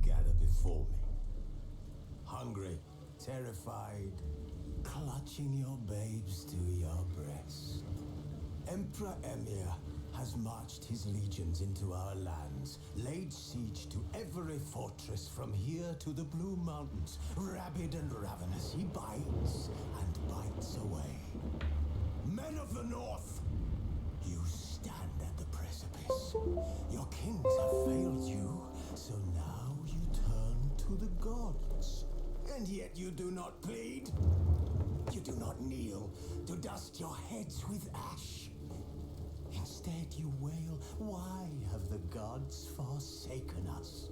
gather before me. Hungry, terrified, clutching your babes to your breast. Emperor Emir has marched his legions into our lands, laid siege to every fortress from here to the Blue Mountains. Rabid and ravenous, he bites and bites away. Men of the North, you stand at the precipice. Your kings have failed you, so now you turn to the gods. And yet you do not plead. You do not kneel to dust your heads with ash. Instead you wail, why have the gods forsaken us?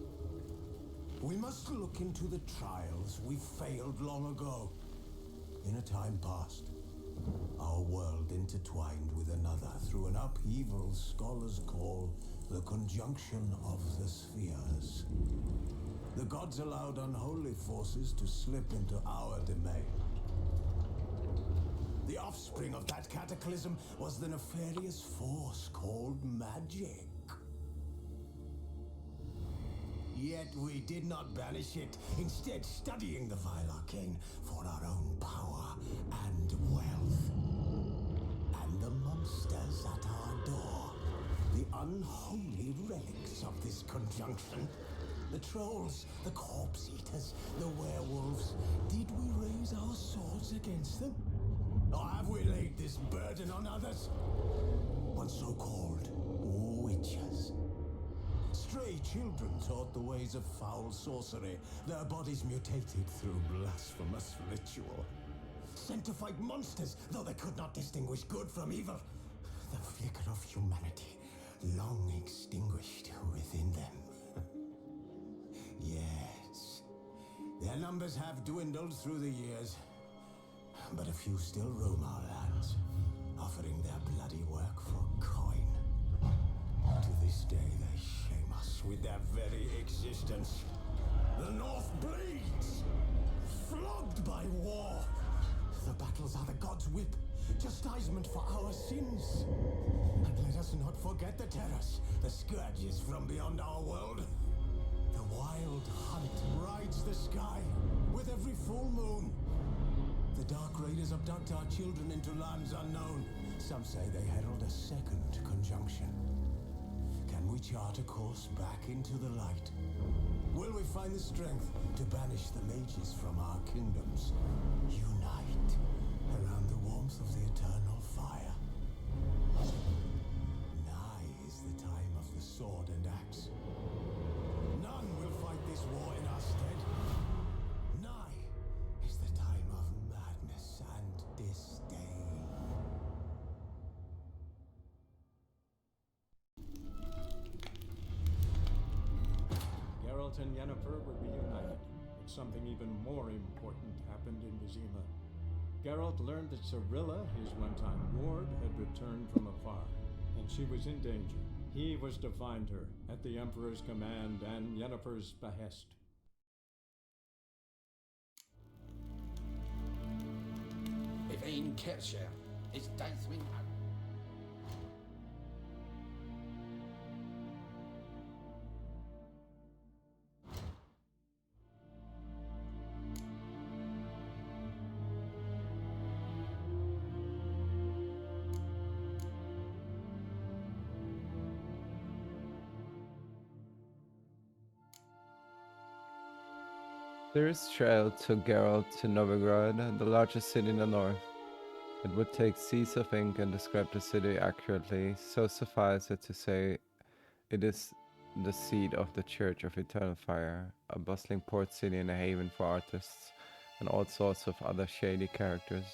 We must look into the trials we failed long ago. In a time past, our world intertwined with another through an upheaval scholars call the conjunction of the spheres. The gods allowed unholy forces to slip into our domain. The offspring of that cataclysm was the nefarious force called magic. Yet we did not banish it, instead studying the vile arcane for our own power and wealth. And the monsters at our door, the unholy relics of this conjunction. The trolls, the corpse eaters, the werewolves. Did we raise our swords against them? Or have we laid this burden on others? On so-called witches. Stray children taught the ways of foul sorcery, their bodies mutated through blasphemous ritual. Sent to fight monsters, though they could not distinguish good from evil. The flicker of humanity, long extinguished within them. Yes, their numbers have dwindled through the years, but a few still roam our lands, offering their bloody work for coin. To this day they shame us with their very existence. The North bleeds, flogged by war. The battles are the gods' whip, chastisement for our sins. And let us not forget the terrors, the scourges from beyond our world. The wild hunt rides the sky with every full moon. The Dark Raiders abduct our children into lands unknown. Some say they herald a second conjunction. Can we chart a course back into the light? Will we find the strength to banish the mages from our kingdoms? Unite around the warmth of the eternal fire. Nigh is the time of the sword and axe. None will fight this war in our stead. Nigh is the time of madness and disdain. Geralt and Yennefer were reunited, but something even more important happened in Vizima. Geralt learned that Cirilla, his one-time ward, had returned from afar, and she was in danger. He was to find her, at the Emperor's command and Yennefer's behest. Yvain Kershire is Deathwing. Ciri's trail took Geralt to Novigrad, the largest city in the north. It would take seas of ink and describe the city accurately, so suffice it to say it is the seat of the Church of Eternal Fire, a bustling port city and a haven for artists, and all sorts of other shady characters.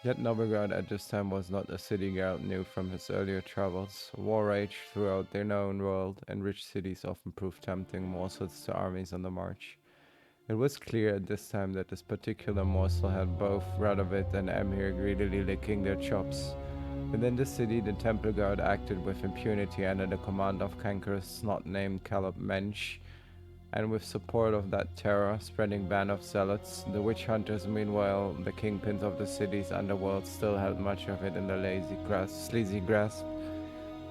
Yet Novigrad at this time was not a city Geralt knew from his earlier travels. War raged throughout their known world, and rich cities often proved tempting morsels to armies on the march. It was clear at this time that this particular morsel had both Radovid and Emhyr greedily licking their chops. Within the city, the Temple Guard acted with impunity under the command of cankerous snot-named Caleb Mensch, and with support of that terror-spreading band of zealots, the witch hunters, meanwhile, the kingpins of the city's underworld, still held much of it in their sleazy grasp.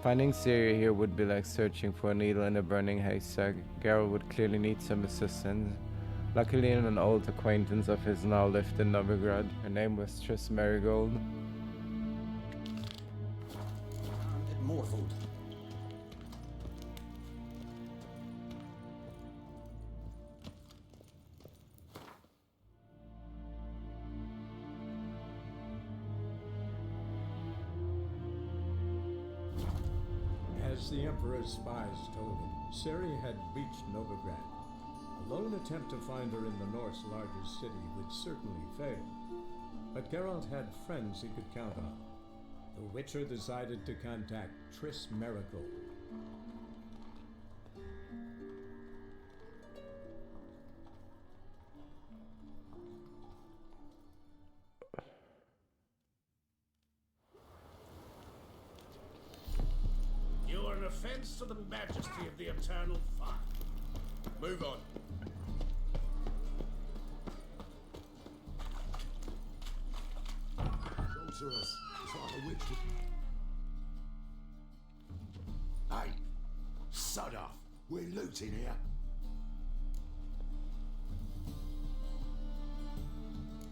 Finding Ciri here would be like searching for a needle in a burning haystack. Geralt would clearly need some assistance. Luckily, an old acquaintance of his now lived in Novigrad. Her name was Triss Merigold. Get more food. As the Emperor's spies told him, Ciri had reached Novigrad. A lone attempt to find her in the North's largest city would certainly fail. But Geralt had friends he could count on. The Witcher decided to contact Triss Merigold. You are an offense to the majesty of the Eternal Fire. Move on. Sorceress, it's like a witch. Hey, sod off. We're looting here.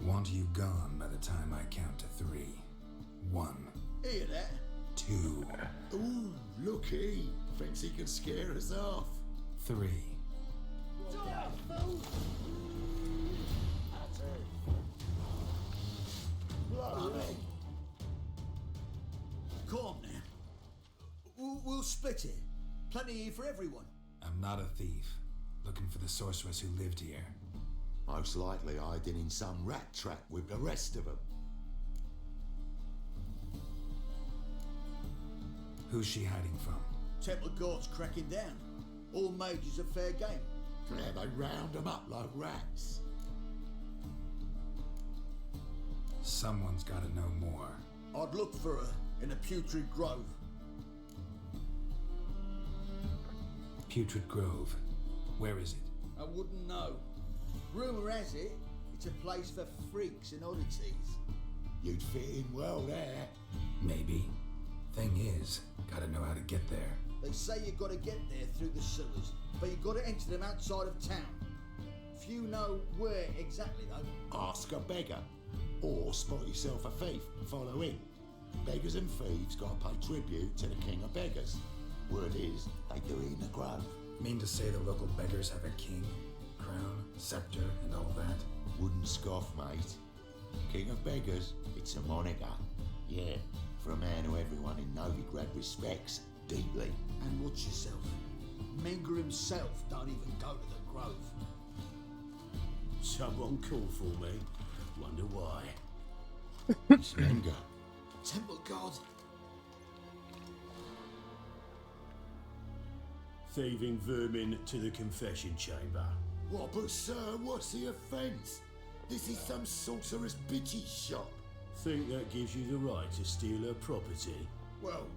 Want you gone by the time I count to 3. 1, Hear that? 2, Ooh, looky. Thinks he can scare us off. 3. Calm now. We'll split it. Plenty here for everyone. I'm not a thief. Looking for the sorceress who lived here. Most likely hiding in some rat trap with the rest of them. Who's she hiding from? Temple Guard's cracking down. All mages are fair game. Yeah, they round them up like rats. Someone's gotta know more. I'd look for her in a putrid grove. Putrid Grove. Where is it? I wouldn't know. Rumour has it, it's a place for freaks and oddities. You'd fit in well there. Maybe. Thing is, gotta know how to get there. They say you gotta get there through the sewers, but you gotta enter them outside of town. Few know where exactly though. Ask a beggar. Or spot yourself a thief and follow him. Beggars and thieves gotta pay tribute to the king of beggars. Word is, they do it in the grove. Mean to say the local beggars have a king, crown, scepter, and all that? Wouldn't scoff, mate. King of beggars, it's a moniker. Yeah, for a man who everyone in Novigrad respects deeply. And watch yourself. Menger himself don't even go to the grove. Someone called for me. Wonder why. It's Menger. Temple Guard. Thieving vermin to the confession chamber. What, but sir, what's the offence? This is some sorcerer's bitchy shop. Think that gives you the right to steal her property? Well,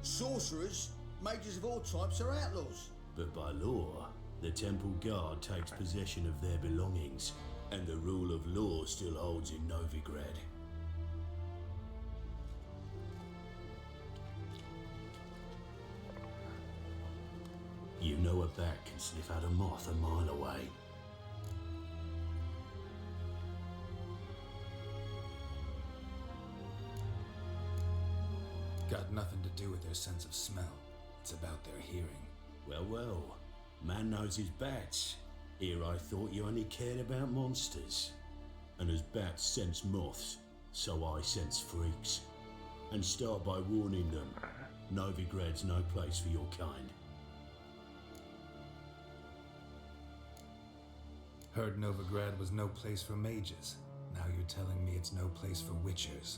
sorcerers, mages of all types are outlaws. But by law, the Temple Guard takes possession of their belongings, and the rule of law still holds in Novigrad. You know a bat can sniff out a moth a mile away. Got nothing to do with their sense of smell. It's about their hearing. Well, well, man knows his bats. Here I thought you only cared about monsters. And as bats sense moths, so I sense freaks. And start by warning them, Novigrad's no place for your kind. Heard Novigrad was no place for mages. Now you're telling me it's no place for witchers.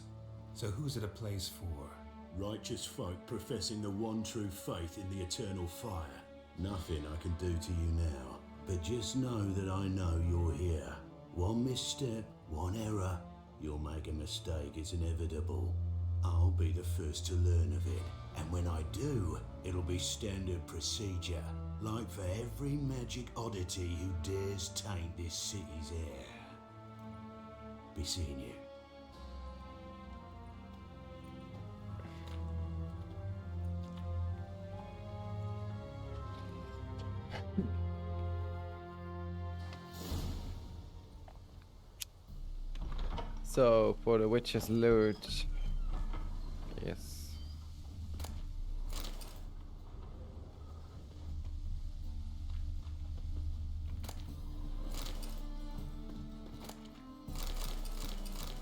So who's it a place for? Righteous folk professing the one true faith in the eternal fire. Nothing I can do to you now, but just know that I know you're here. One misstep, one error, you'll make a mistake, it's inevitable. I'll be the first to learn of it, and when I do, it'll be standard procedure, like for every magic oddity who dares taint this city's air. Be seeing you. So, for the witch's loot. Yes.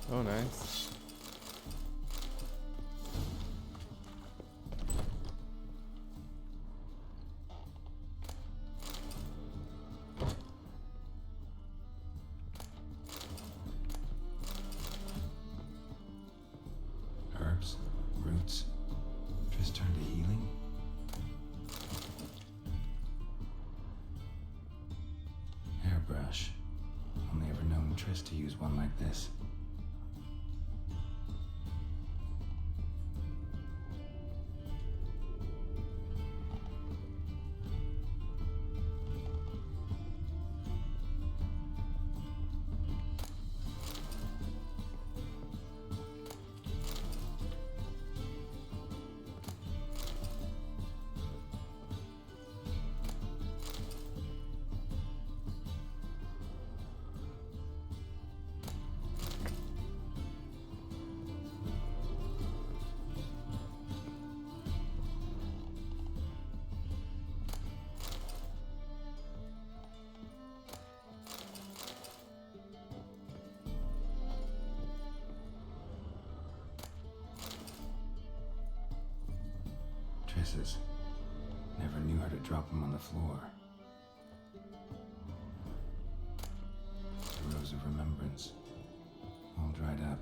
Oh, nice. Herbs, roots, just turn to healing. Hairbrush. Only ever known Triss to use one like this. Triss's. Never knew how to drop them on the floor. The Rose of Remembrance. All dried up.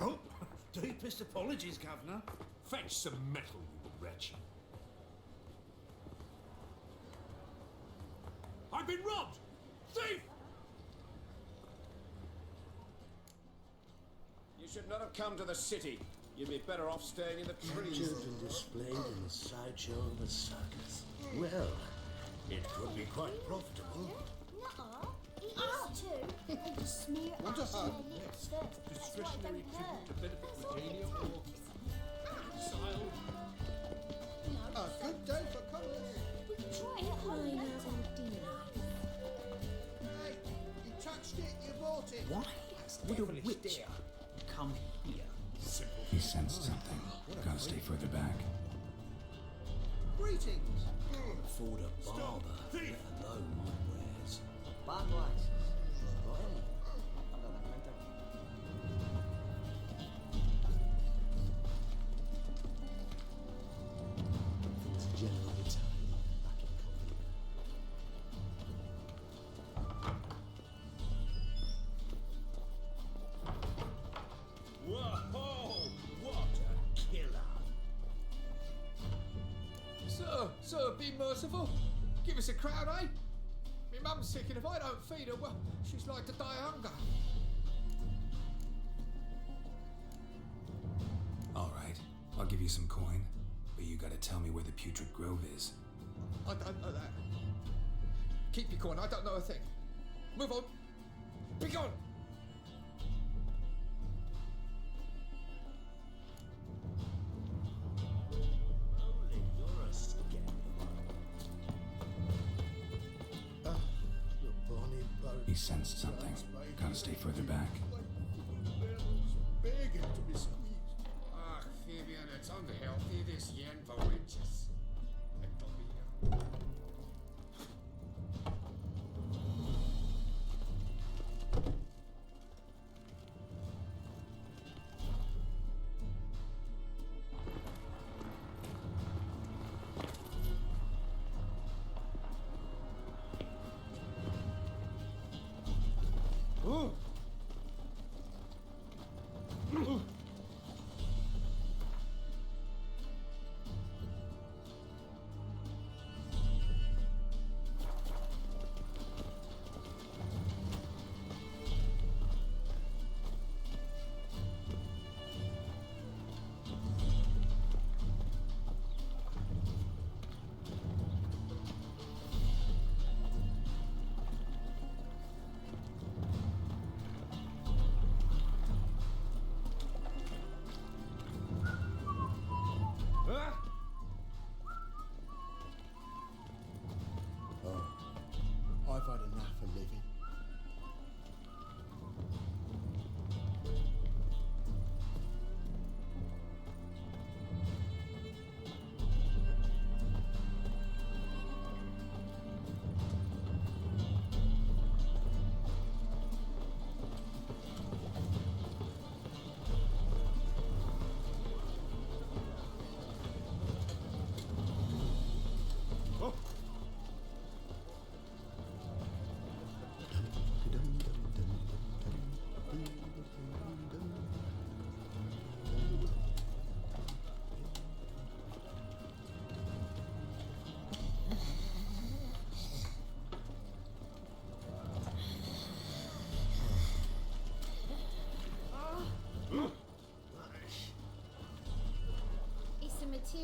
Oh, deepest apologies, Governor. Fetch some metal, you wretch. I've been robbed! Thief! You should not have come to the city. You'd be better off staying in the trees. Children displayed in the sideshow of the circus. Well, it could be quite profitable. Want a hug? Discretionary tribute to benefit Regania or exile. A good day for colours. Hey, you touched it, you bought it. Why would a witch come here? He sensed something. Gotta stay further back. Greetings. Afford a barber, Thief! let alone my wares. Bad license. Got any? I don't know, don't you? Things generally tidy back in Coventry. Whoa! What a killer! Sir, be merciful. Give us a crown, eh? My mum's sick, and if I don't feed her, well, she's like to die of hunger. All right, I'll give you some coin, but you gotta tell me where the Putrid Grove is. I don't know that. Keep your coin, I don't know a thing. Move on. Be gone! Holy, you're a scary your bonny boat. He sensed something. Gotta stay further back. Begging to be squeezed. Ah, Fabian, it's unhealthy, this yen for wenches.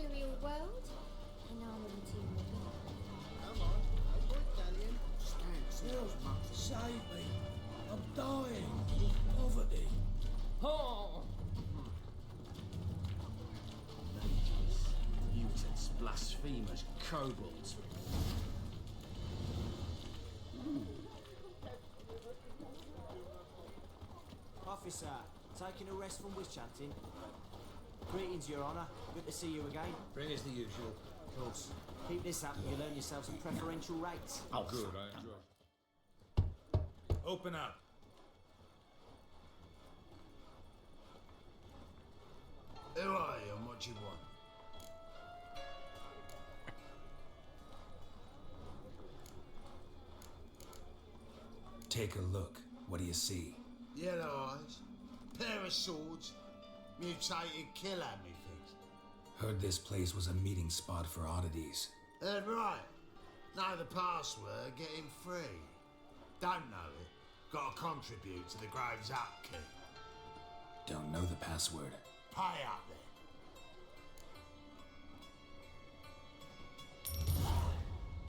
material world and I'm a material being. Come on, no point dallying. Stand still, Mumsy. Save me. I'm dying of poverty. Oh! Mages, mutants, blasphemers, kobolds. Officer, taking a rest from witch hunting. Greetings, Your Honour. Good to see you again. Free as the usual. Of course. Keep this up and you'll earn yourself some preferential rates. Oh, Good, I enjoy it. Open up. Who are you and what you want? Take a look. What do you see? Yellow eyes, pair of swords, mutated killer methinks. Heard this place was a meeting spot for oddities. Right. Know the password, get him free. Don't know it, gotta contribute to the Grove's upkeep. Don't know the password. Pay up then.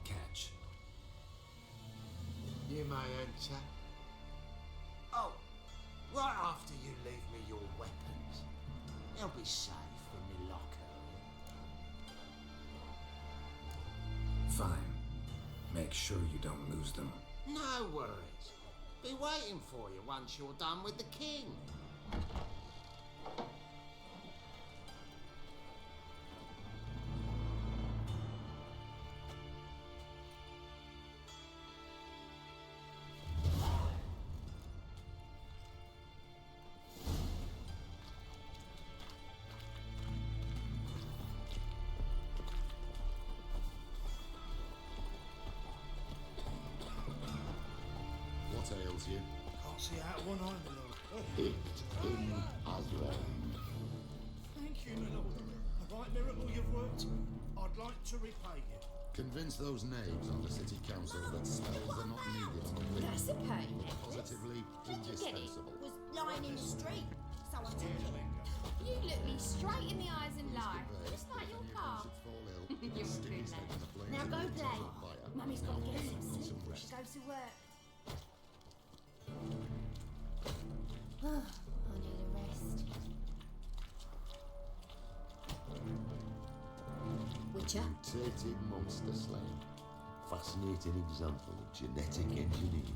Catch. You may enter. Oh, right after you leave me your weapons. They'll be safe in my locker. Fine. Make sure you don't lose them. No worries. Be waiting for you once you're done with the king. What ails you? Can't see out of one eye, my lord. In Azrael. Thank you, my lord. A right miracle you've worked. I'd like to repay you. Convince those knaves on the city council that spells are not needed to complete. That's a pain. Positively Did you get it? indispensable. Was lying in the street. So I took it. You look me straight in the eyes and lie. Just like your car. Should fall ill, You're a stick good his head lad. in the flames Now and go light play. himself on fire. Mummy's got to get some Need sleep some before rest. she goes to work. I need a rest. Witcher? Mutated monster slaying. Fascinating example of genetic engineering.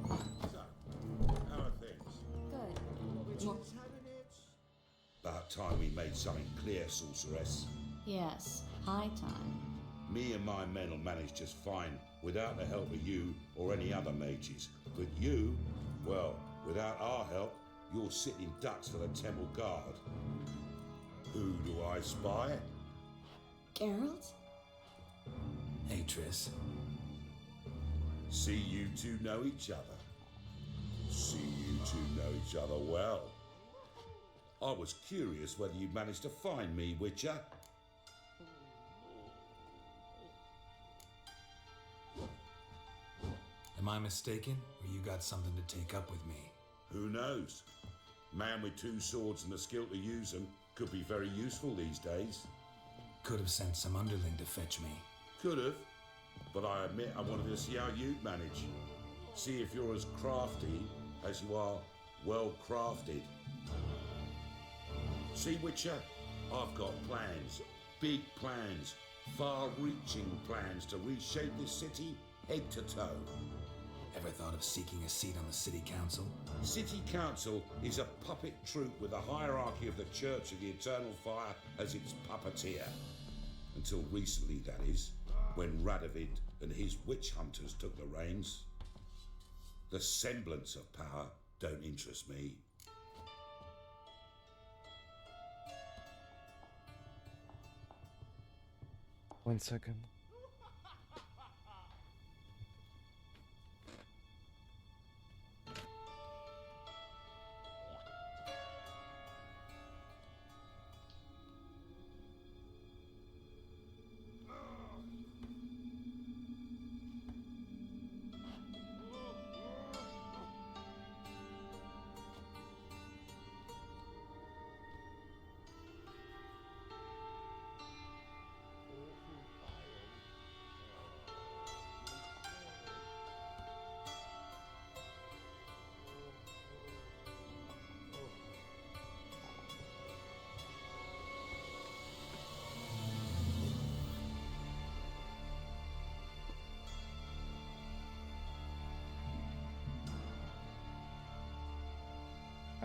So, how are things? Good. About time we made something clear, sorceress. Yes, high time. Me and my men will manage just fine without the help of you or any other mages. But you, well, without our help, you're sitting ducks for the temple guard. Who do I spy? Geralt? Hey, Triss. See you two know each other. See you two know each other well. I was curious whether you'd managed to find me, Witcher. Am I mistaken, or you got something to take up with me? Who knows? Man with two swords and the skill to use them could be very useful these days. Could have sent some underling to fetch me. Could have, but I admit I wanted to see how you'd manage. See if you're as crafty as you are well crafted. See, Witcher, I've got plans, big plans, far-reaching plans to reshape this city head to toe. Ever thought of seeking a seat on the city council? City Council is a puppet troupe with the hierarchy of the Church of the Eternal Fire as its puppeteer. Until recently, that is, when Radovid and his witch hunters took the reins. The semblance of power don't interest me. One second.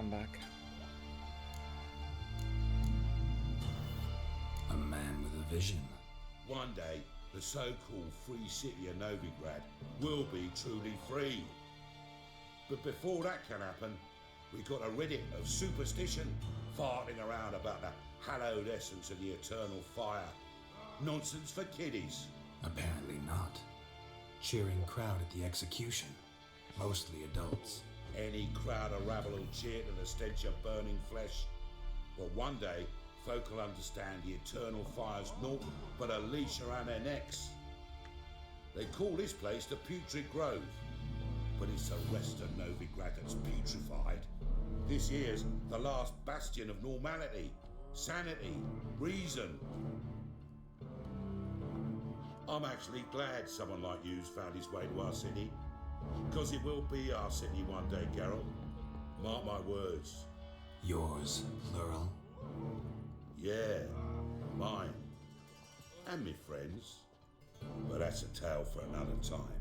I'm back. A man with a vision. One day, the so-called free city of Novigrad will be truly free. But before that can happen, we've got to rid it of superstition, farting around about the hallowed essence of the eternal fire. Nonsense for kiddies. Apparently not. Cheering crowd at the execution. Mostly adults. Any crowd of rabble will cheer to the stench of burning flesh. But one day, folk will understand the eternal fire's naught but a leash around their necks. They call this place the Putrid Grove, but it's the rest of Novigrad that's putrefied. This here's the last bastion of normality, sanity, reason. I'm actually glad someone like you's found his way to our city, because it will be our city one day, Geralt. Mark my words. Yours, plural. Yeah, mine. And me friends. But that's a tale for another time.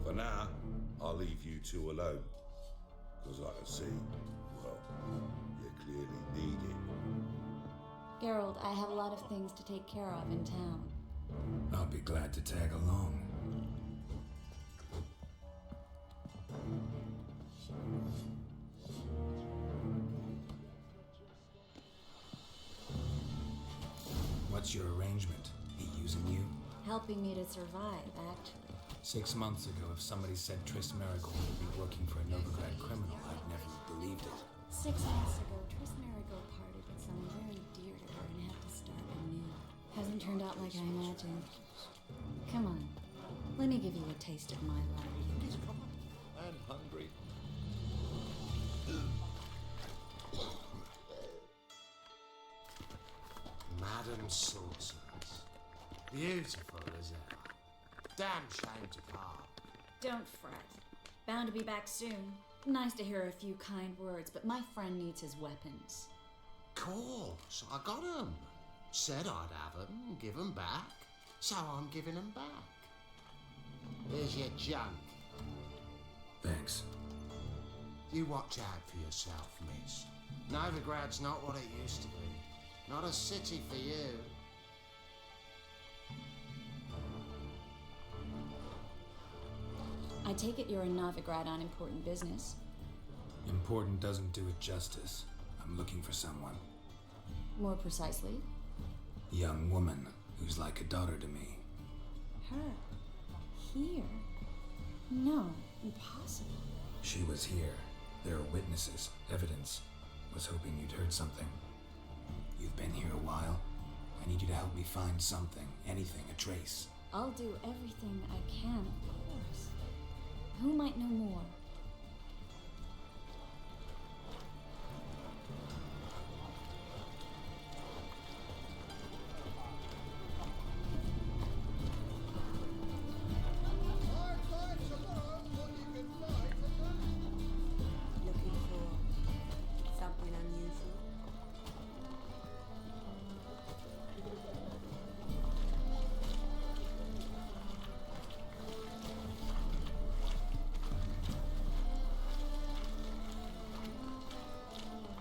For now, I'll leave you two alone. Because I can see, well, you clearly need it. Geralt, I have a lot of things to take care of in town. I'll be glad to tag along. What's your arrangement? He using you? Helping me to survive, actually. 6 months ago, if somebody said Triss Merigold would be working for a Novigrad criminal, I'd never believed it. 6 months ago, Triss Merigold parted with someone very dear to her and had to start anew. Hasn't turned out like I imagined. Come on, let me give you a taste of my life. I'm hungry. Madam Sorceress. Beautiful as ever. Damn shame to part. Don't fret. Bound to be back soon. Nice to hear a few kind words, but my friend needs his weapons. Course, I got 'em. Said I'd have 'em, give 'em back. So I'm giving 'em back. Here's your junk. Thanks. You watch out for yourself, miss. Novigrad's not what it used to be. Not a city for you. I take it you're in Novigrad on important business. Important doesn't do it justice. I'm looking for someone. More precisely? Young woman who's like a daughter to me. Her? Here? No, impossible. She was here. There are witnesses, evidence. Was hoping you'd heard something. You've been here a while. I need you to help me find something, anything, a trace. I'll do everything I can, of course. Who might know more? Looking for something unusual?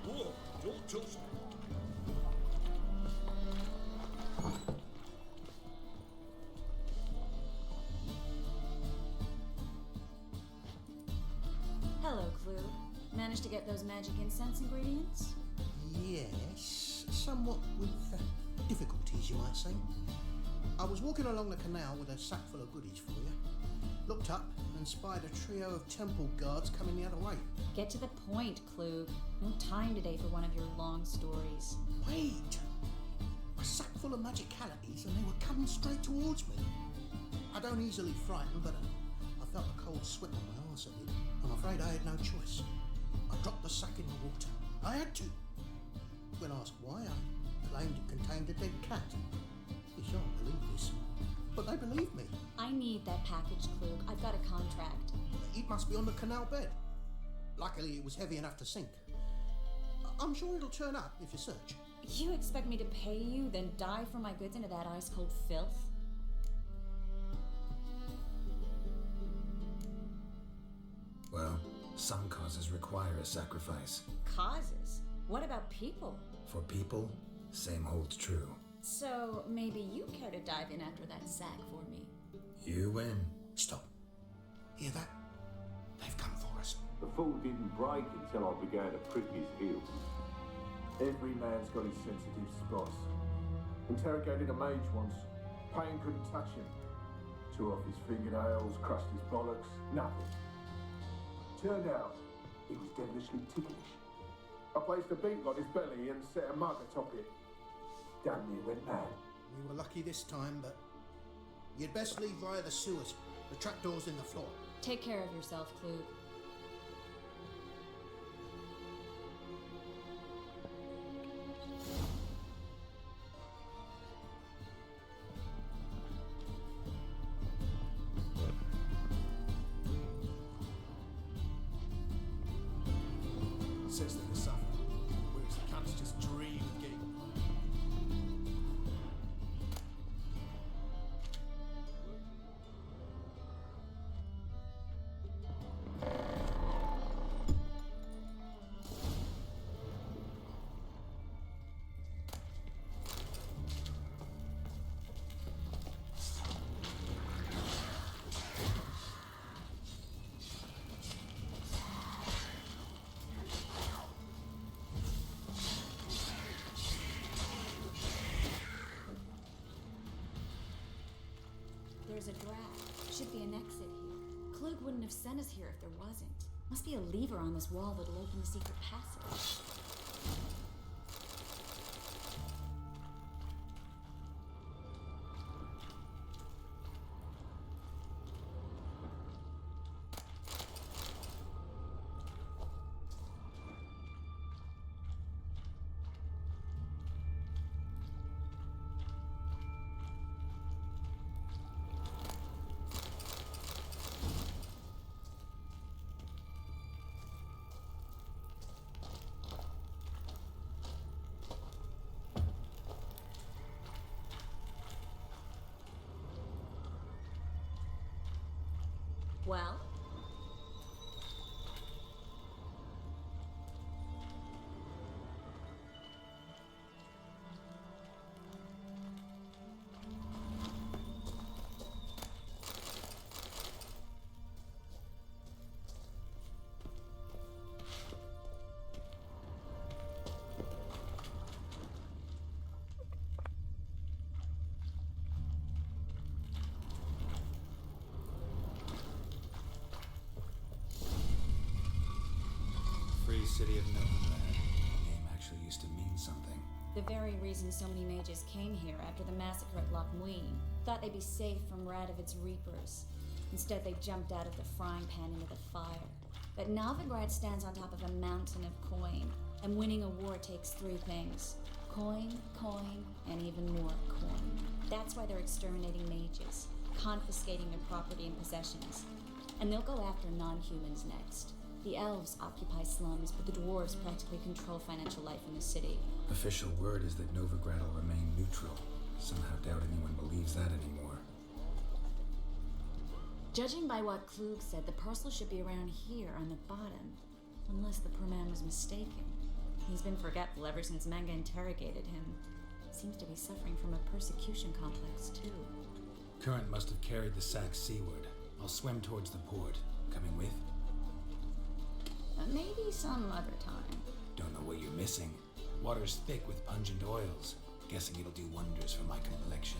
Whoa, don't trust me. Hello, Clue. Managed to get those magic incense ingredients? Yes, somewhat with difficulties, you might say. I was walking along the canal with a sack full of goodies for you. Looked up and spied a trio of temple guards coming the other way. Get to the point, Clue. No time today for one of your long stories. Wait! A sack full of magicalities and they were coming straight towards me. I don't easily frighten, but I felt a cold sweat on my arse a bit. I'm afraid I had no choice. I dropped the sack in the water. I had to. When asked why, I claimed it contained a dead cat. You shan't believe this, but they believed me. I need that package, Clue. I've got a contract. It must be on the canal bed. Luckily, it was heavy enough to sink. I'm sure it'll turn up if you search. You expect me to pay you, then dive for my goods into that ice-cold filth? Well, Some causes require a sacrifice. Causes? What about people? For people, same holds true. So maybe you care to dive in after that sack for me? You win. Stop. Hear that? They've come for us. The fall didn't break until I began to prick his heels. Every man's got his sensitive spots. Interrogated a mage once. Pain couldn't touch him. Tore off his fingernails, crushed his bollocks, nothing. Turned out, he was devilishly ticklish. I placed a beetle on his belly and set a mug atop it. Damn near went mad. We were lucky this time, but you'd best leave via the sewers. The trapdoor's in the floor. Take care of yourself, Klug. Says they suffer, whereas the cunts just dream of getting There's a draft. Should be an exit here. Klug wouldn't have sent us here if there wasn't. Must be a lever on this wall that'll open the secret passage. Well? Free City of Novigrad. The name actually used to mean something. The very reason so many mages came here after the massacre at Loch Muin. Thought they'd be safe from Radovid's reapers. Instead, they jumped out of the frying pan into the fire. But Novigrad stands on top of a mountain of coin, and winning a war takes three things. Coin, coin, and even more coin. That's why they're exterminating mages, confiscating their property and possessions. And they'll go after non-humans next. The elves occupy slums, but the dwarves practically control financial life in the city. Official word is that Novigrad will remain neutral. Somehow doubt anyone believes that anymore. Judging by what Klug said, the parcel should be around here on the bottom. Unless the poor man was mistaken. He's been forgetful ever since Manga interrogated him. Seems to be suffering from a persecution complex, too. Current must have carried the sack seaward. I'll swim towards the port. Coming with? Maybe some other time. Don't know what you're missing. Water's thick with pungent oils. Guessing it'll do wonders for my complexion.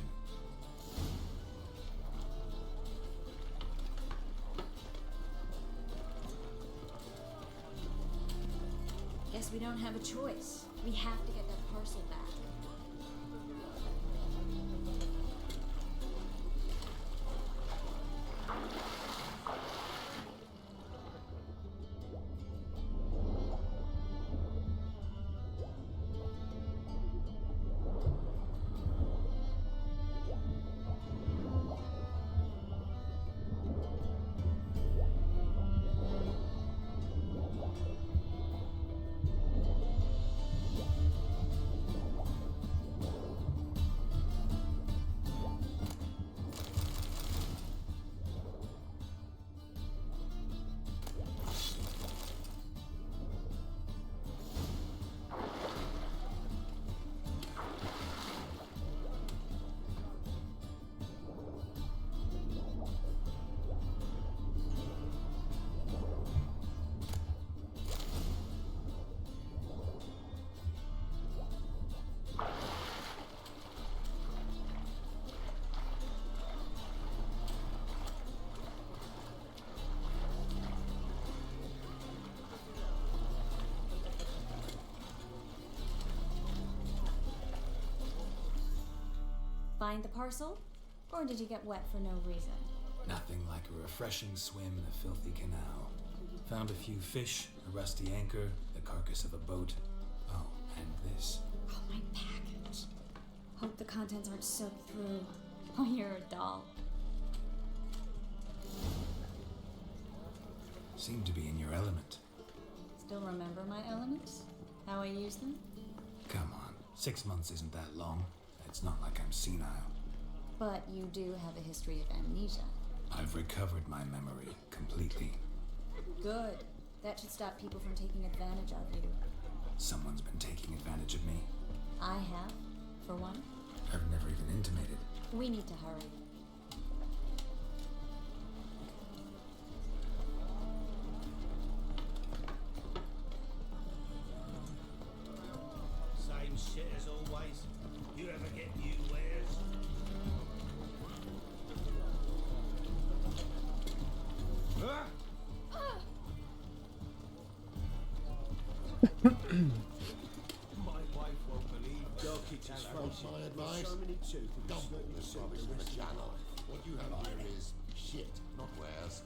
Guess we don't have a choice. We have to get that parcel back. find the parcel? Or did you get wet for no reason? Nothing like a refreshing swim in a filthy canal. Found a few fish, a rusty anchor, the carcass of a boat. Oh, and this. Oh, my package. Hope the contents aren't soaked through. Oh, you're a doll. Seem to be in your element. Still remember my elements? How I use them? Come on, 6 months isn't that long. It's not like I'm senile. But you do have a history of amnesia. I've recovered my memory completely. Good. That should stop people from taking advantage of you. Someone's been taking advantage of me. I have, for one. I've never even intimated. We need to hurry. Same shit as always. You ever get new wares? Ah! My wife won't believe Your kitchen's Follow my advice. So many tooth. Don't put this rubbish in the channel. What you have here is shit, not wares.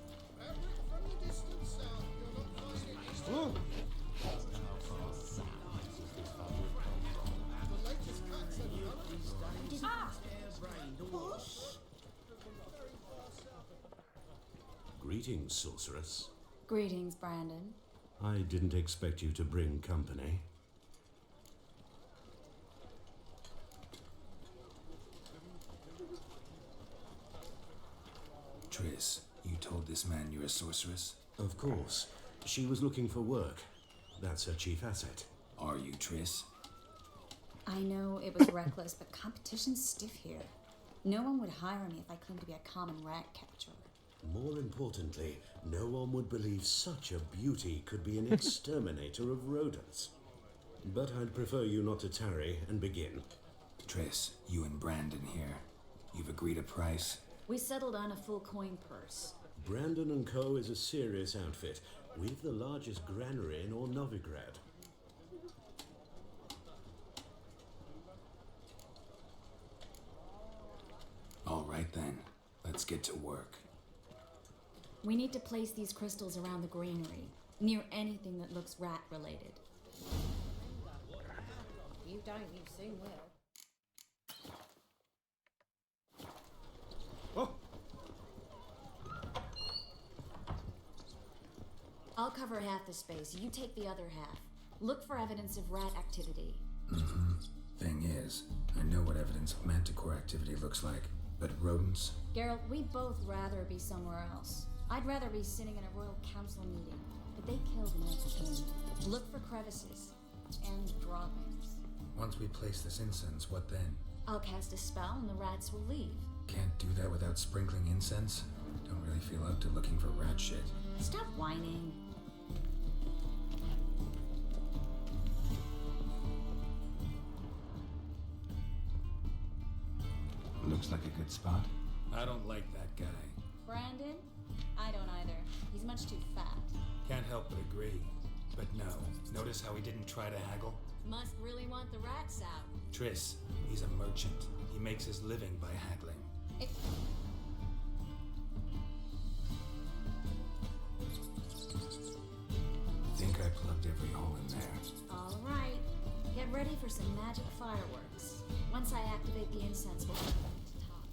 Greetings, sorceress. Greetings, Brandon. I didn't expect you to bring company. Triss, you told this man you're a sorceress? Of course. She was looking for work. That's her chief asset. Are you, Triss? I know it was reckless, but competition's stiff here. No one would hire me if I claimed to be a common rat catcher. More importantly, no one would believe such a beauty could be an exterminator of rodents. But I'd prefer you not to tarry and begin. Triss, you and Brandon here. You've agreed a price? We settled on a full coin purse. Brandon & Co. is a serious outfit. We've the largest granary in all Novigrad. All right then, let's get to work. We need to place these crystals around the granary, near anything that looks rat-related. You don't, you soon will. I'll cover half the space. You take the other half. Look for evidence of rat activity. Thing is, I know what evidence of manticore activity looks like, but rodents? Geralt, we'd both rather be somewhere else. I'd rather be sitting in a royal council meeting, but they killed my king. Look for crevices and droppings. Once we place this incense, what then? I'll cast a spell and the rats will leave. Can't do that without sprinkling incense? Don't really feel up to looking for rat shit. Stop whining. Looks like a good spot. I don't like that guy. Brandon? I don't either. He's much too fat. Can't help but agree. But no, notice how he didn't try to haggle? Must really want the rats out. Triss, he's a merchant. He makes his living by haggling. Think I plugged every hole in there. All right. Get ready for some magic fireworks. Once I activate the incense, we'll have them to talk.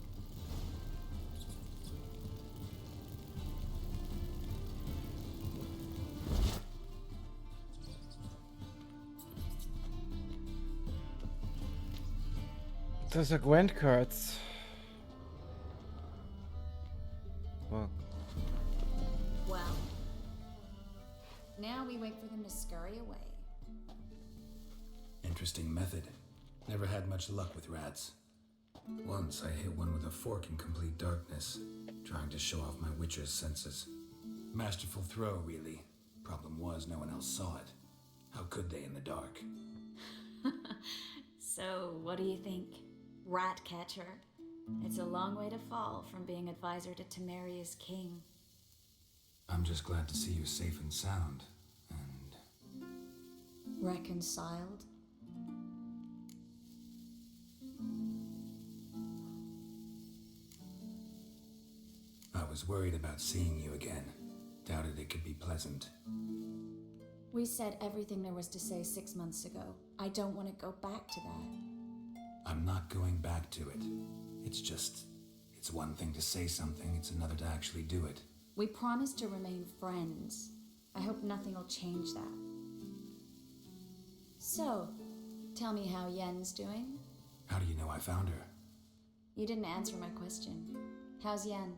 Those are Gwent cards. Well, Well, now we wait for them to scurry away. Interesting method. Never had much luck with rats. Once I hit one with a fork in complete darkness, trying to show off my witcher's senses. Masterful throw, really. Problem was, no one else saw it. How could they in the dark? So, what do you think? Rat catcher? It's a long way to fall from being advisor to Temeria's king. I'm just glad to see you safe and sound. And Reconciled? was worried about seeing you again. Doubted it could be pleasant. We said everything there was to say 6 months ago. I don't want to go back to that. I'm not going back to it. It's one thing to say something, it's another to actually do it. We promised to remain friends. I hope nothing will change that. So, tell me how Yen's doing? How do you know I found her? You didn't answer my question. How's Yen?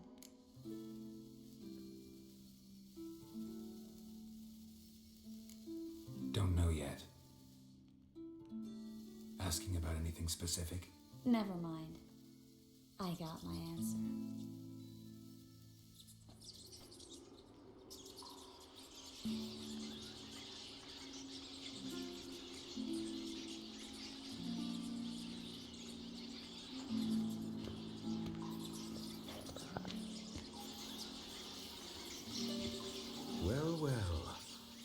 Don't know yet. Asking about anything specific? Never mind. I got my answer. Well, well.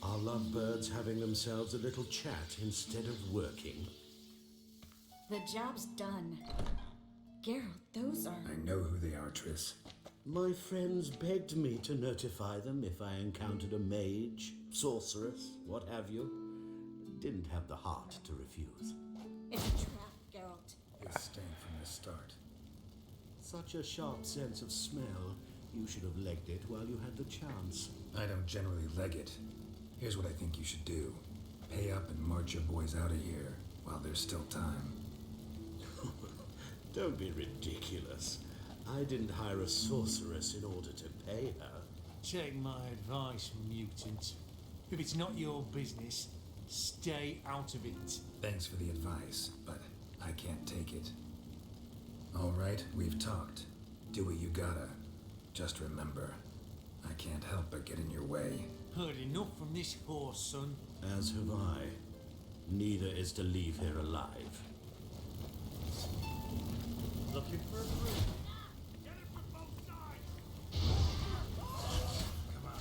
Are lovebirds having themselves a little chat instead of working? The job's done. Geralt, those are... I know who they are, Triss. My friends begged me to notify them if I encountered a mage, sorceress, what have you. Didn't have the heart to refuse. It's a trap, Geralt. You're staying from the start. Such a sharp sense of smell. You should have legged it while you had the chance. I don't generally leg it. Here's what I think you should do. Pay up and march your boys out of here while there's still time. Don't be ridiculous. I didn't hire a sorceress in order to pay her. Take my advice, mutant. If it's not your business, stay out of it. Thanks for the advice, but I can't take it. All right, we've talked. Do what you gotta. Just remember, I can't help but get in your way. Heard enough from this horse, son. As have I. Neither is to leave here alive. Looking for a brew? Get it from both sides! Come on,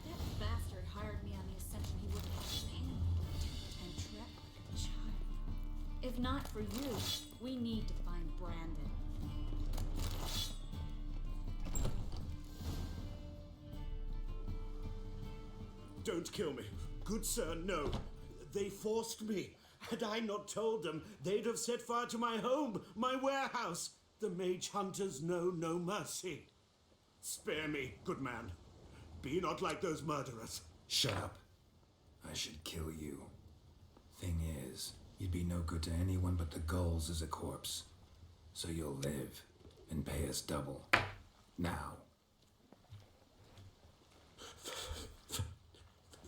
That bastard hired me on the assumption he wouldn't have his hand and trap the child. If not for you, we need to find Brandon. Don't kill me. Good sir, no. They forced me. Had I not told them, they'd have set fire to my home, my warehouse. The mage hunters know no mercy. Spare me, good man. Be not like those murderers. Shut up. I should kill you. Thing is, you'd be no good to anyone but the Gulls as a corpse. So you'll live and pay us double. Now.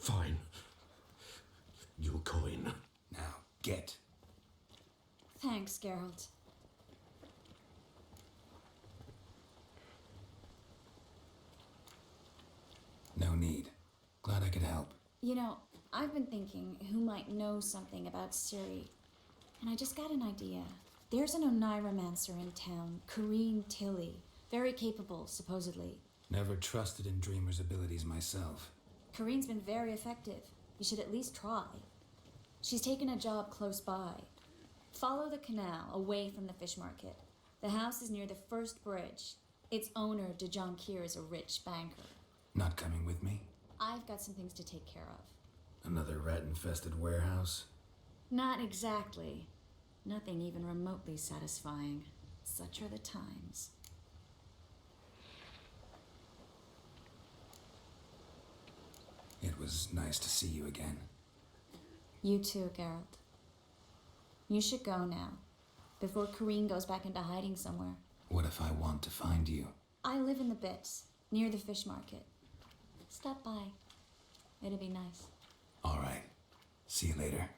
Fine. Your coin. Now, get. Thanks, Geralt. No need. Glad I could help. You know, I've been thinking who might know something about Ciri. And I just got an idea. There's an Oniromancer in town, Corrine Tilly. Very capable, supposedly. Never trusted in Dreamer's abilities myself. Corrine's been very effective. You should at least try. She's taken a job close by. Follow the canal away from the fish market. The house is near the first bridge. Its owner, Dejon Kier, is a rich banker. Not coming with me? I've got some things to take care of. Another rat-infested warehouse? Not exactly. Nothing even remotely satisfying. Such are the times. It was nice to see you again. You too, Geralt. You should go now, before Corrine goes back into hiding somewhere. What if I want to find you? I live in the Bits, near the fish market. Stop by. It'll be nice. All right. See you later.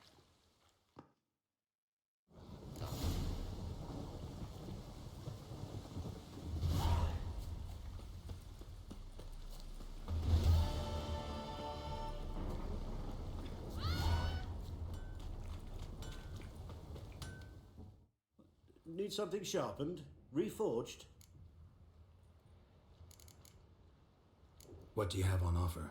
Need something sharpened? Reforged? What do you have on offer?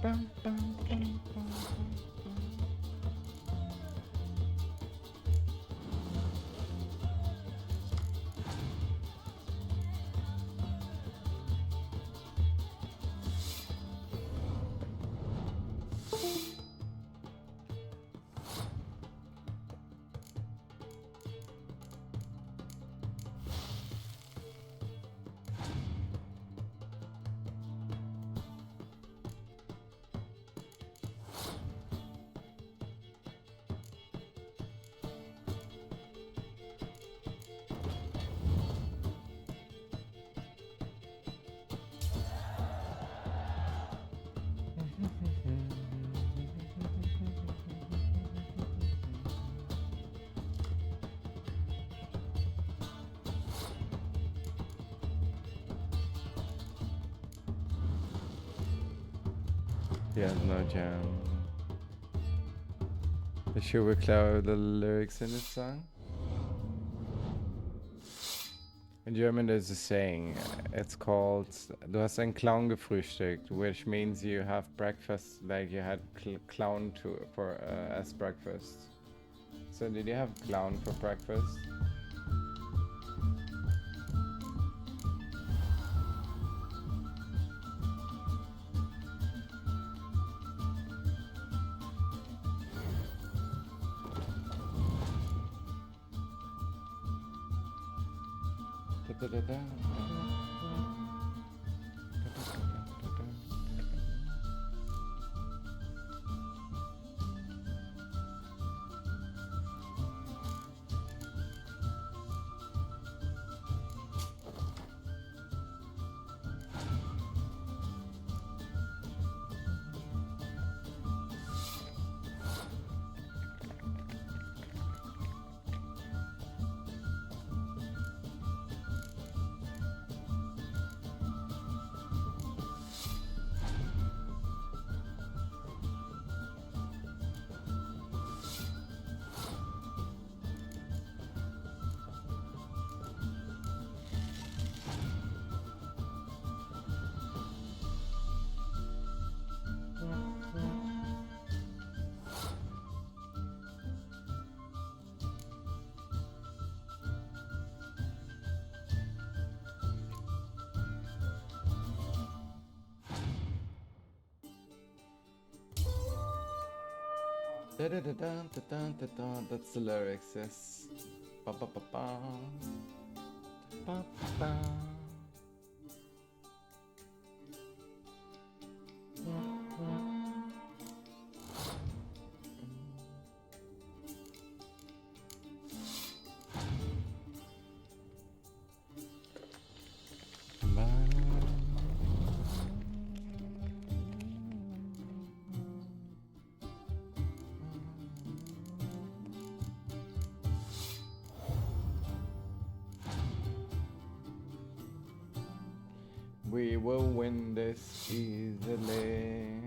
Bum, bum, bum, bum, bum. He has no jam. Should we clear the lyrics in this song? In German there's a saying, it's called Du hast einen Clown gefrühstückt, which means you have breakfast like you had clown as breakfast. So did you have clown for breakfast? That's the lyrics, yes. Ba ba ba ba. Ba ba. We will win this easily.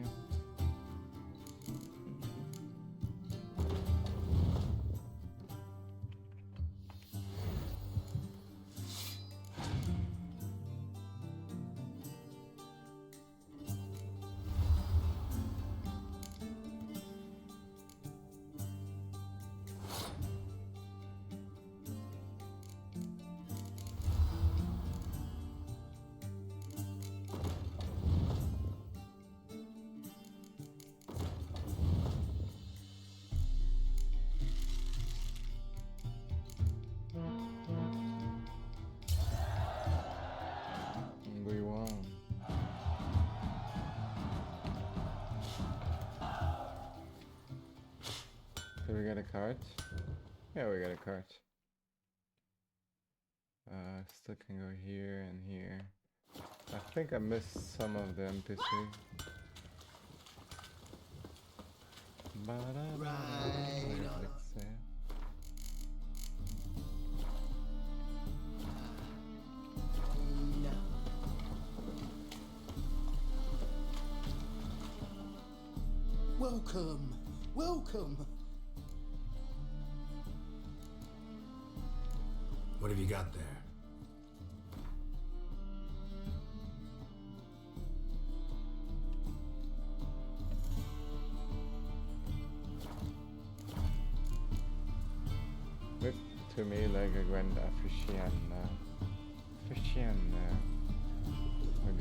Do we get a card? Yeah, we got a card. Still can go here and here. I think I missed some of the NPC. Right on. Welcome, welcome. What have you got there? Gwent Aficionado.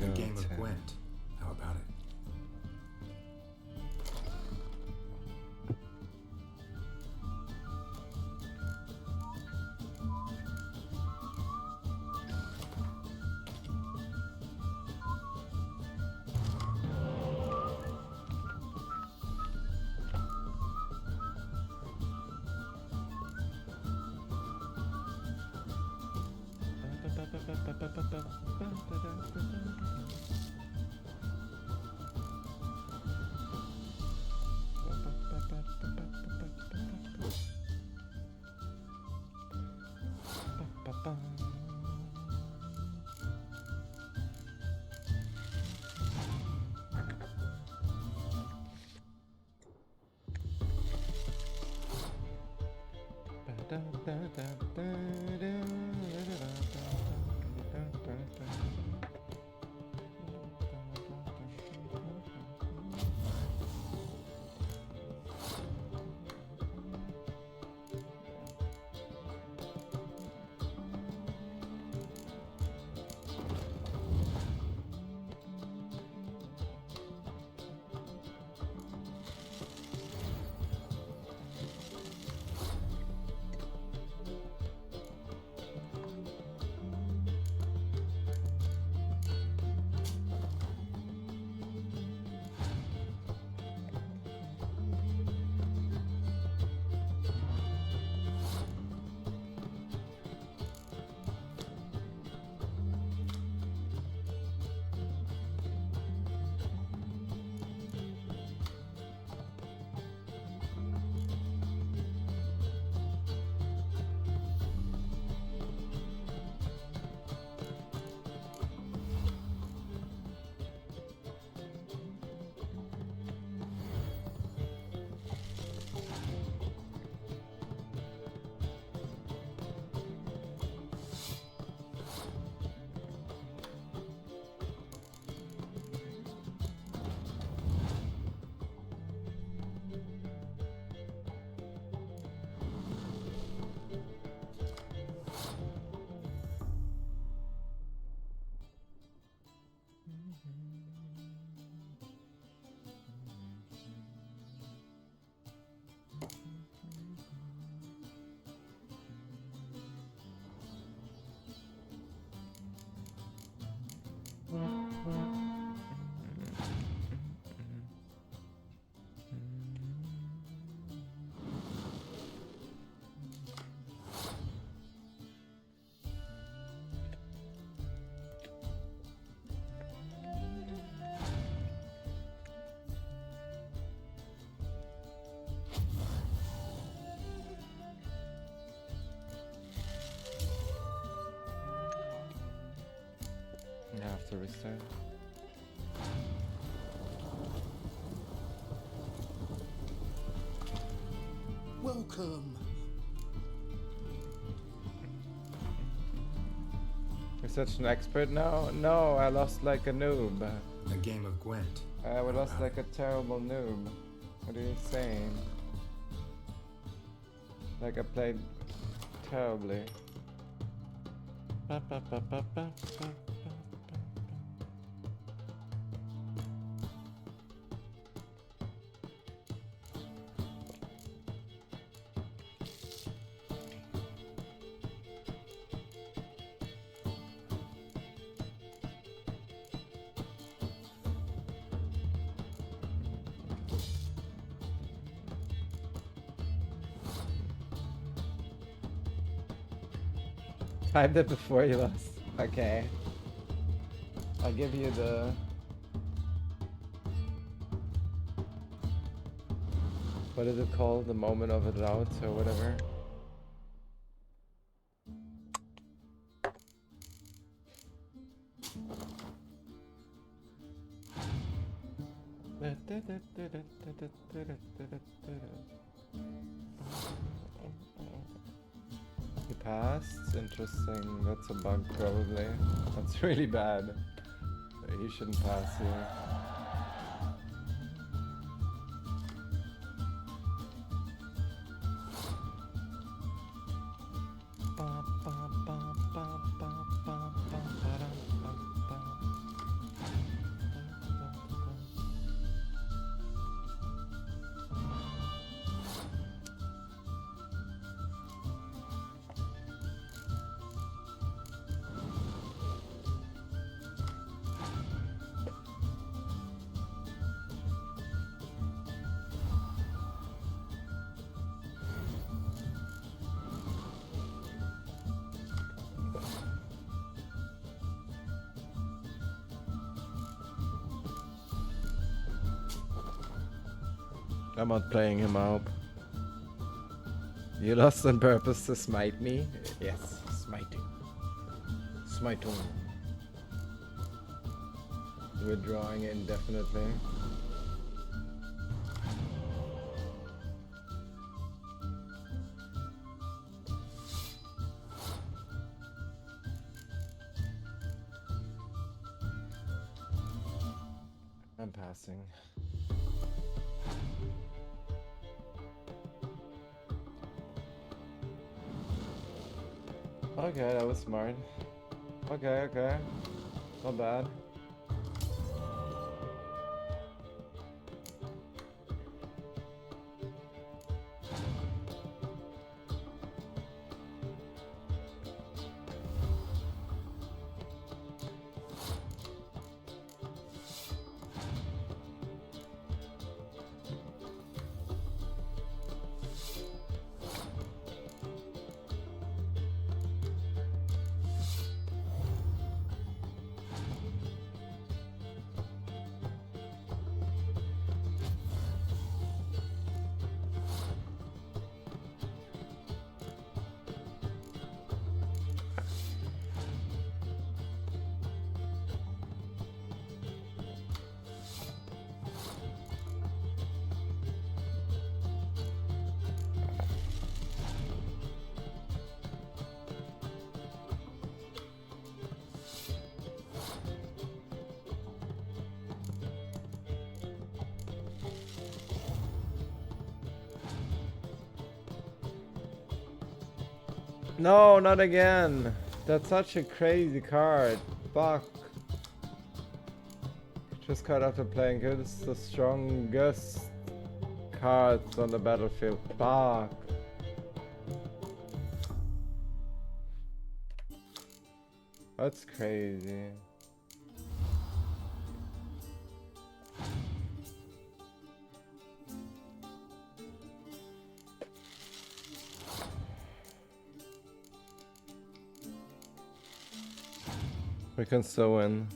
A game of Gwent. How about it? I have to restart. Welcome. You're such an expert now? No, I lost like a noob. A game of Gwent. I lost like a terrible noob. What are you saying? Like I played terribly. Timed it before you lost. Okay. I'll give you the... What is it called? The moment of a doubt or whatever? He passed? Interesting. That's a bug probably. That's really bad. He shouldn't pass here. I'm not playing him out. You lost on purpose to smite me? Yes, smiting. Smiting. Withdrawing indefinitely. I'm passing. Okay, that was smart. Okay, okay. Not bad. No, not again. That's such a crazy card. Fuck. Just cut after playing good. It's the strongest cards on the battlefield. Fuck. That's crazy. We can still win.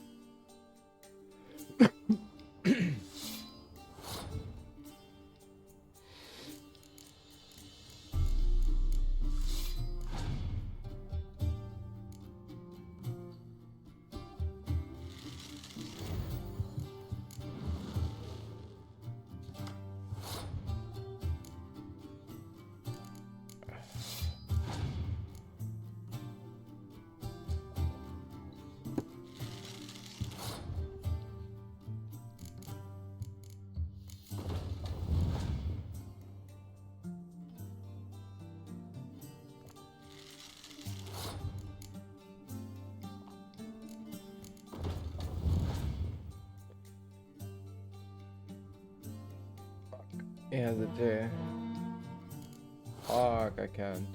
Yeah, the day. Fuck, I can't.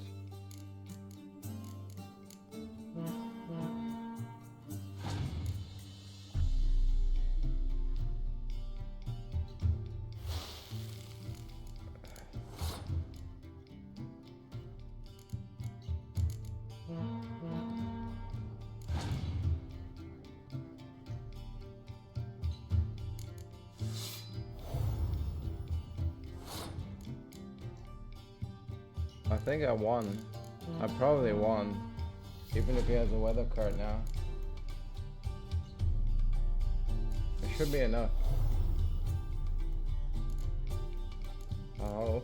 I think I won. I probably won. Even if he has a weather card now. It should be enough. Oh.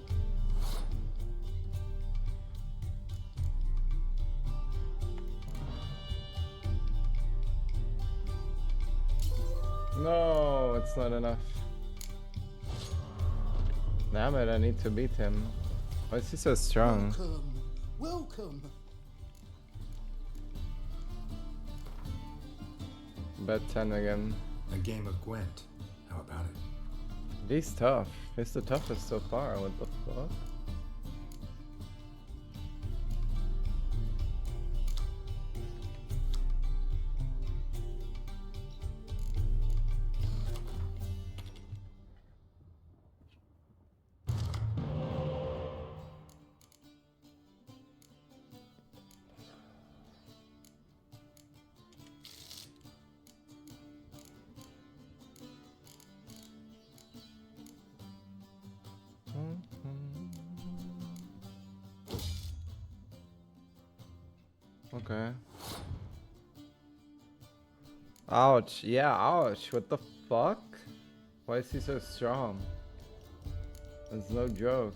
No, it's not enough. Damn it, I need to beat him. Why is he so strong? Welcome, welcome. Bet 10 again. A game of Gwent. How about it? He's tough. He's the toughest so far. What the fuck? Okay. Ouch. Yeah, ouch. What the fuck? Why is he so strong? That's no joke.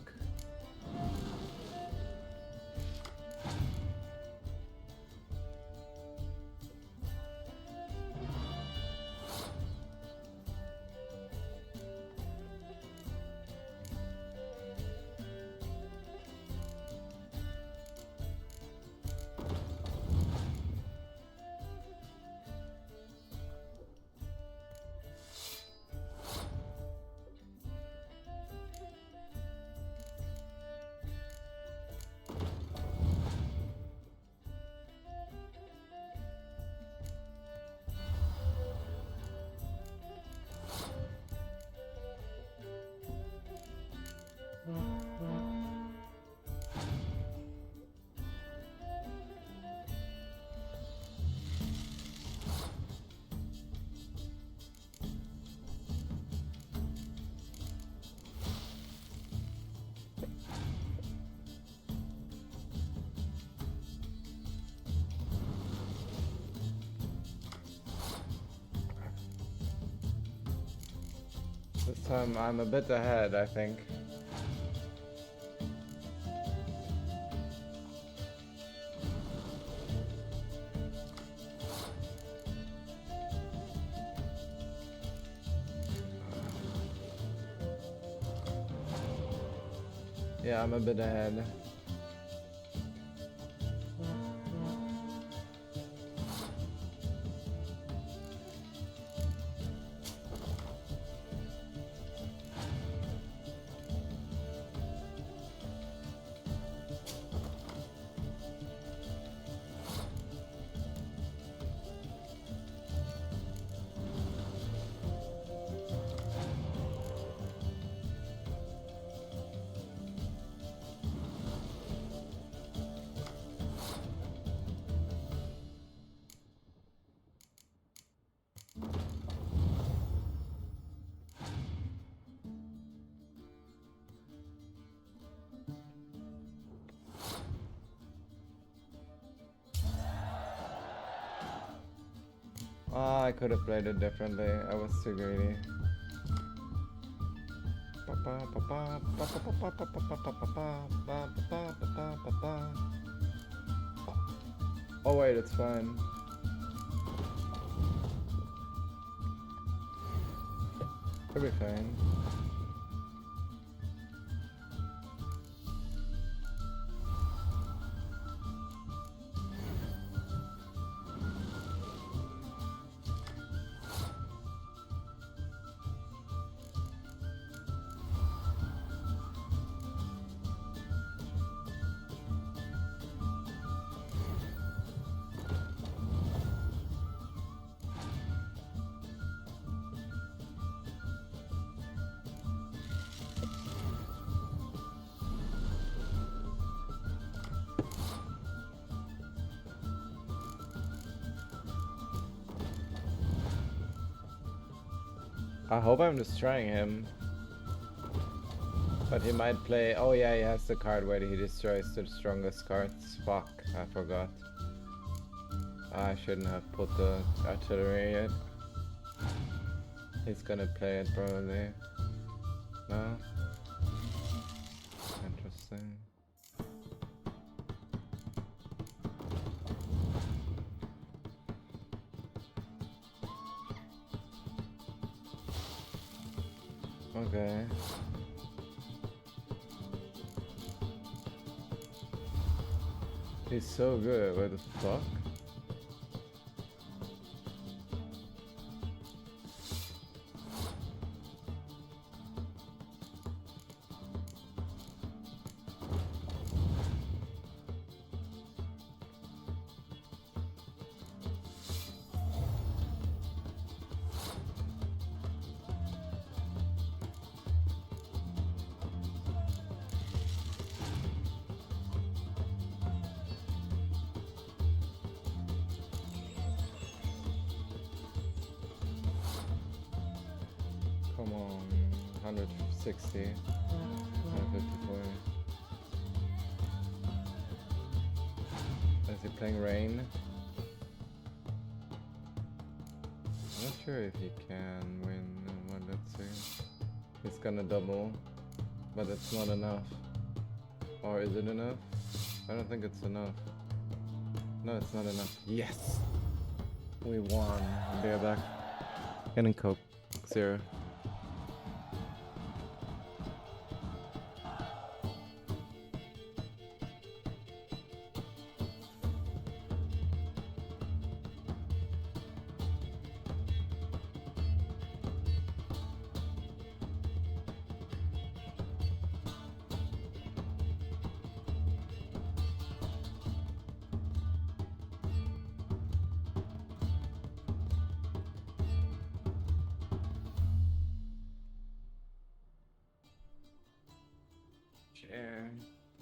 This time I'm a bit ahead, I think. Yeah, I'm a bit ahead. Ah, I could have played it differently. I was too greedy. Oh wait, it's fine. It'll be fine. I hope I'm destroying him. But he might play... Oh yeah, he has the card where he destroys the strongest cards. Fuck, I forgot. I shouldn't have put the artillery yet. He's gonna play it probably. No? Interesting. Okay. He's so good, what the fuck? Come on, 160, 154. Is he playing Rain? I'm not sure if he can win. Well, let's see. He's gonna double, but it's not enough. Or is it enough? I don't think it's enough. No, it's not enough. Yes! We won. Bareback. Getting Coke. 0.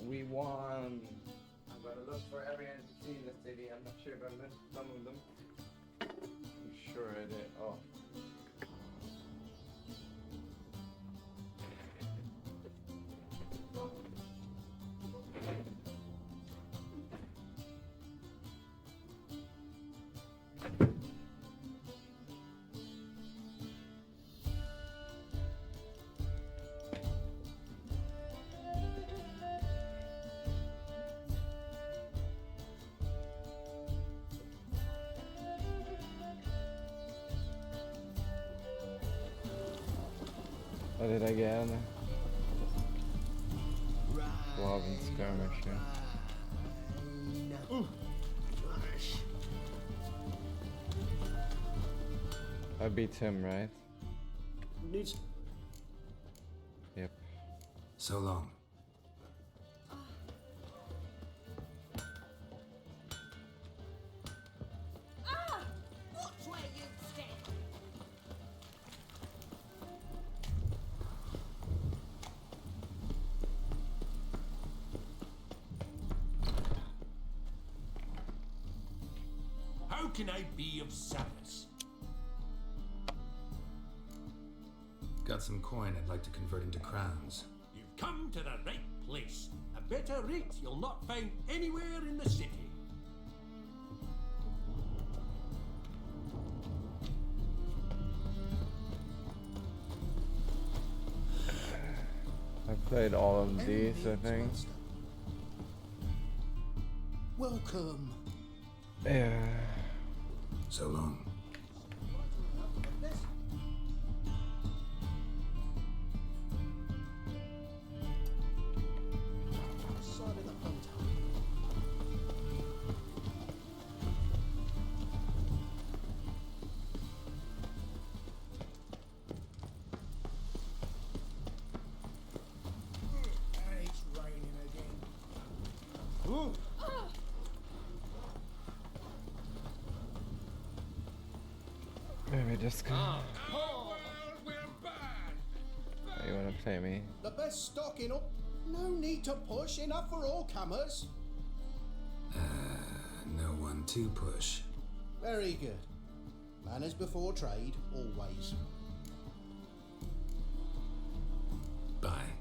We won. I'm gonna look for every entity in the city. I'm not sure if I missed some of them. I'm sure I did. Oh. I did again. Love and skirmish, yeah. I beat him, right? Yep. So long. Watch where you step. How can I be of service? Got some coin I'd like to convert into crowns. You've come to the right place. A better rate you'll not find anywhere in the city. I played all of these, I think. Welcome. Yeah. So long. It's raining again. Ooh. Maybe just go. Oh, we're bad. You wanna play me? The best stocking up. No need to push. Enough for all comers. No one to push. Very good. Manners before trade, always. Bye.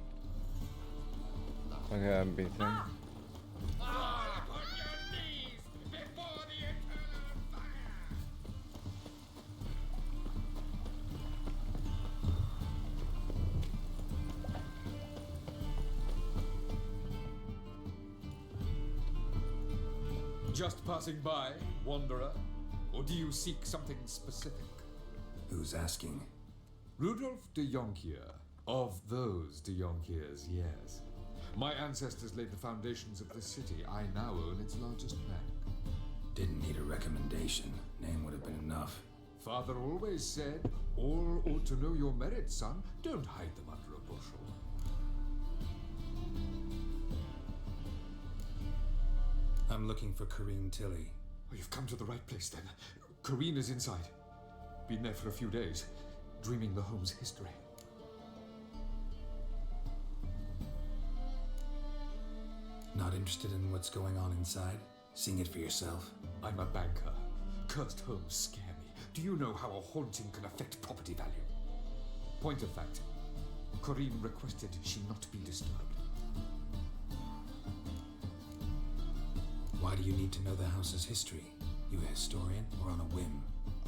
Okay, I'm beating. Ah, on your knees before the eternal fire. Just passing by, wanderer? Or do you seek something specific? Who's asking? Rudolf de Jonkier. Of those de Jonkiers, yes. My ancestors laid the foundations of this city. I now own its largest bank. Didn't need a recommendation. Name would have been enough. Father always said, all ought to know your merits, son. Don't hide them under a bushel. I'm looking for Kareem Tilly. Oh, you've come to the right place then. Kareen is inside. Been there for a few days, dreaming the home's history. Not interested in what's going on inside? Seeing it for yourself? I'm a banker. Cursed homes scare me. Do you know how a haunting can affect property value? Point of fact, Kareen requested she not be disturbed. Why do you need to know the house's history? You a historian or on a whim?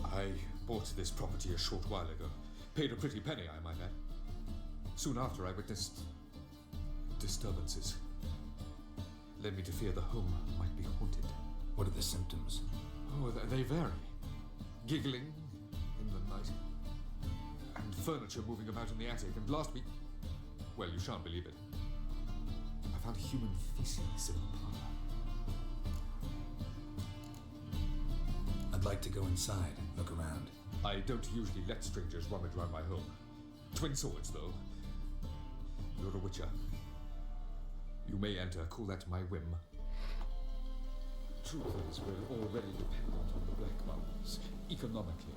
I bought this property a short while ago. Paid a pretty penny, I might add. Soon after, I witnessed disturbances. Led me to fear the home might be haunted. What are the symptoms? Oh, they vary. Giggling in the night. And furniture moving about in the attic. And last week, well, you shan't believe it, I found human feces in the parlor. I'd like to go inside, look around. I don't usually let strangers rummage around my home. Twin swords, though. You're a witcher. You may enter, call that my whim. Truth is, we're already dependent on the Black Mountains, economically.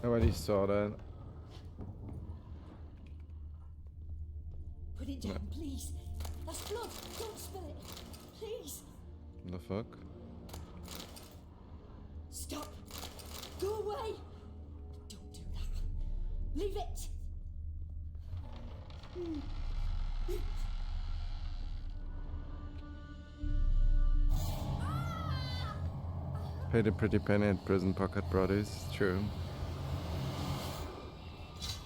I already saw that. Put it down, please. That's blood. Don't spill it. Please. The fuck? Stop. Go away. Don't do that. Leave it. Paid a pretty penny at Prison Pocket Brothers. True.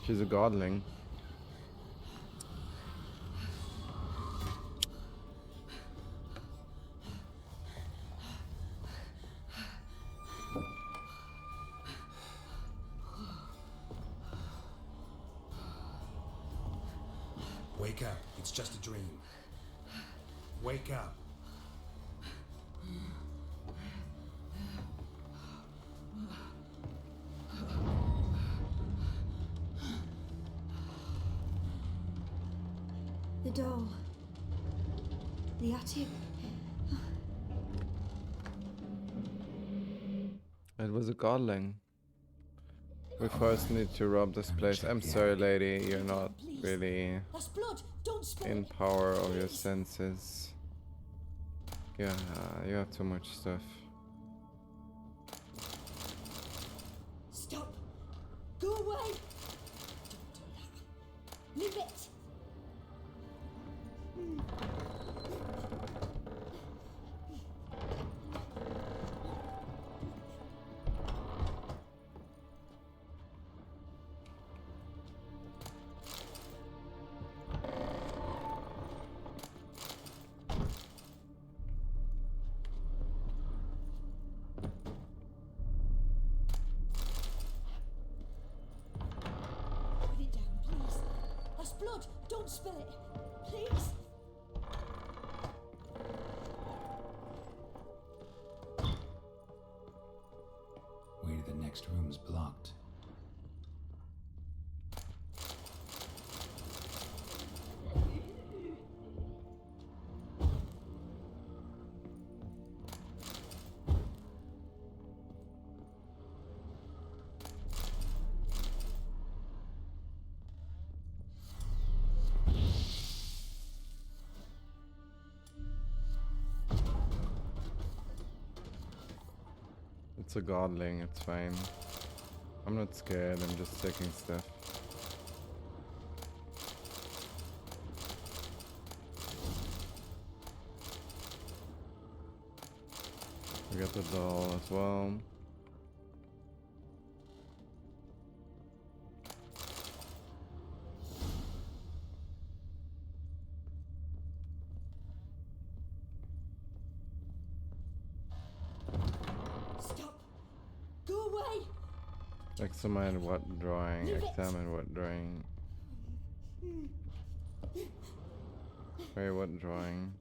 She's a godling. Wake up. It's just a dream. Wake up. The doll. The attic. It was a godling. We first need to rob this place. I'm sorry, lady, you're not really That's blood. Don't spill in it. power of your senses. Yeah, you have too much stuff. Stop. Go away. Don't do that. Leave it. Put it down, please. That's blood. Don't spill it. Please. Way to the next room's blocked. It's a godling, it's fine. I'm not scared, I'm just taking stuff. We got the doll as well. Stop. Go away. Examine what drawing, Leave it. examine what drawing. Wait, what drawing?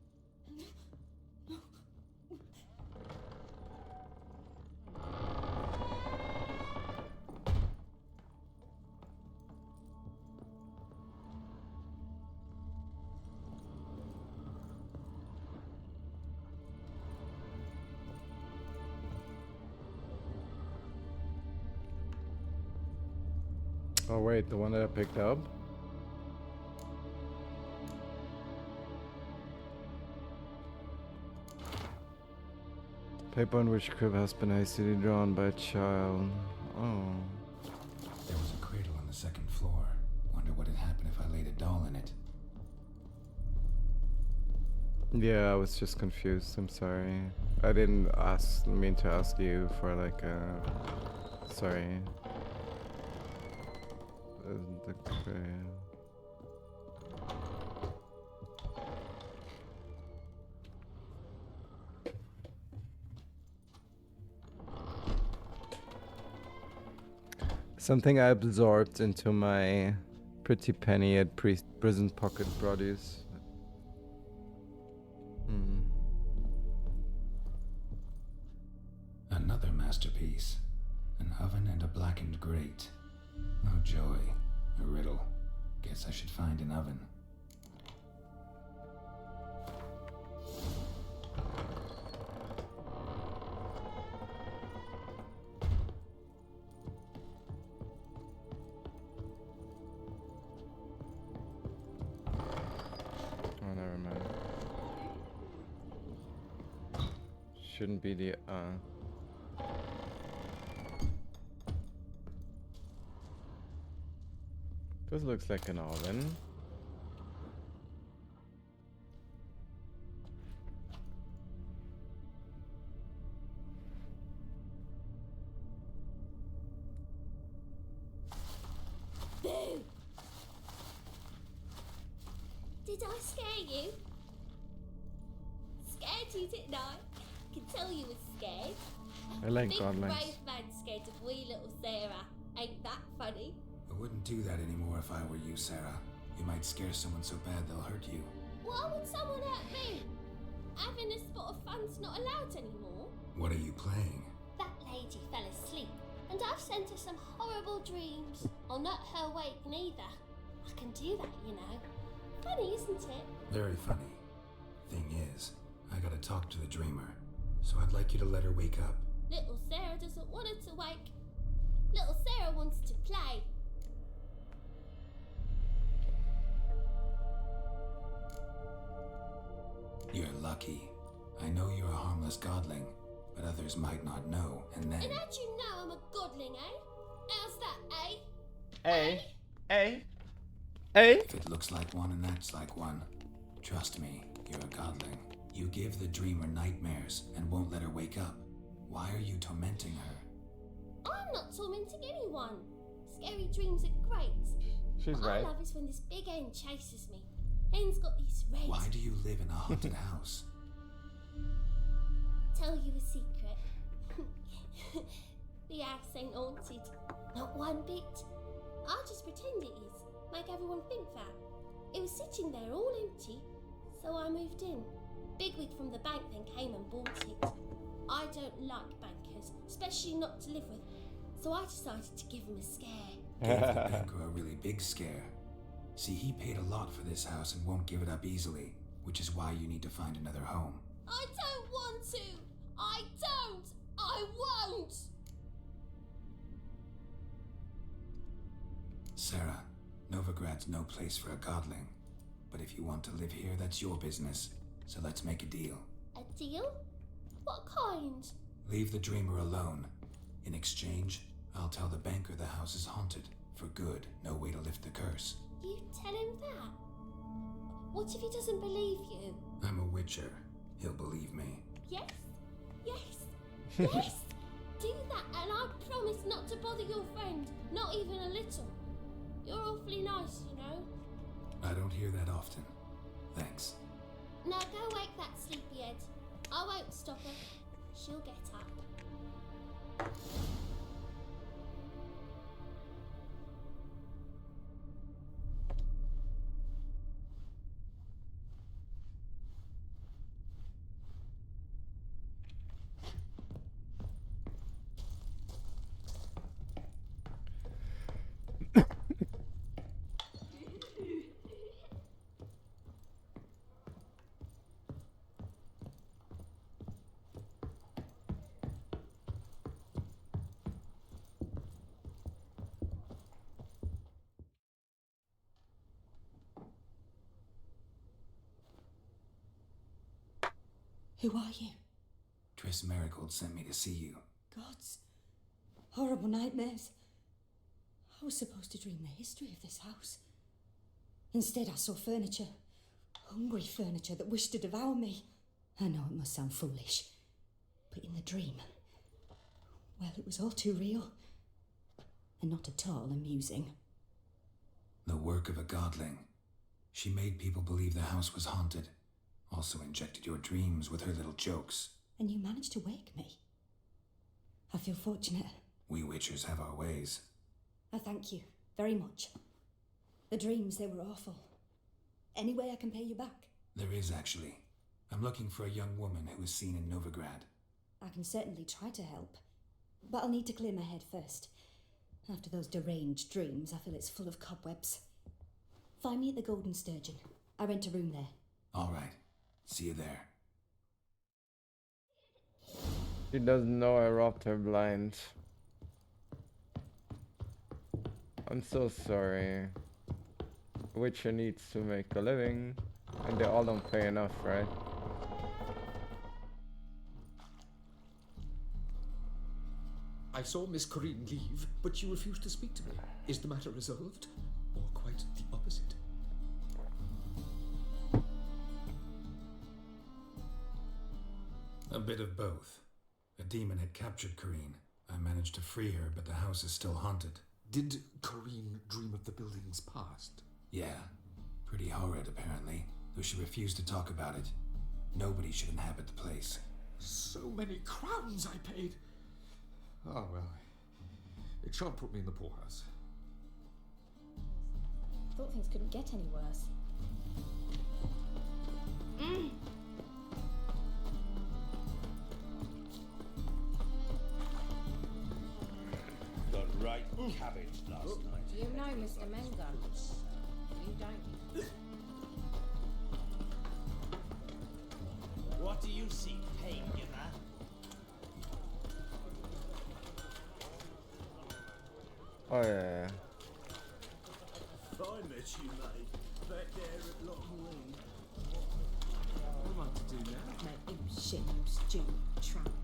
Oh wait, the one that I picked up? Paper on which crib has been hastily drawn by a child. Oh. There was a cradle on the second floor. Wonder what had happened if I laid a doll in it. Yeah, I was just confused. I'm sorry. I didn't mean to ask you for like a... Sorry. The crib. Something I absorbed into my pretty penny at prison pocket produce. Another masterpiece. An oven and a blackened grate. Oh joy. A riddle. Guess I should find an oven. Oh, never mind. Shouldn't be the This looks like an oven. Boo! Did I scare you? Scared you, didn't I? Can tell you was scared. I like Big godlings. brave man scared of wee little Sarah. Ain't that funny? I wouldn't do that anymore if I were you, Sarah. You might scare someone so bad they'll hurt you. Why would someone hurt me? Having a spot of fun's not allowed anymore. What are you playing? That lady fell asleep, and I've sent her some horrible dreams. I'll not her wake neither. I can do that, you know. Funny, isn't it? Very funny. Thing is, I gotta talk to the dreamer, so I'd like you to let her wake up. Little Sarah doesn't want her to wake. Little Sarah wants to play. You're lucky. I know you're a harmless godling, but others might not know, and then... And how'd you know I'm a godling, eh? How's that, eh? If it looks like one and acts like one, trust me, you're a godling. You give the dreamer nightmares and won't let her wake up. Why are you tormenting her? I'm not tormenting anyone. Scary dreams are great. She's what right. I love is when this big hen chases me. Hen's got these red... Why do you live in a haunted house? Tell you a secret. The house ain't haunted. Not one bit. I just pretend it is. Make everyone think that. It was sitting there all empty, so I moved in. Bigwig from the bank then came and bought it. I don't like bankers, especially not to live with, so I decided to give him a scare. Gave the banker a really big scare. See, he paid a lot for this house and won't give it up easily, which is why you need to find another home. I don't want to! I don't! I won't! Sarah, Novigrad's no place for a godling. But if you want to live here, that's your business. So let's make a deal. A deal? What kind? Leave the dreamer alone. In exchange, I'll tell the banker the house is haunted. For good, no way to lift the curse. You tell him that? What if he doesn't believe you? I'm a witcher. He'll believe me. Yes? Yes? Yes? Do that and I promise not to bother your friend. Not even a little. You're awfully nice, you know. I don't hear that often. Thanks. Now go wake that sleepyhead. I won't stop her. She'll get up. Who are you? Triss Marigold sent me to see you. Gods. Horrible nightmares. I was supposed to dream the history of this house. Instead, I saw furniture. Hungry furniture that wished to devour me. I know it must sound foolish, but in the dream, well, it was all too real. And not at all amusing. The work of a godling. She made people believe the house was haunted. Also injected your dreams with her little jokes. And you managed to wake me. I feel fortunate. We witchers have our ways. I thank you very much. The dreams, they were awful. Any way I can pay you back? There is, actually. I'm looking for a young woman who was seen in Novigrad. I can certainly try to help. But I'll need to clear my head first. After those deranged dreams, I feel it's full of cobwebs. Find me at the Golden Sturgeon. I rent a room there. All right. See you there. She doesn't know I robbed her blind. I'm so sorry. Witcher needs to make a living, and they all don't pay enough, right? I saw Miss Corinne leave, but she refused to speak to me. Is the matter resolved? Or quite the opposite? A bit of both. A demon had captured Corinne. I managed to free her, but the house is still haunted. Did Corinne dream of the building's past? Yeah. Pretty horrid, apparently. Though she refused to talk about it. Nobody should inhabit the place. So many crowns I paid! Oh, well. It shan't put me in the poorhouse. Thought things couldn't get any worse. Got right cabbage last night. You know Mr. Menga. You don't. What do you seek, pagan? Oh yeah. I met you, mate. Back there at Loch Lane. What am I to do now? Make you shit, you stupid tramp.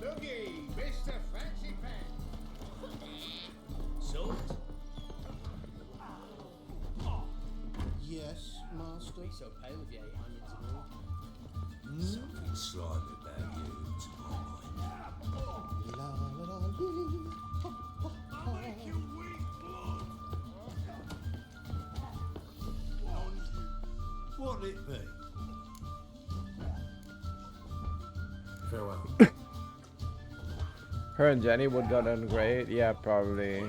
Looky, Mr. Fancy Pants. Salt? Yes, master. Be so pale if you ate onions and all. Something slimy about you, to my mind. La la la lee. I'll make you weak blood. What'll it be? Farewell. Her and Jenny would get on great. Yeah, probably.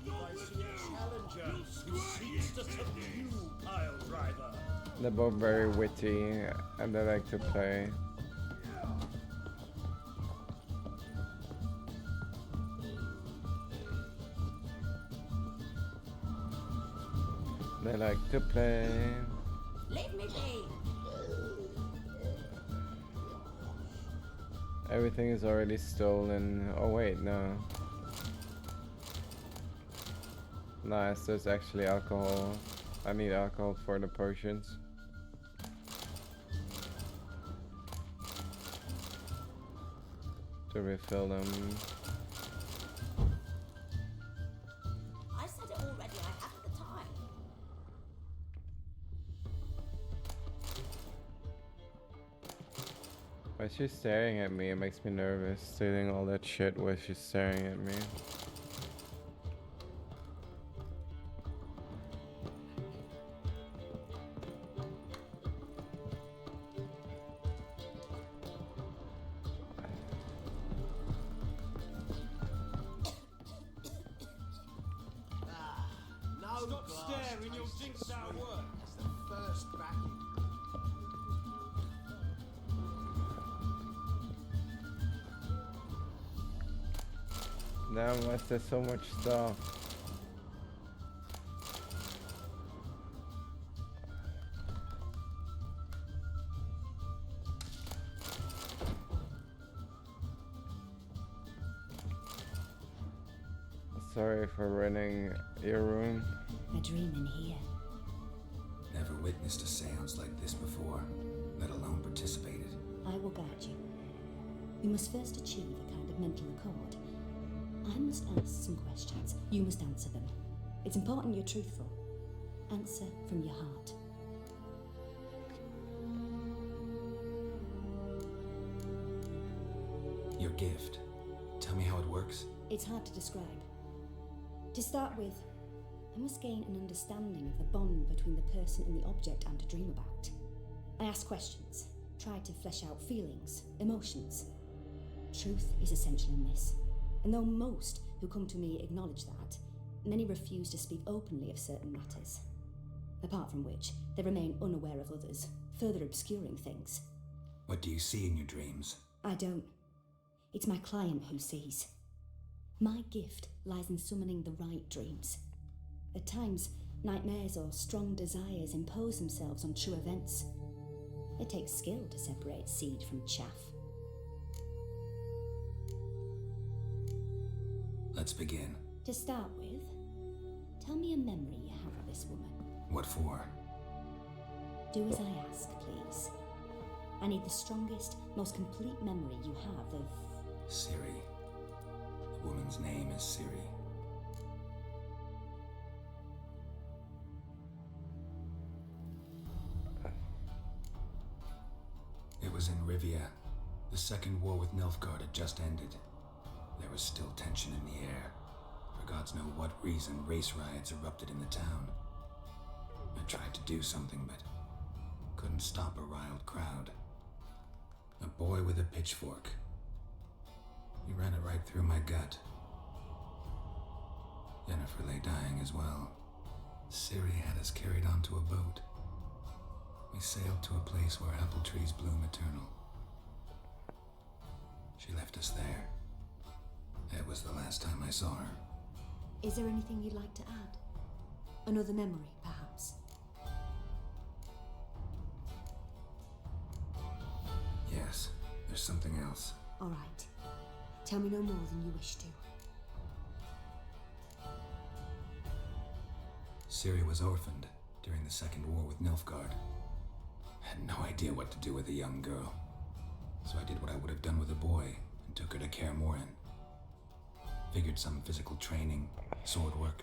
Challenger who seeks to subdue Pile Driver. They're both very witty and they like to play. They like to play. Leave me be. Everything is already stolen. Oh wait, no. Nice, there's actually alcohol. I need alcohol for the potions. To refill them. I said it already, I haven't the time. Why is she staring at me? It makes me nervous. Stealing all that shit while she's staring at me. No, stop staring, you'll jinx our work. That's the first backing. Damn, why is there so much stuff? Sorry for running your room. I dream in here. Never witnessed a seance like this before, let alone participated. I will guide you. We must first achieve a kind of mental accord. I must ask some questions. You must answer them. It's important you're truthful. Answer from your heart. Your gift. Tell me how it works. It's hard to describe. To start with, I must gain an understanding of the bond between the person and the object I'm to dream about. I ask questions, try to flesh out feelings, emotions. Truth is essential in this, and though most who come to me acknowledge that, many refuse to speak openly of certain matters. Apart from which, they remain unaware of others, further obscuring things. What do you see in your dreams? I don't. It's my client who sees. My gift lies in summoning the right dreams. At times, nightmares or strong desires impose themselves on true events. It takes skill to separate seed from chaff. Let's begin. To start with, tell me a memory you have of this woman. What for? Do as I ask, please. I need the strongest, most complete memory you have of... Ciri. The woman's name is Ciri. It was in Rivia. The second war with Nilfgaard had just ended. There was still tension in the air. For gods know what reason, race riots erupted in the town. I tried to do something, but couldn't stop a riled crowd. A boy with a pitchfork. He ran it right through my gut. Yennefer lay dying as well. Ciri had us carried onto a boat. We sailed to a place where apple trees bloom eternal. She left us there. It was the last time I saw her. Is there anything you'd like to add? Another memory, perhaps? Yes, there's something else. All right. Tell me no more than you wish to. Ciri was orphaned during the Second War with Nilfgaard. I had no idea what to do with a young girl, so I did what I would have done with a boy and took her to Kaer Morhen. Figured some physical training, sword work,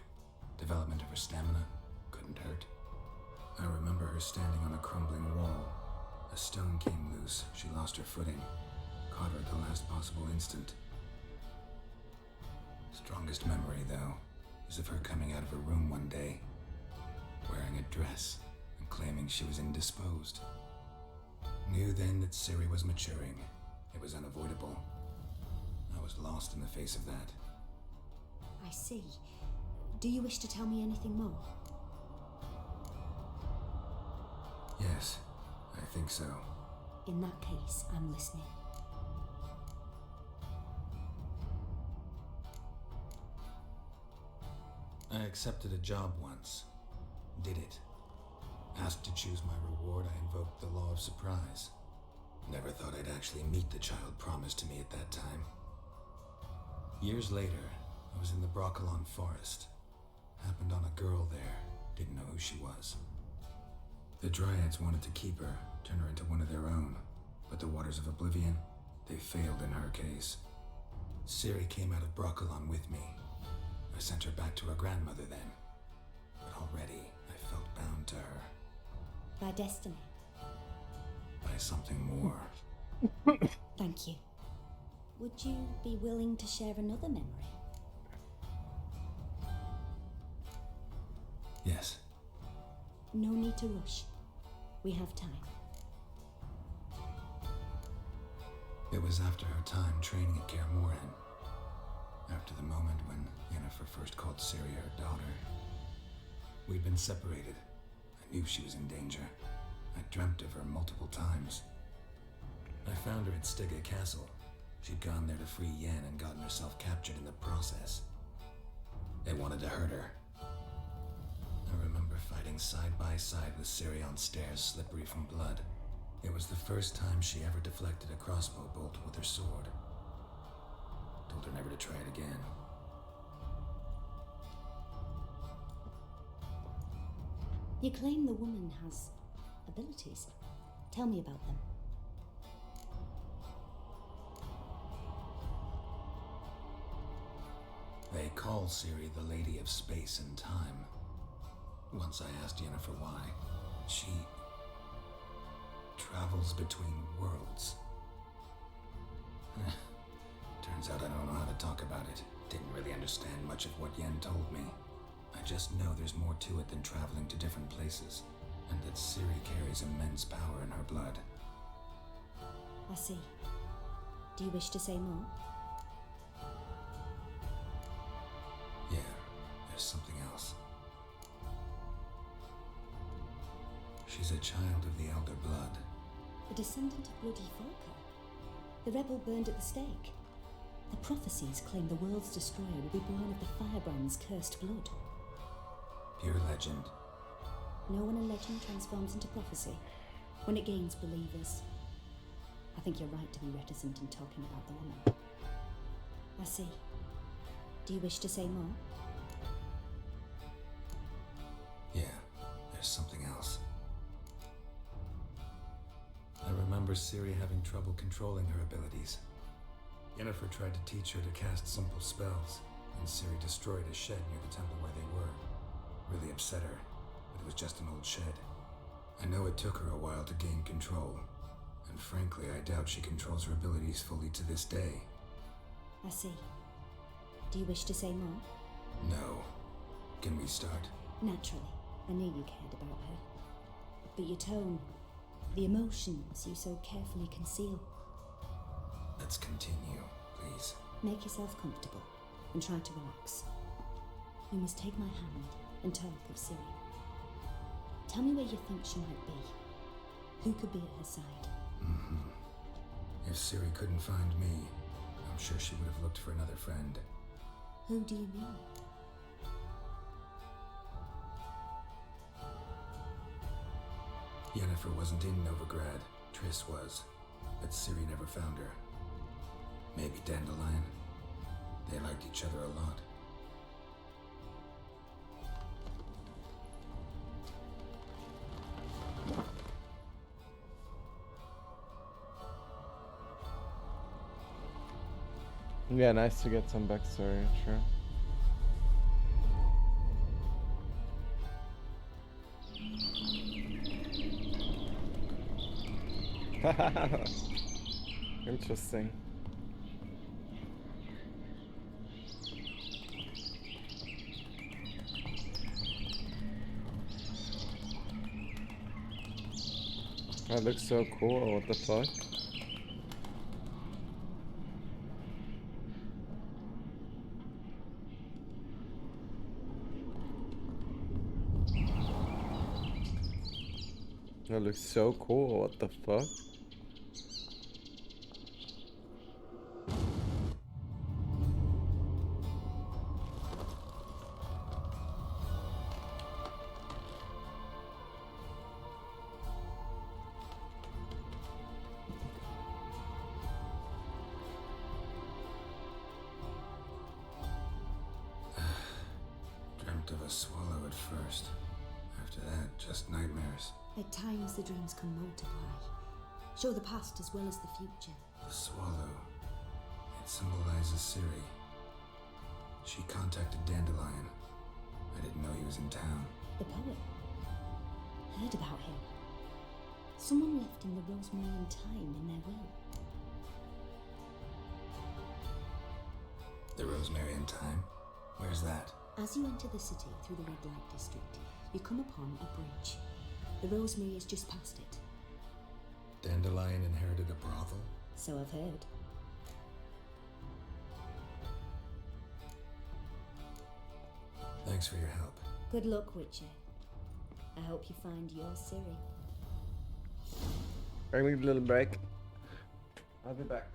development of her stamina couldn't hurt. I remember her standing on a crumbling wall. A stone came loose, she lost her footing, caught her at the last possible instant. Strongest memory, though, is of her coming out of her room one day, wearing a dress and claiming she was indisposed. Knew then that Ciri was maturing. It was unavoidable. I was lost in the face of that. I see. Do you wish to tell me anything more? Yes, I think so. In that case, I'm listening. I accepted a job once. Did it. Asked to choose my reward, I invoked the law of surprise. Never thought I'd actually meet the child promised to me at that time. Years later, I was in the Broccolon forest. Happened on a girl there. Didn't know who she was. The Dryads wanted to keep her, turn her into one of their own. But the Waters of Oblivion, they failed in her case. Ciri came out of Broccolon with me. I sent her back to her grandmother then. But already, I felt bound to her. By destiny. By something more. Thank you. Would you be willing to share another memory? Yes. No need to rush. We have time. It was after her time training at Kaer Morhen. After the moment when Yennefer first called Ciri her daughter. We'd been separated. I knew she was in danger. I dreamt of her multiple times. I found her at Stygga Castle. She'd gone there to free Yen and gotten herself captured in the process. They wanted to hurt her. I remember fighting side by side with Ciri on stairs slippery from blood. It was the first time she ever deflected a crossbow bolt with her sword. Told her never to try it again. You claim the woman has abilities. Tell me about them. They call Ciri the Lady of Space and Time. Once I asked Yennefer why. She travels between worlds. Turns out I don't know how to talk about it. Didn't really understand much of what Yen told me. I just know there's more to it than traveling to different places, and that Ciri carries immense power in her blood. I see. Do you wish to say more? Yeah, there's something else. She's a child of the Elder Blood. A descendant of Bloody Falker. The rebel burned at the stake. The prophecies claim the world's destroyer will be born of the Firebrand's cursed blood. Pure legend. No one in legend transforms into prophecy when it gains believers. I think you're right to be reticent in talking about the woman. I see. Do you wish to say more? Yeah, there's something else. I remember Ciri having trouble controlling her abilities. Yennefer tried to teach her to cast simple spells, and Ciri destroyed a shed near the temple where they were. Really upset her, but it was just an old shed. I know it took her a while to gain control, and frankly, I doubt she controls her abilities fully to this day. I see. Do you wish to say more? No. Can we start? Naturally. I knew you cared about her. But your tone, the emotions you so carefully conceal. Let's continue, please. Make yourself comfortable and try to relax. You must take my hand and talk of Ciri. Tell me where you think she might be. Who could be at her side? If Ciri couldn't find me, I'm sure she would have looked for another friend. Who do you mean? Yennefer wasn't in Novigrad. Triss was, but Ciri never found her. Maybe Dandelion. They liked each other a lot. Yeah, nice to get some backstory, sure. Interesting. That looks so cool, what the fuck? That looks so cool, what the fuck? Dreamt of a swallow at first. After that, just nightmares. At times the dreams can multiply. Show the past as well as the future. The swallow. It symbolizes Ciri. She contacted Dandelion. I didn't know he was in town. The poet. Heard about him. Someone left him the Rosemary Time in their will. The Rosemary Time? Where's that? As you enter the city through the red light district, you come upon a bridge. The Rosemary is just past it. Dandelion inherited a brothel? So I've heard. Thanks for your help. Good luck, Witcher. I hope you find your Ciri. I need a little break. I'll be back.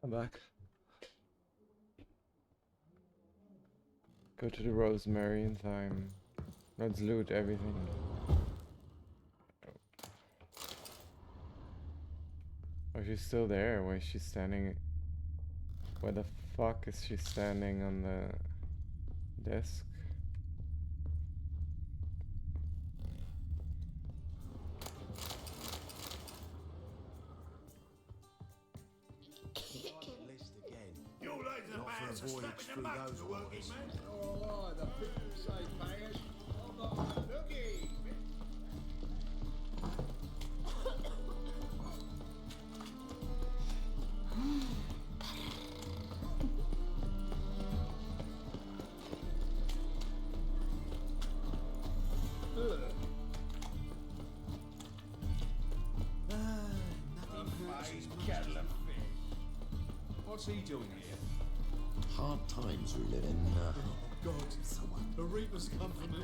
I'm back. Go to the Rosemary in time. Let's loot everything. Oh, she's still there. Where is she standing? Where the fuck is she standing on the desk? You lads are bad for snapping them back to the working man. Oh, the people say payers. I've got a looky. What's he doing here? Hard times we live in. God, the Reapers come for me.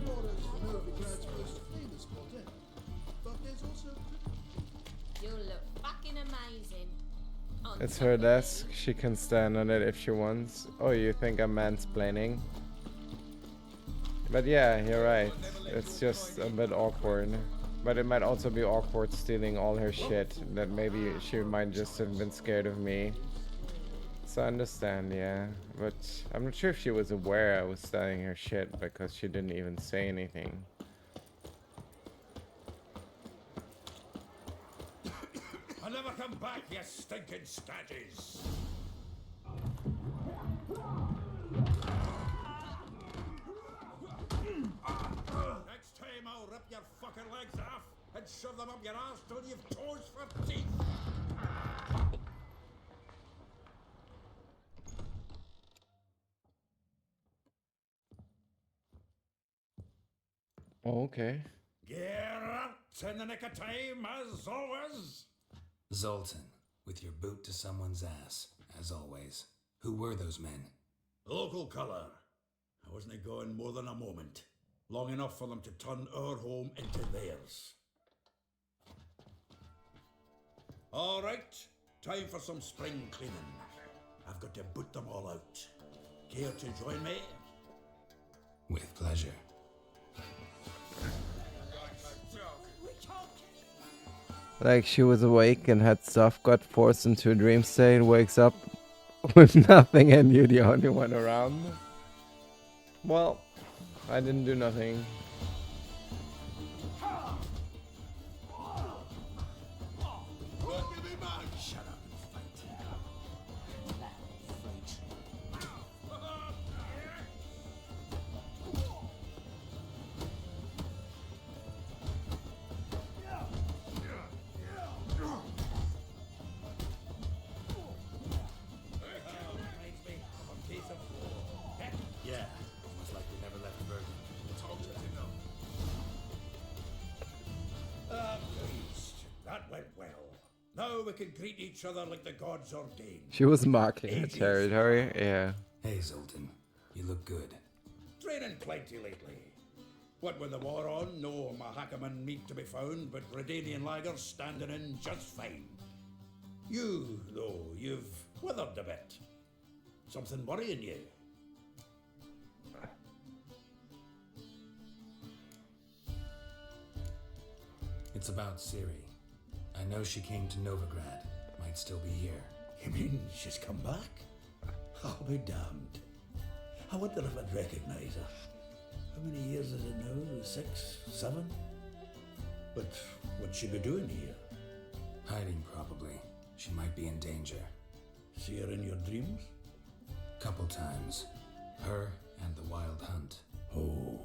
Florida's Novigrad's most famous quartet. But there's also... You look fucking amazing. On It's top her of desk. She can stand on it if she wants. Oh, you think I'm mansplaining? But yeah, you're right. It's just a bit awkward. But it might also be awkward stealing all her shit. That maybe she might just have been scared of me. So I understand, yeah. But I'm not sure if she was aware I was stealing her shit because she didn't even say anything. I'll never come back, you stinking staggies. Next time I'll rip your fucking legs off and shove them up your ass till you've toes for teeth. Oh, okay. Geralt in the nick of time, as always. Zoltan, with your boot to someone's ass, as always. Who were those men? Local colour. I wasn't gone more than a moment. Long enough for them to turn our home into theirs. All right, time for some spring cleaning. I've got to boot them all out. Care to join me? With pleasure. Like she was awake and had stuff, got forced into a dream state, wakes up with nothing and you're the only one around. Well, I didn't do nothing. Shut up and fight. Yeah, almost like we never left Bergen. Told you to know. Priest, that went well. Now we can greet each other like the gods ordained. She was marking her territory, yeah. Hey, Zoltan. You look good. Training plenty lately. What with the war on, no Mahakaman meat to be found, but Redanian lagers standing in just fine. You, though, you've withered a bit. Something worrying you? It's about Ciri. I know she came to Novigrad. Might still be here. You mean she's come back? I'll be damned. I wonder if I'd recognize her. How many years is it now? 6, 7? But what'd she be doing here? Hiding, probably. She might be in danger. See her in your dreams? Couple times. Her and the Wild Hunt. Oh,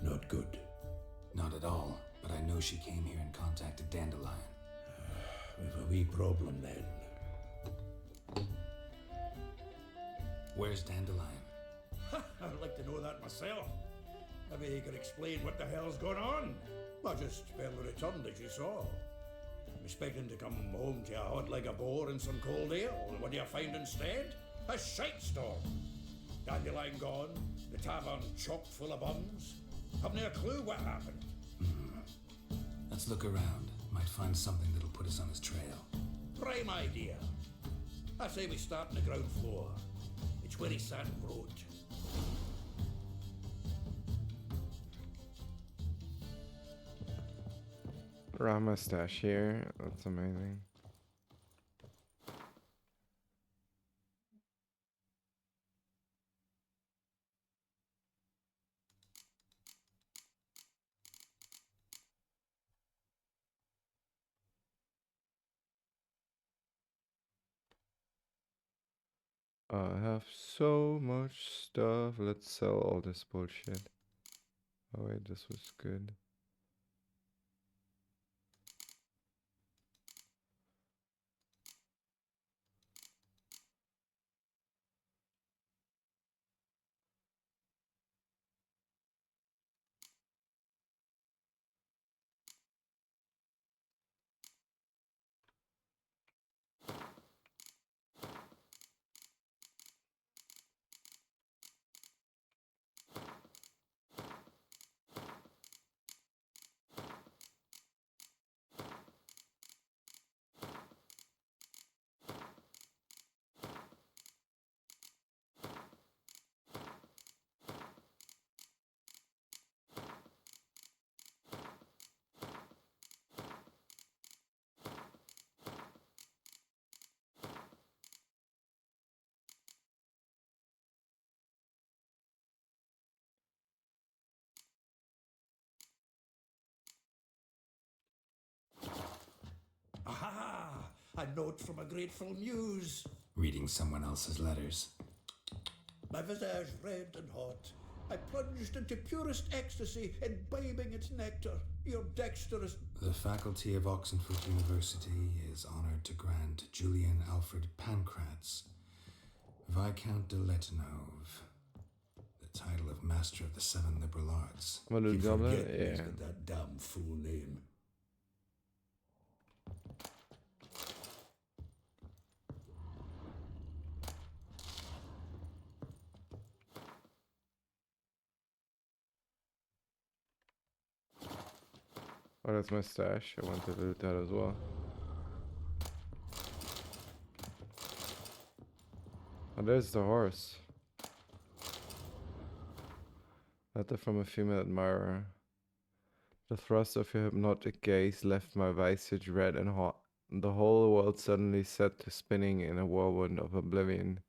not good. Not at all, but I know she came here and contacted Dandelion. We've a wee problem then. Where's Dandelion? I'd like to know that myself. Maybe he could explain what the hell's going on. I just barely returned, as you saw. I'm expecting to come home to a hot like a boar and some cold ale. What do you find instead? A shite storm. Dandelion gone, the tavern chock full of bums. Haven't a clue what happened. Let's look around. Might find something that'll put us on his trail. Prime idea. I say we start on the ground floor. It's where he sat and wrote. Raw mustache here. That's amazing. I have so much stuff. Let's sell all this bullshit. Oh wait, this was good. Aha! A note from a grateful muse. Reading someone else's letters. My visage red and hot. I plunged into purest ecstasy, imbibing its nectar. Your dexterous... The faculty of Oxenford University is honoured to grant Julian Alfred Pancratz, Viscount de Letenove, the title of Master of the Seven Liberal Arts. What did Keep Goblin? forgetting he's Yeah. got that damn full name. Oh, that's my stash. I want to loot that as well. Oh, there's the horse. Letter from a female admirer. The thrust of your hypnotic gaze left my visage red and hot. The whole world suddenly set to spinning in a whirlwind of oblivion.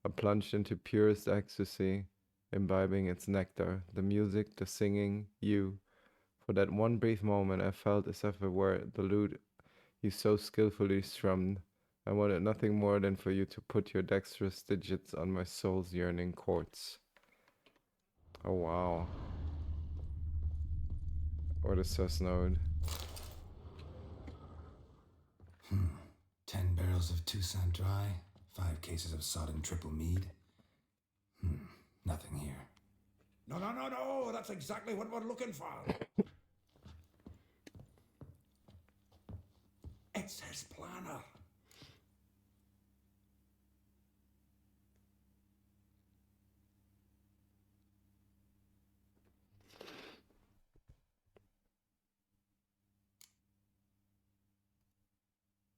I plunged into purest ecstasy, imbibing its nectar, the music, the singing, you. For that one brief moment, I felt as if it were the lute you so skillfully strummed. I wanted nothing more than for you to put your dexterous digits on my soul's yearning chords. Oh wow. Or the sus node. 10 barrels of Toussaint Dry, 5 cases of sodden triple mead. Nothing here. No, that's exactly what we're looking for. It's his planner.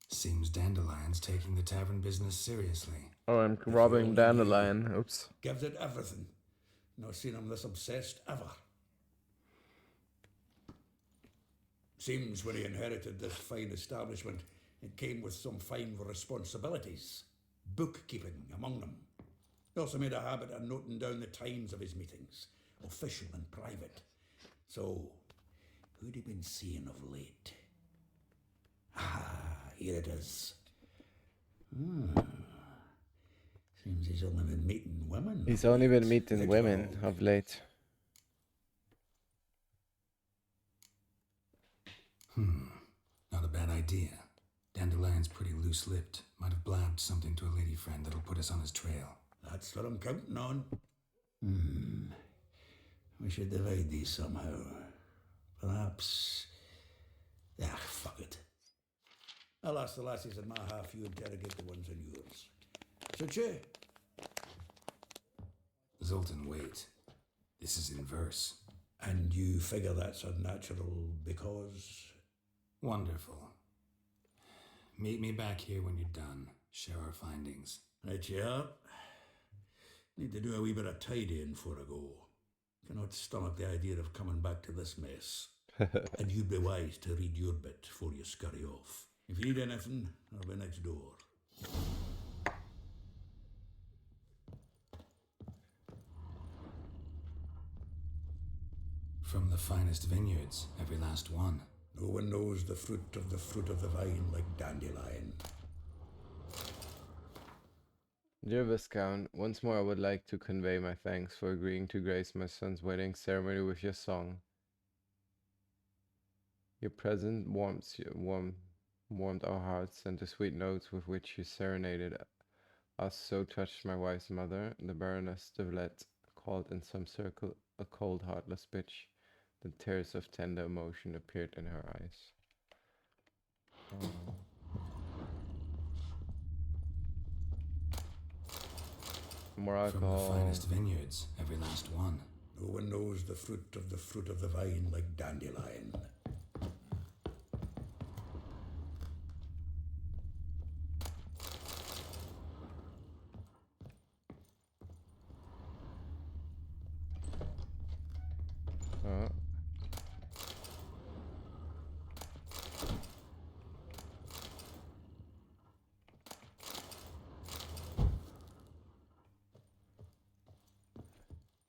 Seems Dandelion's taking the tavern business seriously. Oh, I'm robbing Dandelion. Oops. Gives it everything. Not seen him this obsessed ever. Seems when he inherited this fine establishment, it came with some fine responsibilities. Bookkeeping among them. He also made a habit of noting down the times of his meetings, official and private. So, who'd he been seeing of late? Here it is. Seems he's only been meeting women. He's only been meeting women of late. Not a bad idea. Dandelion's pretty loose-lipped. Might have blabbed something to a lady friend that'll put us on his trail. That's what I'm counting on. We should divide these somehow. Perhaps... fuck it. I'll ask the lassies in my half, you interrogate the ones in yours. Suche? Zoltan, wait. This is in verse. And you figure that's unnatural because... Wonderful. Meet me back here when you're done. Share our findings. Right, up. Need to do a wee bit of tidying before I go. Cannot stomach the idea of coming back to this mess. And you'd be wise to read your bit before you scurry off. If you need anything, I'll be next door. From the finest vineyards, every last one. No one knows the fruit of the vine like Dandelion. Dear Viscount, once more I would like to convey my thanks for agreeing to grace my son's wedding ceremony with your song. Your presence warmed our hearts, and the sweet notes with which you serenaded us so touched my wife's mother, the Baroness de Villette, called in some circle a cold, heartless bitch. The tears of tender emotion appeared in her eyes. More alcohol. From the finest vineyards, every last one. No one knows the fruit of the vine like Dandelion.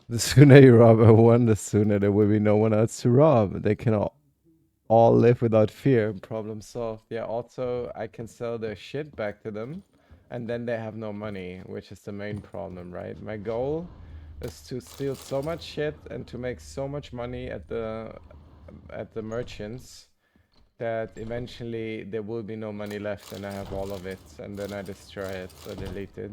The sooner you rob one, the sooner there will be no one else to rob. They can all live without fear. Problem solved. Yeah, also I can sell their shit back to them, and then they have no money, which is the main problem, right? My goal is to steal so much shit and to make so much money at the merchants that eventually there will be no money left and I have all of it, and then I destroy it or delete it.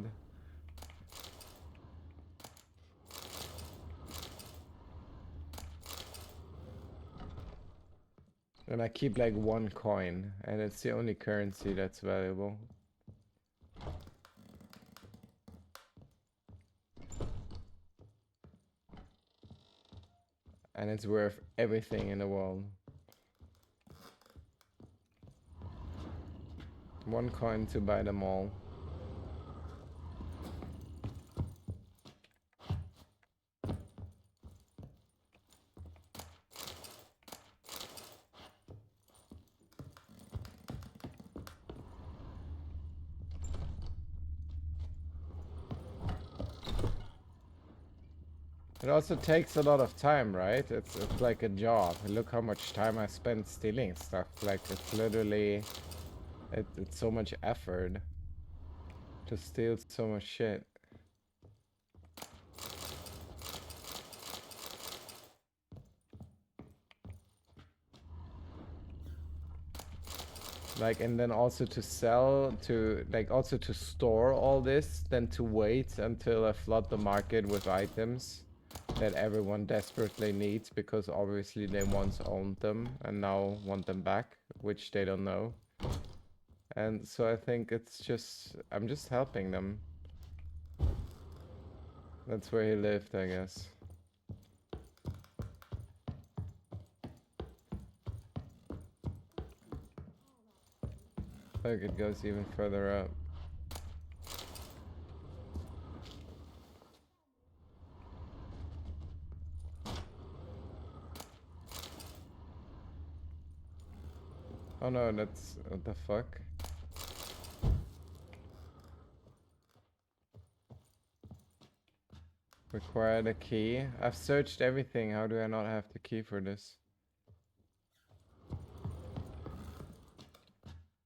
And I keep like 1 coin, and it's the only currency that's valuable. And it's worth everything in the world. 1 coin to buy them all. It also takes a lot of time, right? It's like a job. Look how much time I spent stealing stuff. Like, it's literally... It's so much effort to steal so much shit. Like, and then also to sell, also to store all this, then to wait until I flood the market with items that everyone desperately needs, because obviously they once owned them and now want them back, which they don't know. And so I think it's just, I'm just helping them. That's where he lived, I guess. Look, it goes even further up. Oh no, that's... what the fuck? Required a key? I've searched everything, how do I not have the key for this?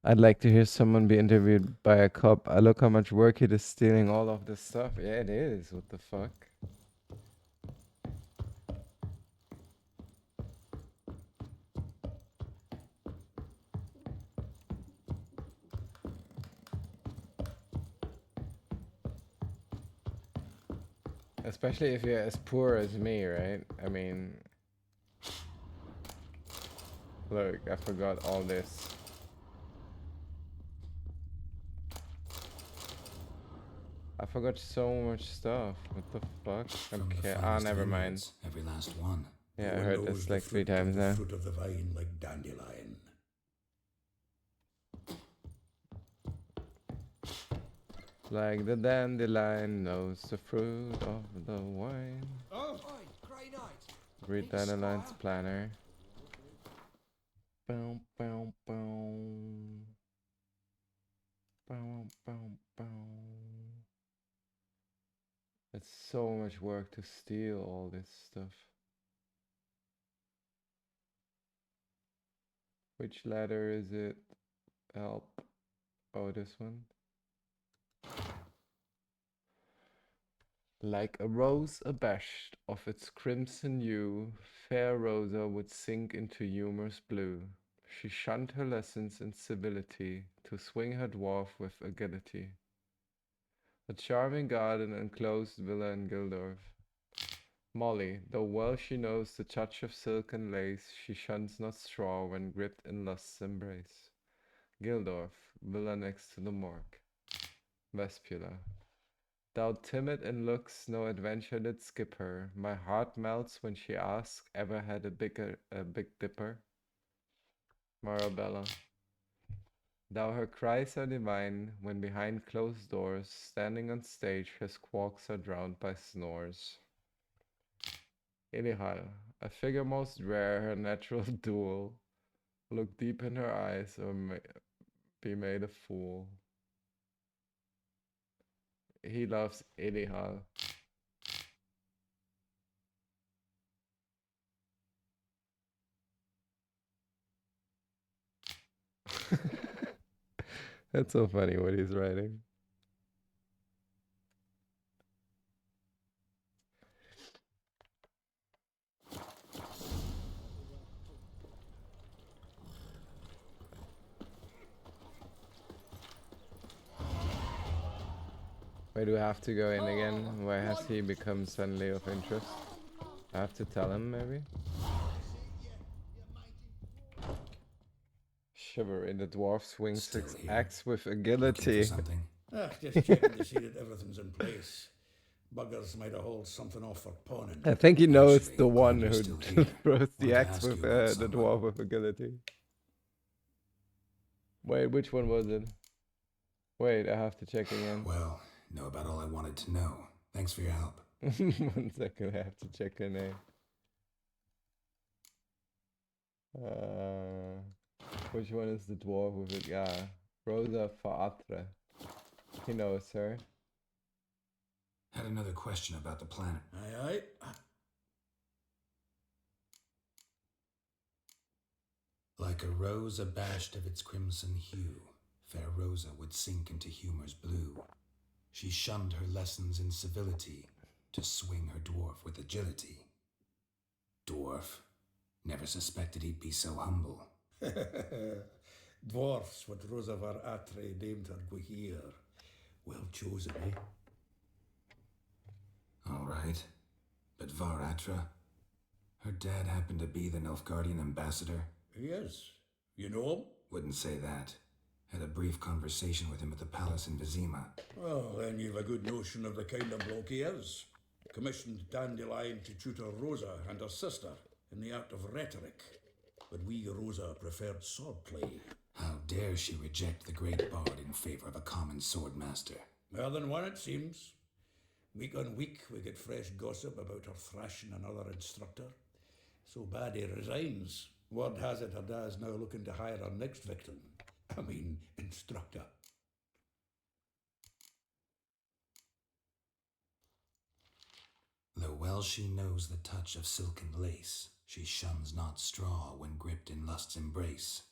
I'd like to hear someone be interviewed by a cop. I look how much work it is stealing all of this stuff. Yeah, it is, what the fuck? Especially if you're as poor as me, right? I mean... Look, I forgot all this. I forgot so much stuff. What the fuck? Okay, never mind. Every last one. Yeah, I heard this like 3 times now. Fruit of the vine like Dandelion. like the dandelion knows the fruit of the wine. Oh! Grey Knight. Great Dandelion's planner. Bow, bow, bow. Bow, bow, bow. It's so much work to steal all this stuff. Which letter is it? Help. Oh, this one. Like a rose abashed of its crimson hue, fair Rosa would sink into humor's blue. She shunned her lessons in civility, to swing her dwarf with agility. A charming garden enclosed villa in Gildorf. Molly, though well she knows the touch of silk and lace, she shuns not straw when gripped in lust's embrace. Gildorf, villa next to the morgue. Vespula. Thou timid in looks, no adventure did skip her. My heart melts when she asks, ever had a big dipper? Marabella. Thou her cries are divine, when behind closed doors, standing on stage, her squawks are drowned by snores. Elihal, a figure most rare, her natural duel. Look deep in her eyes, or be made a fool. He loves Elihal. That's so funny what he's writing. Where do I have to go in again? Where has he become suddenly of interest? I have to tell him, maybe? Shiver in the dwarf swings his axe with agility. Just checking to see that everything's in place. Buggers might have hauled something off for pawning. I think he knows the one who throws the axe with the dwarf with agility. Wait, which one was it? Wait, I have to check again. Well, know about all I wanted to know. Thanks for your help. 1 second, I have to check her name. Which one is the dwarf with it? Yeah, Rosa Faatre. He knows her. Had another question about the planet. Aye, aye. Like a rose abashed of its crimson hue, fair Rosa would sink into humor's blue. She shunned her lessons in civility, to swing her dwarf with agility. Dwarf. Never suspected he'd be so humble. Dwarfs, what Rosa var Atre named her Guihir. Well chosen, eh? All right. But Var Atra? Her dad happened to be the Nilfgaardian ambassador? Yes. You know him? Wouldn't say that. Had a brief conversation with him at the palace in Vizima. Well, then you've a good notion of the kind of bloke he is. Commissioned Dandelion to tutor Rosa and her sister in the art of rhetoric. But we Rosa preferred swordplay. How dare she reject the great bard in favor of a common swordmaster? More than one, it seems. Week on week, we get fresh gossip about her thrashing another instructor. So bad he resigns. Word has it her dad's now looking to hire her next victim. I mean, instructor. Though well she knows the touch of silken lace, she shuns not straw when gripped in lust's embrace.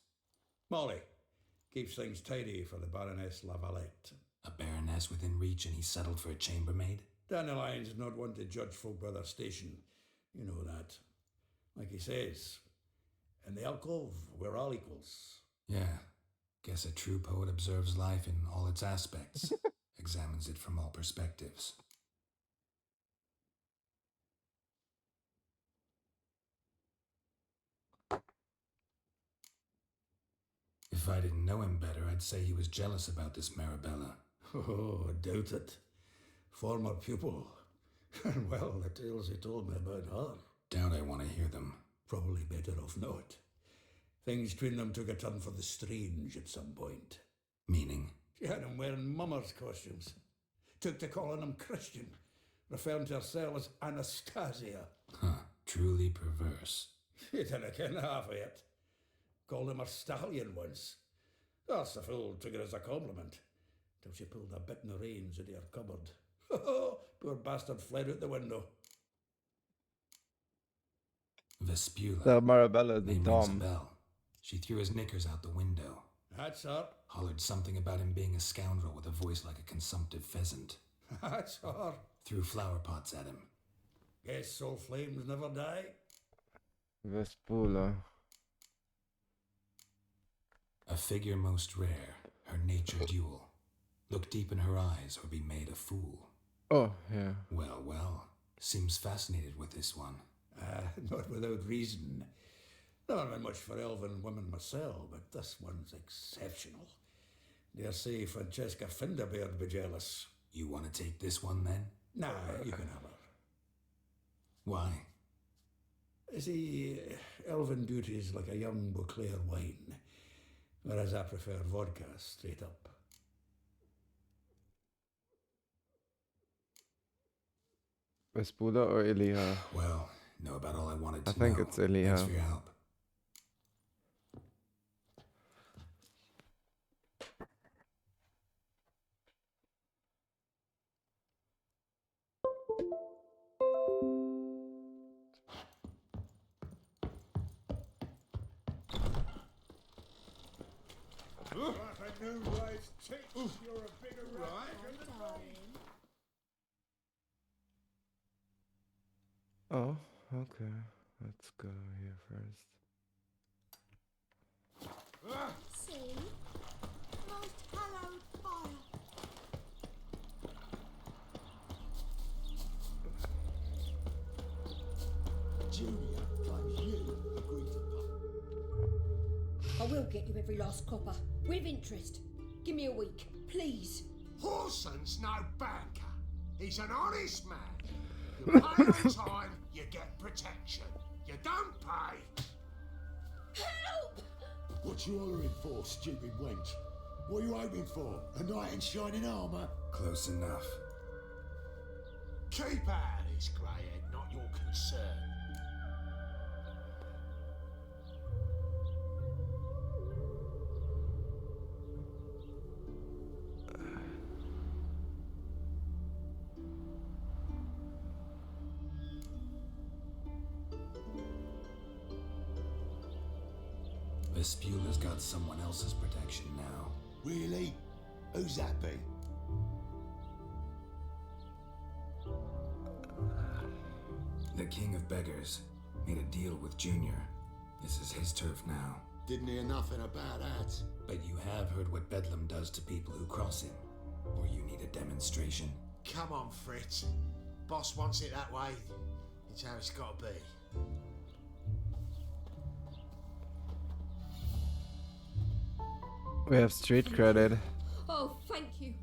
Molly, keeps things tidy for the Baroness Lavalette. A baroness within reach and he settled for a chambermaid? Dandelion's not one to judge folk by their station. You know that. Like he says, in the alcove, we're all equals. Yeah. Guess a true poet observes life in all its aspects, examines it from all perspectives. If I didn't know him better, I'd say he was jealous about this Marabella. Oh, doubt it. Former pupil. And well, the tales he told me about her. Doubt I want to hear them. Probably better off not. Things between them took a turn for the strange at some point. Meaning? She had him wearing mummers' costumes. took to calling him Christian, referring to herself as Anastasia. Huh, truly perverse. You didn't ken half of it. Called him her stallion once. That's the fool took it as a compliment, till she pulled a bit in the reins into her cupboard. Poor bastard fled out the window. Vespula. The Marabella, the Name rings a Dom. bell. She threw his knickers out the window. That's her. Hollered something about him being a scoundrel with a voice like a consumptive pheasant. That's her. Threw flower pots at him. Guess soul flames never die. Vespula. A figure most rare, her nature dual. Look deep in her eyes or be made a fool. Oh, yeah. Well, well. Seems fascinated with this one. Not without reason. Not very much for elven women myself, but this one's exceptional. Dare say Francesca Finderbeard be jealous. You want to take this one then? Nah, you can have her. Why? See, elven beauty's like a young Beauclair wine, whereas I prefer vodka straight up. Vespula or Iliha? Well, know about all I wanted to I think know. it's Iliha. Thanks for your help. Like a new wife's teeth, you're a bigger rat than the dog. Oh, okay. Let's go here first. See? Most hallowed fire. Junior claims you agreed to I will get you every last copper, with interest. Give me a week, please. Horson's no banker. He's an honest man. You pay on time, you get protection. You don't pay. Help! What you hollering for, stupid wench? What are you hoping for? A knight in shining armour? Close enough. Keep out of this, greyhead, not your concern. Vespula's got someone else's protection now. Really? Who's that be? The King of Beggars made a deal with Junior. This is his turf now. Didn't hear nothing about that. But you have heard what Bedlam does to people who cross him. Or you need a demonstration. Come on, Fritz. Boss wants it that way. It's how it's got to be. We have street credit. Oh, thank you.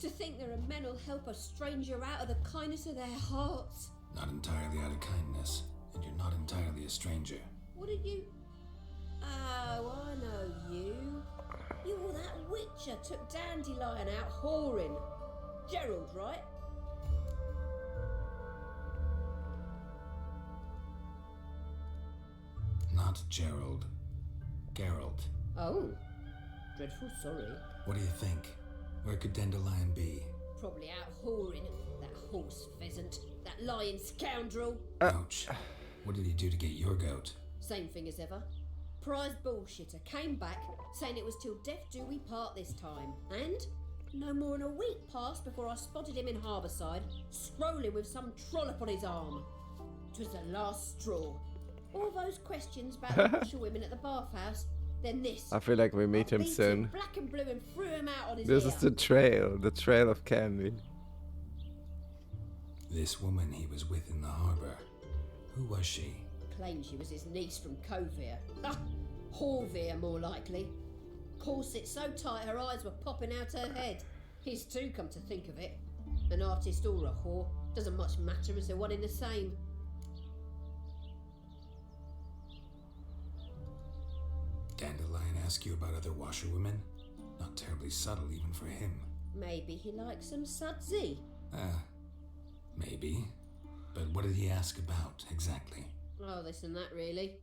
To think there are men who'll help a stranger out of the kindness of their hearts. Not entirely out of kindness, and you're not entirely a stranger. What did you... Oh, I know you. You were that witcher took Dandelion out whoring. Gerald, right? Not Gerald. Geralt. Oh. Dreadful sorry. What do you think? Where could Dandelion be? Probably out whoring. That horse pheasant. That lying scoundrel. Ouch. What did he do to get your goat? Same thing as ever. Prize bullshitter came back saying it was till death do we part this time. And no more than a week passed before I spotted him in Harbourside, strolling with some trollop on his arm. 'Twas the last straw. All those questions about the washerwomen at the bathhouse, then this. I feel like we meet him Beat soon. Black and blue and threw him out on his This ear. is the trail of candy. This woman he was with in the harbor. Who was she? Claimed she was his niece from Kovir. Ah, Horvir, more likely. Corset so tight her eyes were popping out her head. His too, come to think of it. An artist or a whore, doesn't much matter as they're one in the same. Dandelion ask you about other washerwomen? Not terribly subtle even for him. Maybe he likes some sudsy. Maybe. But what did he ask about, exactly? Oh, this and that, really.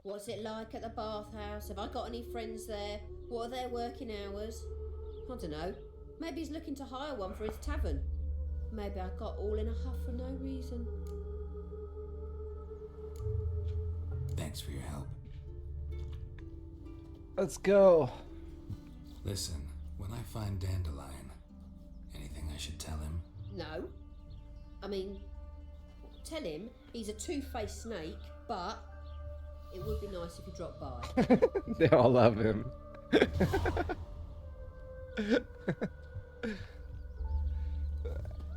What's it like at the bathhouse? Have I got any friends there? What are their working hours? I don't know. Maybe he's looking to hire one for his tavern. Maybe I got all in a huff for no reason. Thanks for your help. Let's go. Listen, when I find Dandelion, anything I should tell him? No. I mean, tell him he's a two-faced snake, but it would be nice if he dropped by. They all love him.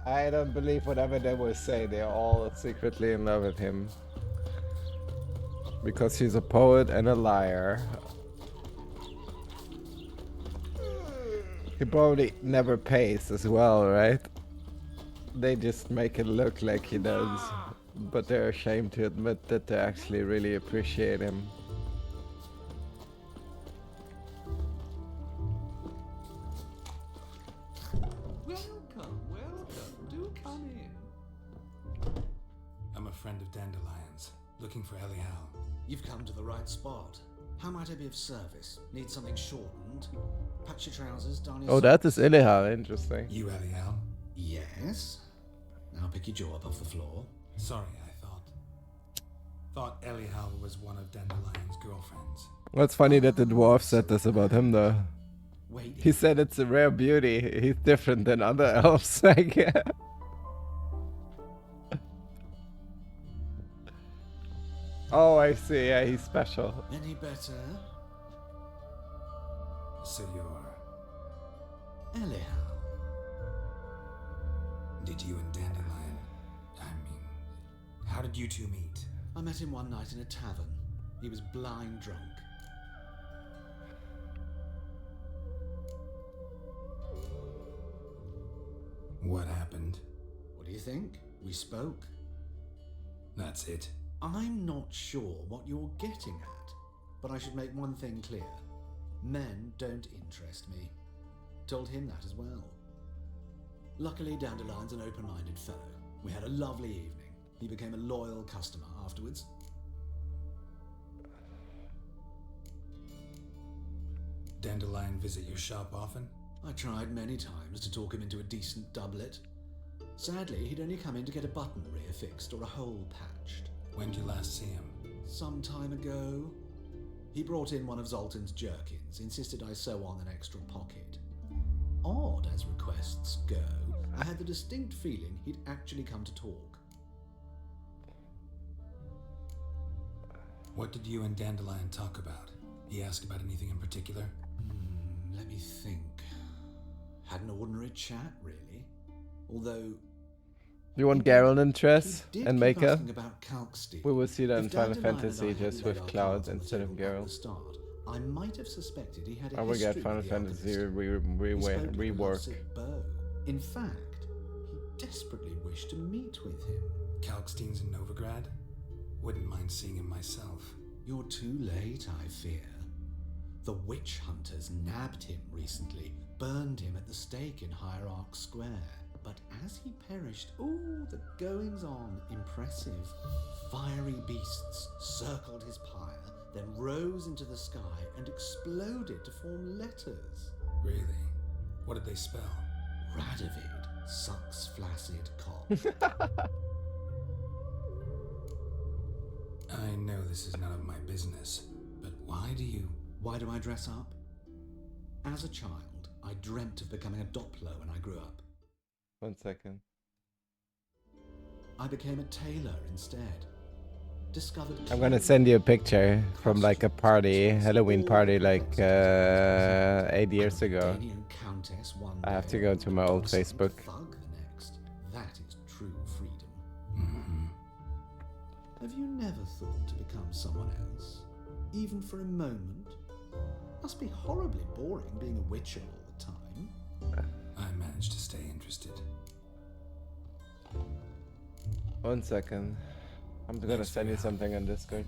I don't believe whatever they will say. They're all secretly in love with him. Because he's a poet and a liar. He probably never pays as well, right? They just make it look like he does. But they're ashamed to admit that they actually really appreciate him. Welcome, welcome. Do come in. I'm a friend of Dandelion's, looking for Elial. You've come to the right spot. How might I be of service? Need something shortened? Patch your trousers, darn your Oh, that is Elial. Interesting. You, Elial? Yes. Now pick your jaw up off the floor. Sorry, I thought Elial was one of Dandelion's girlfriends. Well, it's funny that the dwarf said this about him, though. Wait. He said it's a rare beauty. He's different than other elves, I guess. Oh, I see. Yeah, he's special. Any better? So you're Elial. Did you and Dandelion... how did you two meet? I met him one night in a tavern. He was blind drunk. What happened? What do you think? We spoke. That's it. I'm not sure what you're getting at, but I should make one thing clear. Men don't interest me. Told him that as well. Luckily, Dandelion's an open-minded fellow. We had a lovely evening. He became a loyal customer afterwards. Dandelion visit your shop often? I tried many times to talk him into a decent doublet. Sadly, he'd only come in to get a button rear fixed or a hole patched. When did you last see him? Some time ago. He brought in one of Zoltan's jerkins, insisted I sew on an extra pocket. Odd as requests go, I had the distinct feeling he'd actually come to talk. What did you and Dandelion talk about? He asked about anything in particular? Let me think. Had an ordinary chat, really. Although... You want Geralt and Triss and Maker? asking about Kalkstein. We will see that in If Final Dandelion Fantasy and I just hadn't with laid our Cloud cards on the instead of table at the Geralt. start, I might have suspected he had a I will get history Final with the Fantasy Alchemist. He spoke of a rework. lovesick bow. In fact, he desperately wished to meet with him. Kalkstein's in Novigrad? Wouldn't mind seeing him myself. You're too late, I fear. The witch hunters nabbed him recently, burned him at the stake in Hierarch Square. But as he perished, ooh, the goings-on, impressive. Fiery beasts circled his pyre, then rose into the sky and exploded to form letters. Really? What did they spell? Radovid sucks flaccid cock. I know this is none of my business, but why do I dress up? As a child, I dreamt of becoming a Doppler when I grew up. 1 second. I became a tailor instead. Discovered... I'm gonna send you a picture from like a party, Halloween party like 8 years ago. Countess one I have to day, go to my old Facebook. thug the next. That is true freedom. Mm-hmm. Have you never thought to become someone else? Even for a moment? Must be horribly boring being a witcher all the time. I managed to stay interested. 1 second. I'm gonna send you something on Discord.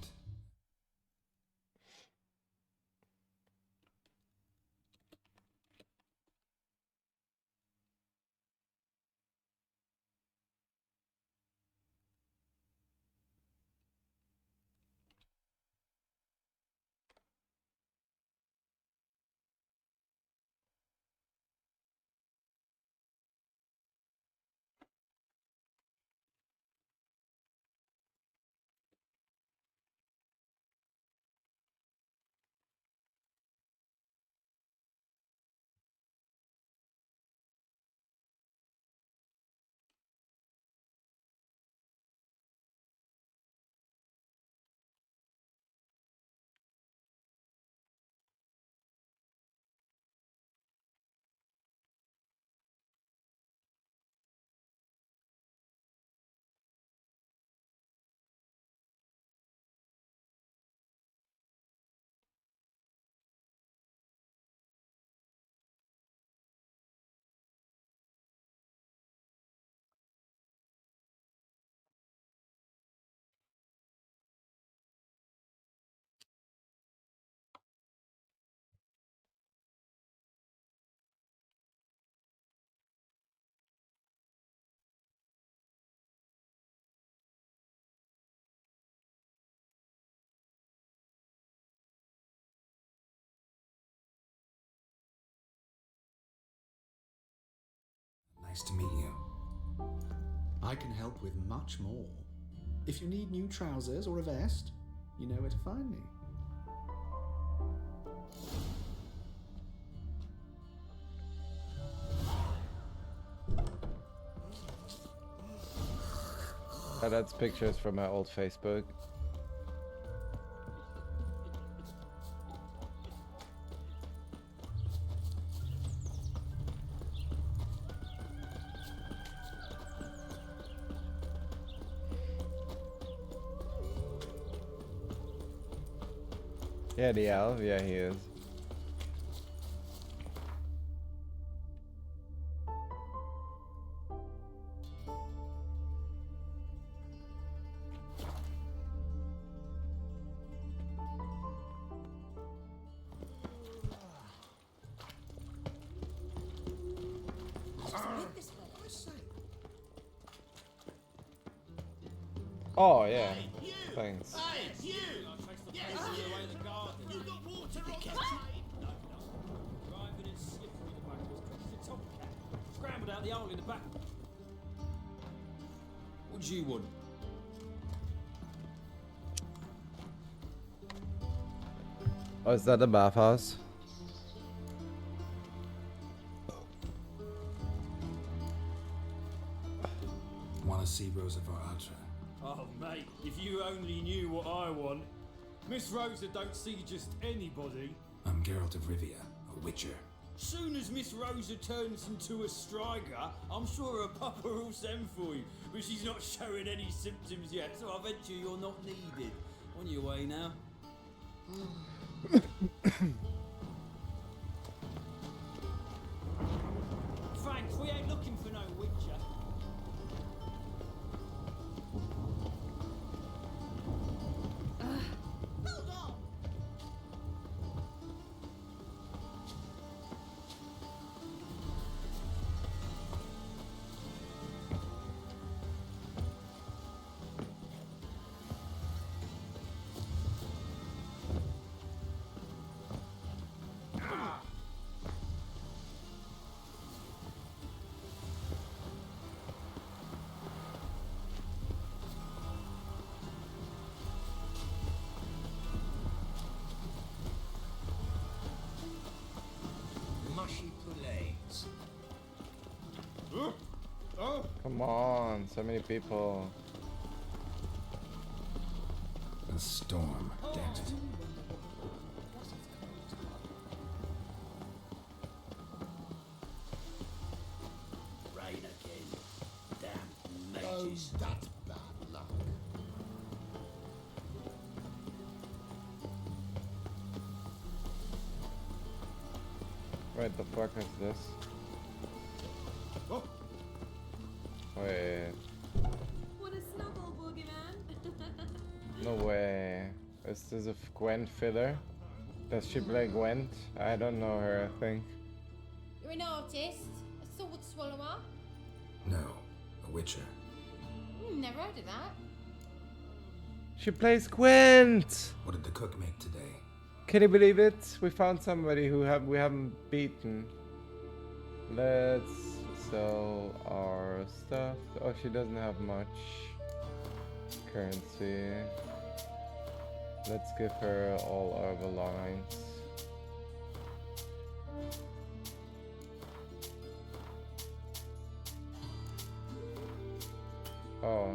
Nice to meet you. I can help with much more. If you need new trousers or a vest, you know where to find me. Oh, that's pictures from my old Facebook. Yeah, the elf. Yeah, he is. Oh yeah. Thanks. Hey, you! Yes, you got water on the Driving and slippery the back of his truck. He's a tomcat. Scrambled out the hole in the back. What do you want? Oh, is that the bathhouse? Want to see Rosa Varatra? Oh, mate, if you only knew what I want. Miss Rosa don't see just anybody. I'm Geralt of Rivia, a witcher. Soon as Miss Rosa turns into a striker, I'm sure her papa will send for you. But she's not showing any symptoms yet, so I venture you're not needed. On your way now. Thanks, we ain't looking for no witcher. Hold on! Mushy pullets. Come on, so many people. A storm, damn it. Rain again. Damn mages. Oh, that's bad luck. What the fuck is this? Oh. Wait, What a snuggle, boogeyman. no way. Is this a Gwent filler? Does she play Gwent? I don't know her, I think. You're an artist? A sword swallower? No, a witcher. Never heard of that. She plays Gwent! What did the cook make today? Can you believe it? We found somebody who we haven't beaten. Let's sell our stuff. Oh, she doesn't have much currency. Let's give her all our belongings. Oh,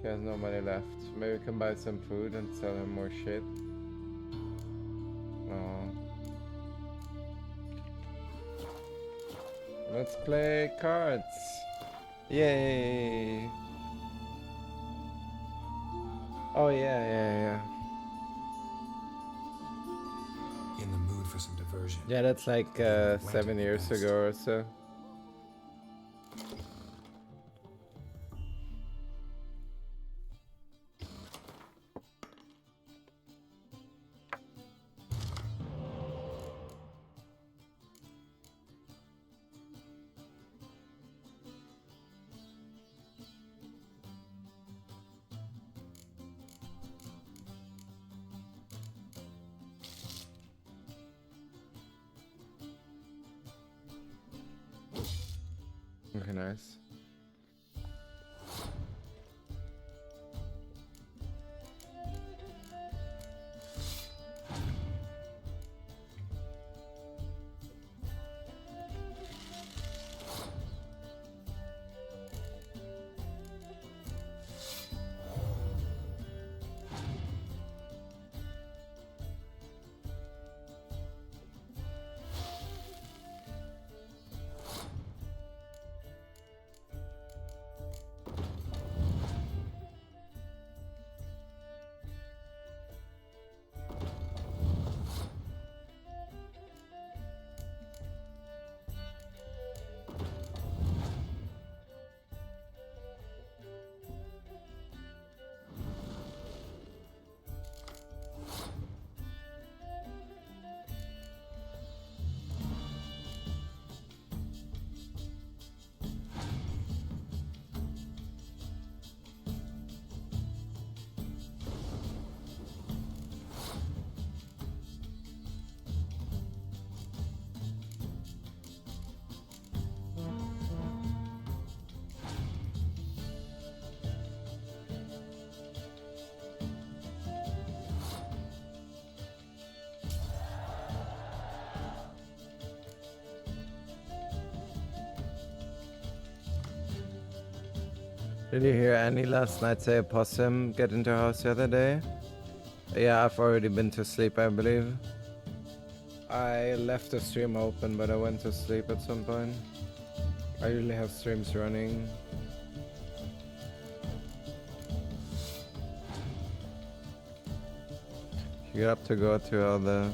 she has no money left. Maybe we can buy some food and sell her more shit. Oh. Let's play cards. Yay! Oh yeah. In the mood for some diversion. Yeah, that's like 7 years ago or so. Okay, nice. Did you hear Annie last night say a possum get into her house the other day? Yeah, I've already been to sleep, I believe. I left the stream open, but I went to sleep at some point. I usually have streams running. You get up to go to all the...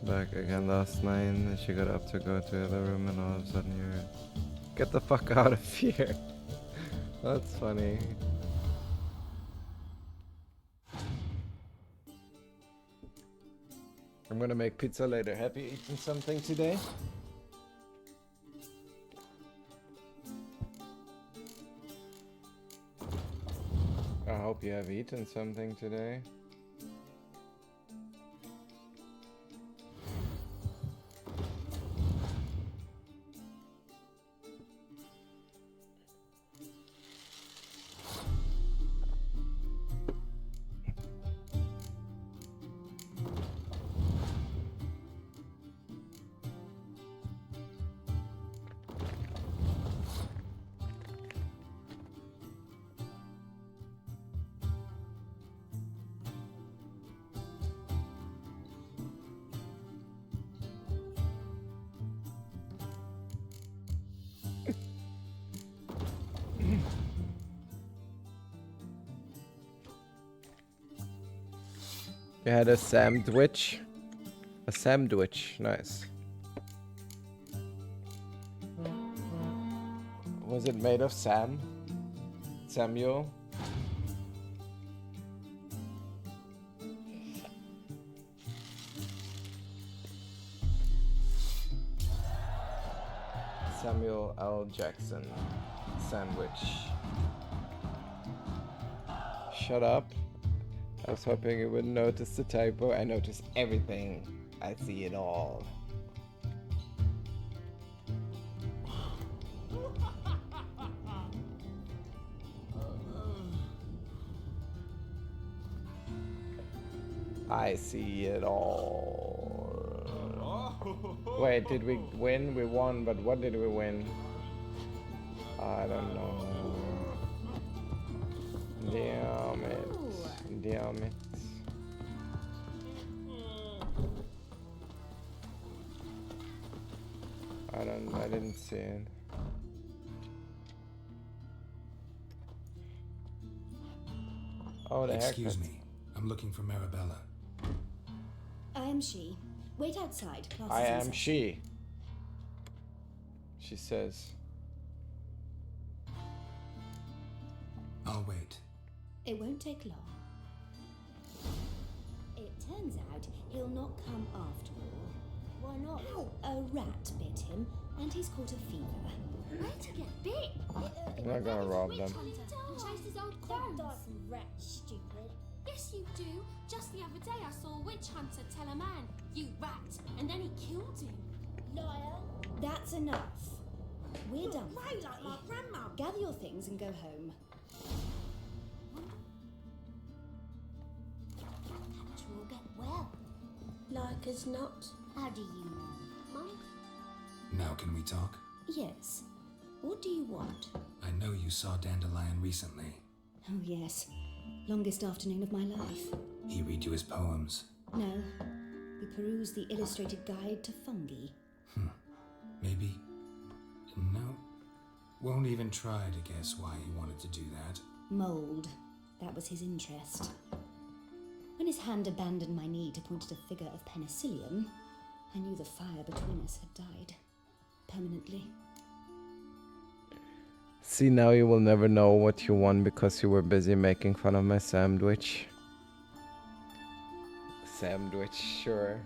Back again last night, and she got up to go to the other room, and all of a sudden you're... Get the fuck out of here. That's funny. I'm gonna make pizza later. Have you eaten something today? I hope you have eaten something today. You had a sandwich? A sandwich, nice. Was it made of Sam? Samuel? Samuel L. Jackson. Sandwich. Shut up. I was hoping you wouldn't notice the typo. I notice everything. I see it all. I see it all. Wait, did we win? We won, but what did we win? I don't know. Damn it. Damn it. I didn't see it. Oh, the heck. Excuse me. I'm looking for Marabella. I am she. Wait outside. Class I is in am session. she. She says. I'll wait. It won't take long. It turns out he'll not come after all. Why not? A rat bit him, and he's caught a fever. Where'd you get bit? I'm not gonna rob them. Chased his old clothes. Rat, stupid. Yes, you do. Just the other day I saw a witch hunter tell a man, "You rat," and then he killed him. Liar. That's enough. We're You're done. grey like my grandma. Gather your things and go home. Perhaps we'll get well. Like as not. How do you know, Mum? Now can we talk? Yes. What do you want? I know you saw Dandelion recently. Oh, yes. Longest afternoon of my life. He read you his poems. No. We perused the illustrated guide to fungi. Maybe. No. Won't even try to guess why he wanted to do that. Mould. That was his interest. When his hand abandoned my knee to point at a figure of penicillium, I knew the fire between us had died. Permanently. See, now you will never know what you won because you were busy making fun of my sandwich. Sandwich, sure.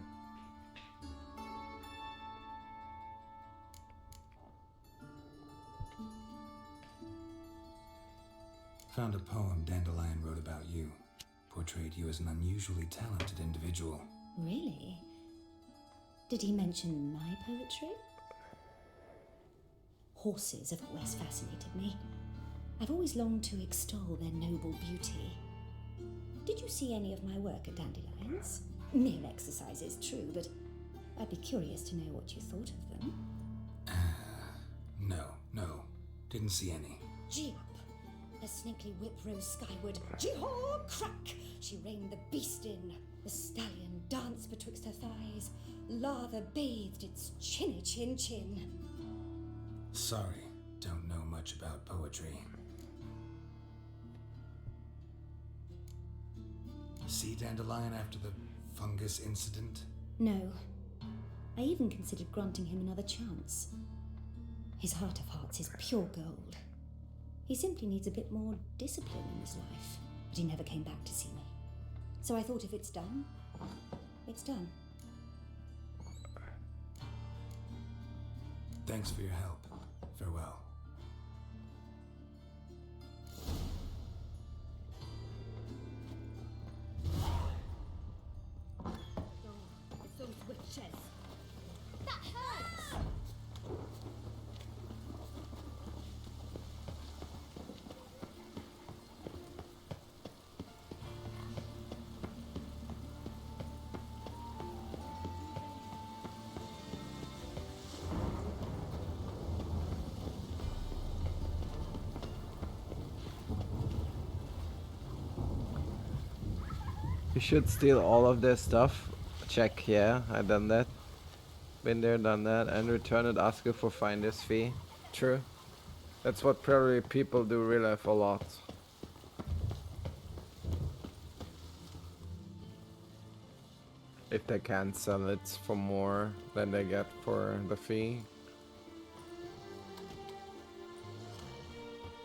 Found a poem Dandelion wrote about you. Portrayed you as an unusually talented individual. Really? Did he mention my poetry? Horses have always fascinated me. I've always longed to extol their noble beauty. Did you see any of my work at Dandelions? Mere exercises, true, but I'd be curious to know what you thought of them. No. Didn't see any. Gee up! A snaky whip rose skyward. Gee-haw! Crack! She reined the beast in. The stallion danced betwixt her thighs. Lather bathed its chinny chin. Sorry, don't know much about poetry. See Dandelion after the fungus incident? No. I even considered granting him another chance. His heart of hearts is pure gold. He simply needs a bit more discipline in his life. But he never came back to see me. So I thought if it's done, it's done. Thanks for your help. Farewell. It's those witches. That hurts! You should steal all of their stuff. Check, yeah, I done that. Been there, done that, and return it, ask you for finder's fee. True. That's what probably people do real life a lot. If they can't sell it for more than they get for the fee.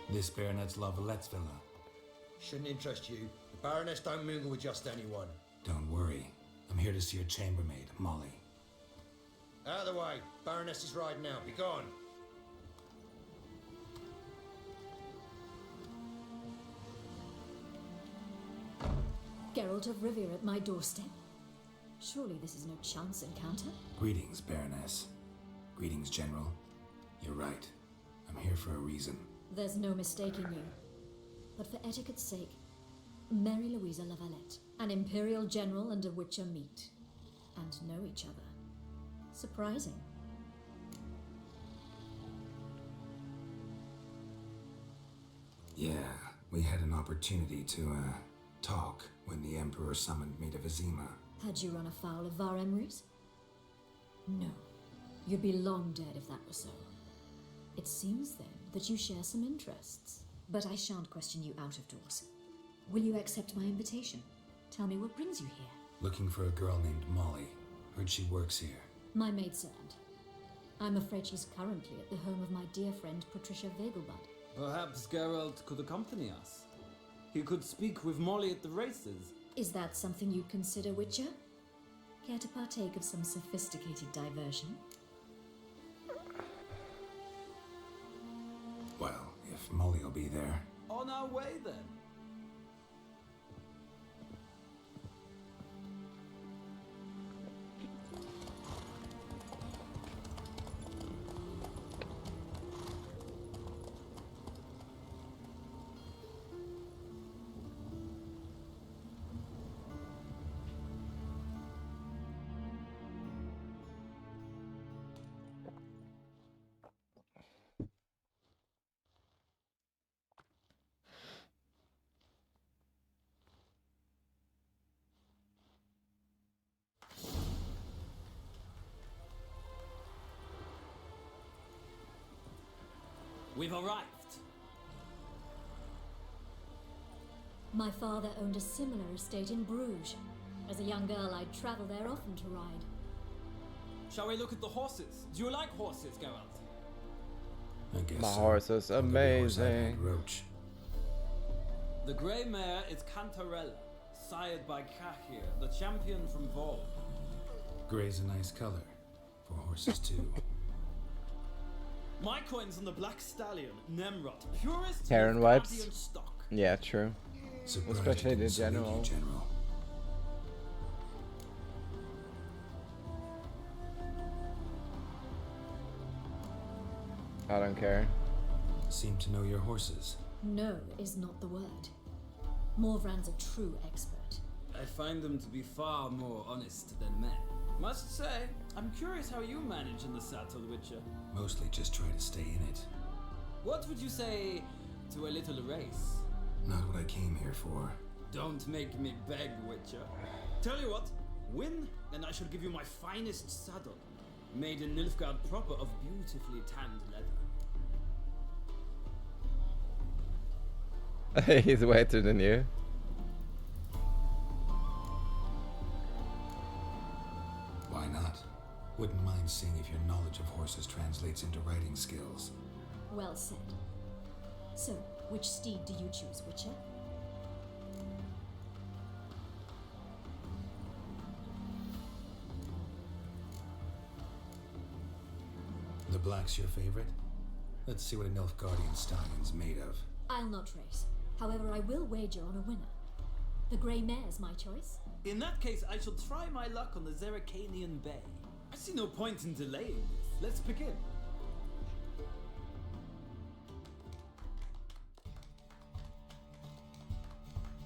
This Baronet's La Vallette's villa. Shouldn't interest you. The Baroness don't mingle with just anyone. Don't worry. I'm here to see your chambermaid, Molly. Out of the way. Baroness is riding now. Be gone. Geralt of Rivia at my doorstep. Surely this is no chance encounter? Greetings, Baroness. Greetings, General. You're right. I'm here for a reason. There's no mistaking you. But for etiquette's sake, Mary Louisa La Valette, an Imperial General and a Witcher meet. And know each other. Surprising. Yeah, we had an opportunity to, talk when the Emperor summoned me to Vizima. Had you run afoul of Var Emrys? No. You'd be long dead if that were so. It seems then that you share some interests. But I shan't question you out of doors. Will you accept my invitation? Tell me what brings you here. Looking for a girl named Molly. Heard she works here. My maidservant. I'm afraid she's currently at the home of my dear friend Patricia Vegelbud. Perhaps Geralt could accompany us. He could speak with Molly at the races. Is that something you'd consider, Witcher? Care to partake of some sophisticated diversion? Well, if Molly will be there. On our way then. We've arrived. My father owned a similar estate in Bruges. As a young girl, I'd travel there often to ride. Shall we look at the horses? Do you like horses, Geralt? I guess My so. horse is Look at the horse I had, amazing. Roach. The grey mare is Cantarella, sired by Cahir, the champion from Vol. Grey's a nice color. For horses, too. My coin's on the black stallion, Nemrod, purest Heron wipes. Guardian stock. Yeah, true. Surprised Especially I the didn't salute you, general. General. I don't care. Seem to know your horses. No is not the word. Morvran's a true expert. I find them to be far more honest than men. Must say, I'm curious how you manage in the saddle, Witcher. Mostly just try to stay in it. What would you say to a little race? Not what I came here for. Don't make me beg, Witcher. Tell you what, win, and I shall give you my finest saddle, made in Nilfgaard proper of beautifully tanned leather. He's whiter than you. Why not? Wouldn't mind seeing if your knowledge of horses translates into riding skills. Well said. So, which steed do you choose, Witcher? The black's your favorite? Let's see what a Nilfgaardian stallion's made of. I'll not race. However, I will wager on a winner. The grey mare's my choice. In that case, I shall try my luck on the Zeracanian Bay. I see no point in delaying this. Let's begin.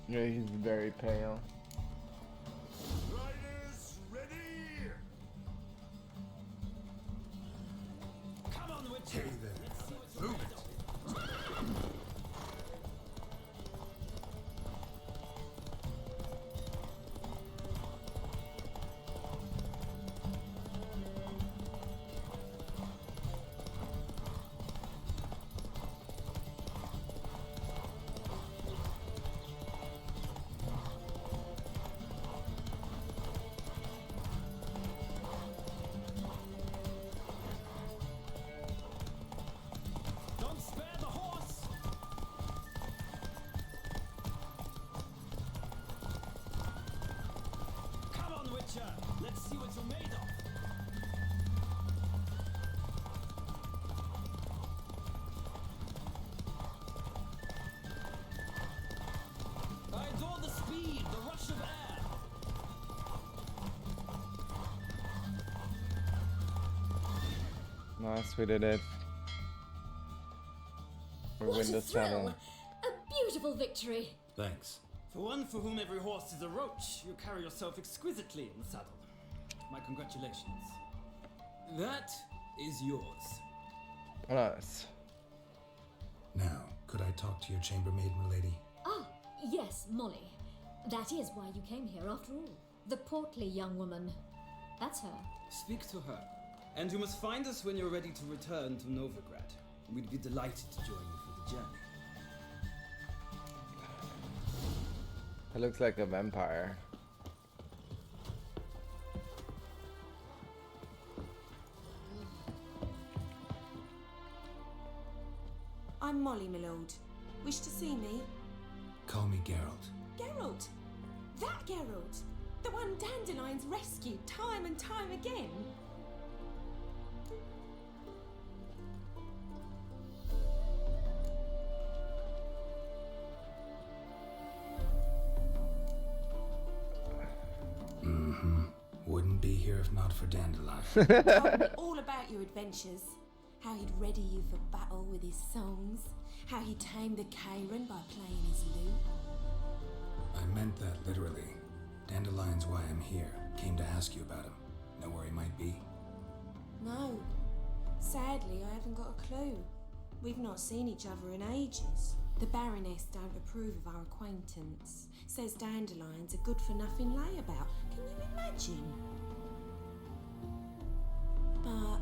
Yeah, he's very pale. Riders, ready! Come on, Witcher. Hey there. Let's see what you're Move made it. of. Don't spare the horse! Come on, Witcher! Let's see what you're made of! I adore the speed, the rush of air! Nice, we did it. We What win a the saddle. thrill! A beautiful victory! Thanks. For one for whom every horse is a roach, you carry yourself exquisitely in the saddle. My congratulations. That is yours. Nice. Now, could I talk to your chambermaid, milady? Ah, yes, Molly. That is why you came here after all. The portly young woman. That's her. Speak to her. And you must find us when you're ready to return to Novigrad. We'd be delighted to join you for the journey. It looks like a vampire. I'm Molly, my lord. Wish to see me? Call me Geralt. Geralt! That Geralt! The one Dandelions rescued time and time again! Mm-hmm. Wouldn't be here if not for Dandelion. Told me all about your adventures. How he'd ready you for battle with his songs. How he tamed the Kairan by playing his lute. I meant that literally. Dandelion's why I'm here. Came to ask you about him. Know where he might be? No. Sadly, I haven't got a clue. We've not seen each other in ages. The Baroness don't approve of our acquaintance. Says Dandelion's a good-for-nothing layabout. Can you imagine? But...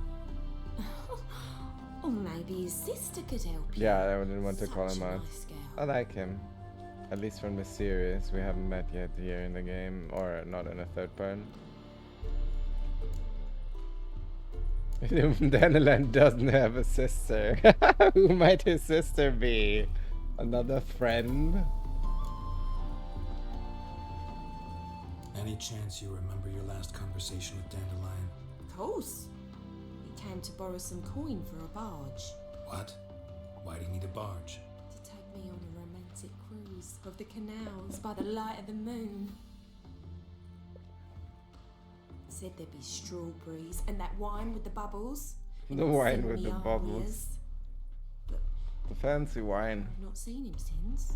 or maybe maybe his sister could help you. Yeah, I didn't want to call Such him a out. nice girl. I like him. At least from the series. We haven't met yet here in the game, or not in the third part. Dandelion doesn't have a sister. Who might his sister be? Another friend? Any chance you remember your last conversation with Dandelion? Of course. He came to borrow some coin for a barge. What? Why do you need a barge? To take me on a romantic cruise of the canals by the light of the moon. Said there'd be strawberries and that wine with the bubbles. The wine with the bubbles. The fancy wine. I've not seen him since.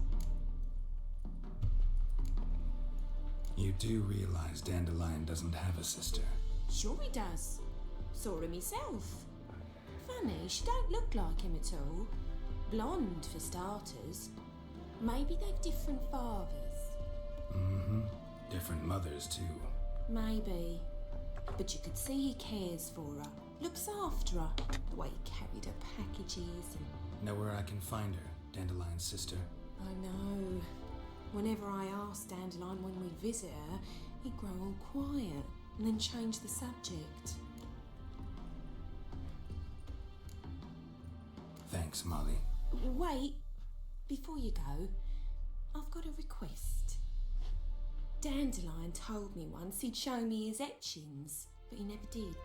You do realize Dandelion doesn't have a sister. Sure he does. Saw him myself. Funny, she don't look like him at all. Blonde for starters. Maybe they've different fathers. Mm-hmm. Different mothers too. Maybe. But you could see he cares for her. Looks after her. The way he carried her packages and... Know where I can find her, Dandelion's sister? I know. Whenever I ask Dandelion when we visit her, he'd grow all quiet and then change the subject. Thanks, Molly. Wait, before you go, I've got a request. Dandelion told me once he'd show me his etchings, but he never did.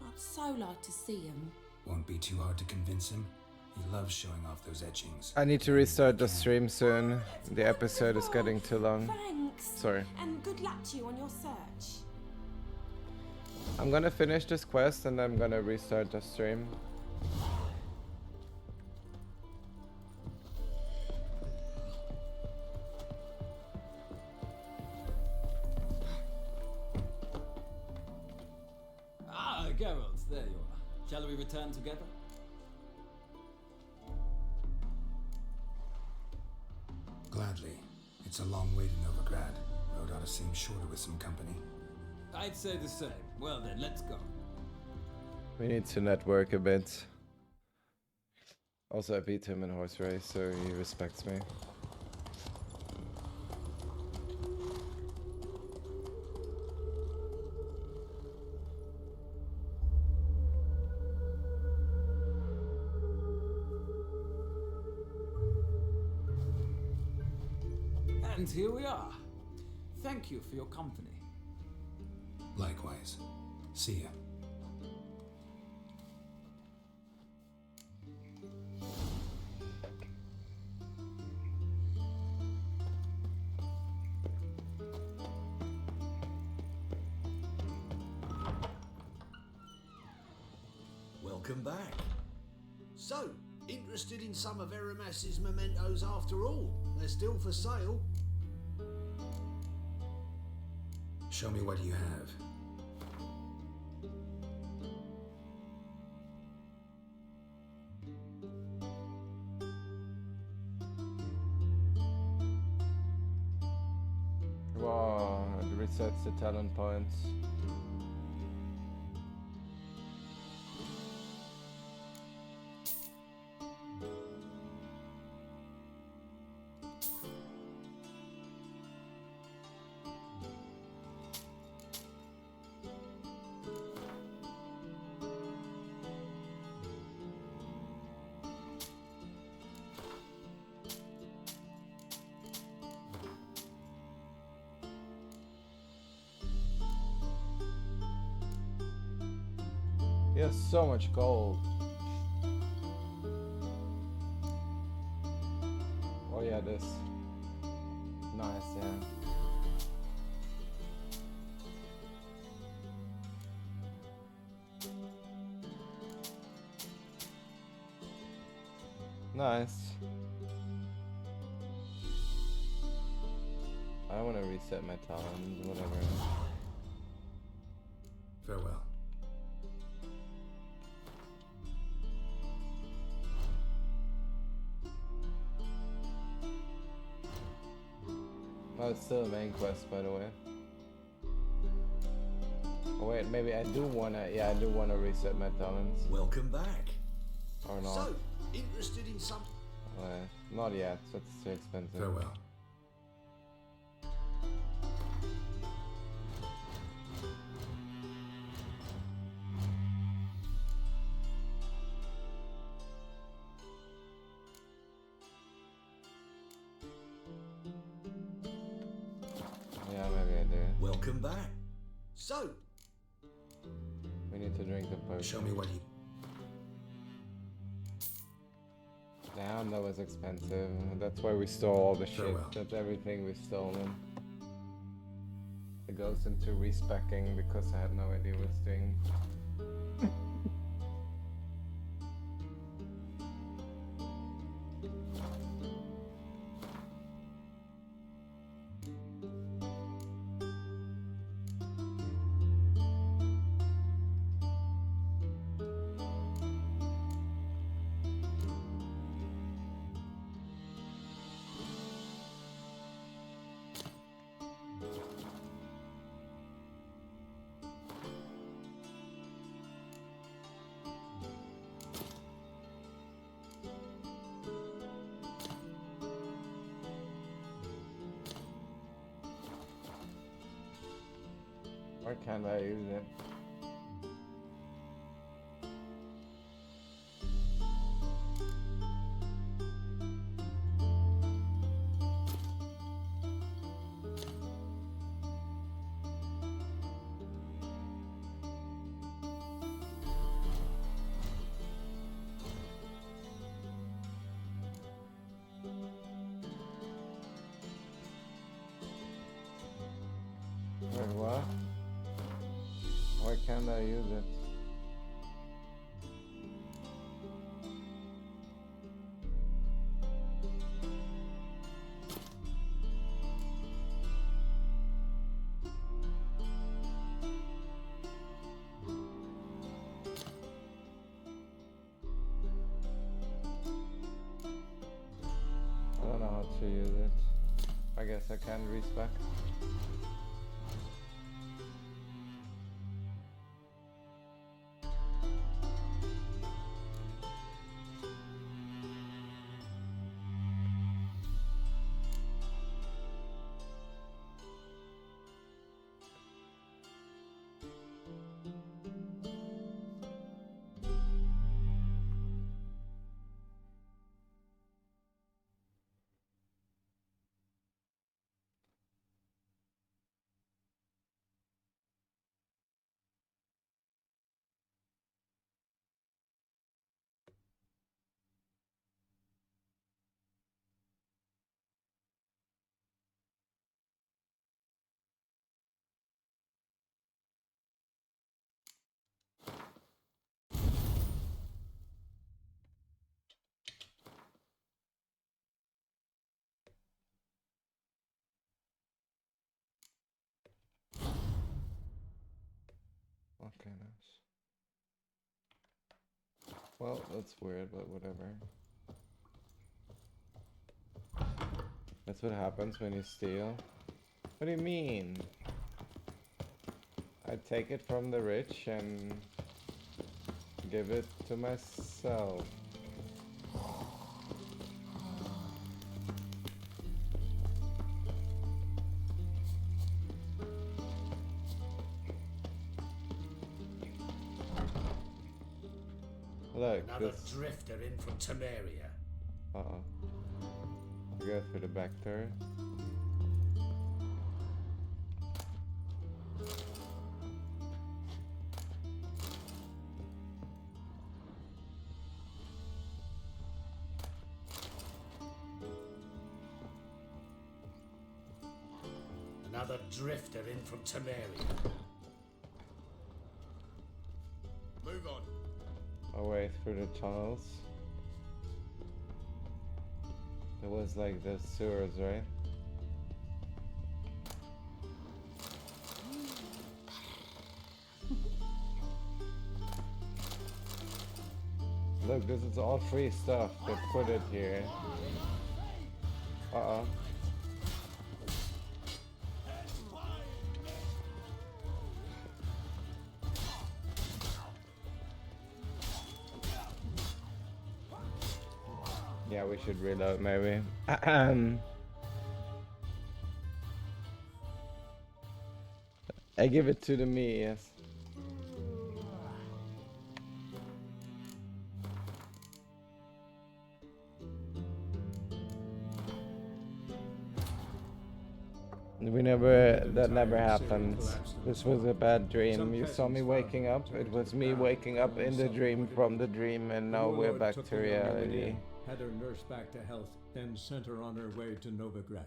I'd so like to see them. Won't be too hard to convince him. He loves showing off those etchings. I need to restart the stream soon. The episode is getting too long. Thanks. Sorry. And good luck to you on your search. I'm gonna finish this quest and I'm gonna restart the stream. Ah, Geralt, there you are. Shall we return together? Gladly. It's a long way to Novigrad. Road ought to seem shorter with some company. I'd say the same. Well then, let's go. We need to network a bit. Also, I beat him in horse race, so he respects me. And here we are. Thank you for your company. Likewise. See ya. Welcome back. So, interested in some of Aramas's mementos after all? They're still for sale. Show me what you have. Wow, it resets the talent points. He has so much gold. Oh yeah, this. Nice, yeah. Nice. I want to reset my talent, whatever. Farewell. Oh, it's still a main quest, by the way. Oh wait, maybe I do wanna, yeah, I do wanna reset my talents. Welcome back. Or not. So, interested in some... Not yet, that's too expensive. Farewell. Yeah, maybe I do. Welcome back. So, We need to drink the potion. Show me what you... Damn, that was expensive. That's why we stole all the shit. Farewell. That's everything we've stolen. It goes into respecking because I had no idea what it's doing. Why can't I use it? Wait, what? Why can't I use it? I don't know how to use it. I guess I can respec. Okay, nice. Well, that's weird, but whatever. That's what happens when you steal. What do you mean? I take it from the rich and give it to myself. Look, Another this... drifter in from Temeria. Uh-oh. I go through the back turret. Another drifter in from Temeria. Move on. Away through the tunnels. It was like the sewers, right? Look, this is all free stuff. They put it here. Uh-oh. Yeah, we should reload maybe. I give it to the me, yes. That never happened. This was a bad dream. You saw me waking up. It was me waking up in the dream from the dream, and now we're back to reality. Had her nursed back to health, then sent her on her way to Novigrad.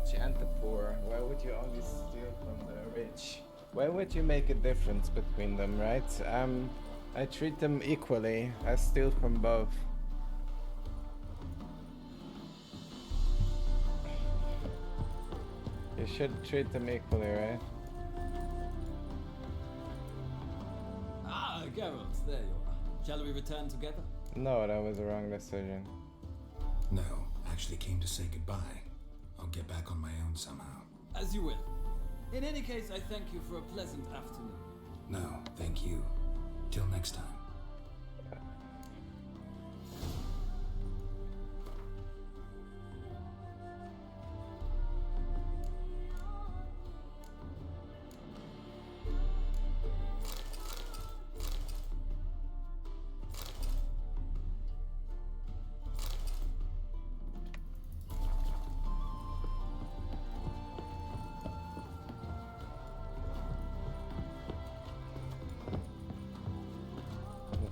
Chant the poor. Why would you only steal from the rich? Why would you make a difference between them, right? I treat them equally. I steal from both. You should treat them equally, right? Ah, Geralt, there you are. Shall we return together? No, that was the wrong decision. No, actually came to say goodbye. I'll get back on my own somehow. As you will. In any case, I thank you for a pleasant afternoon. No, thank you. Till next time.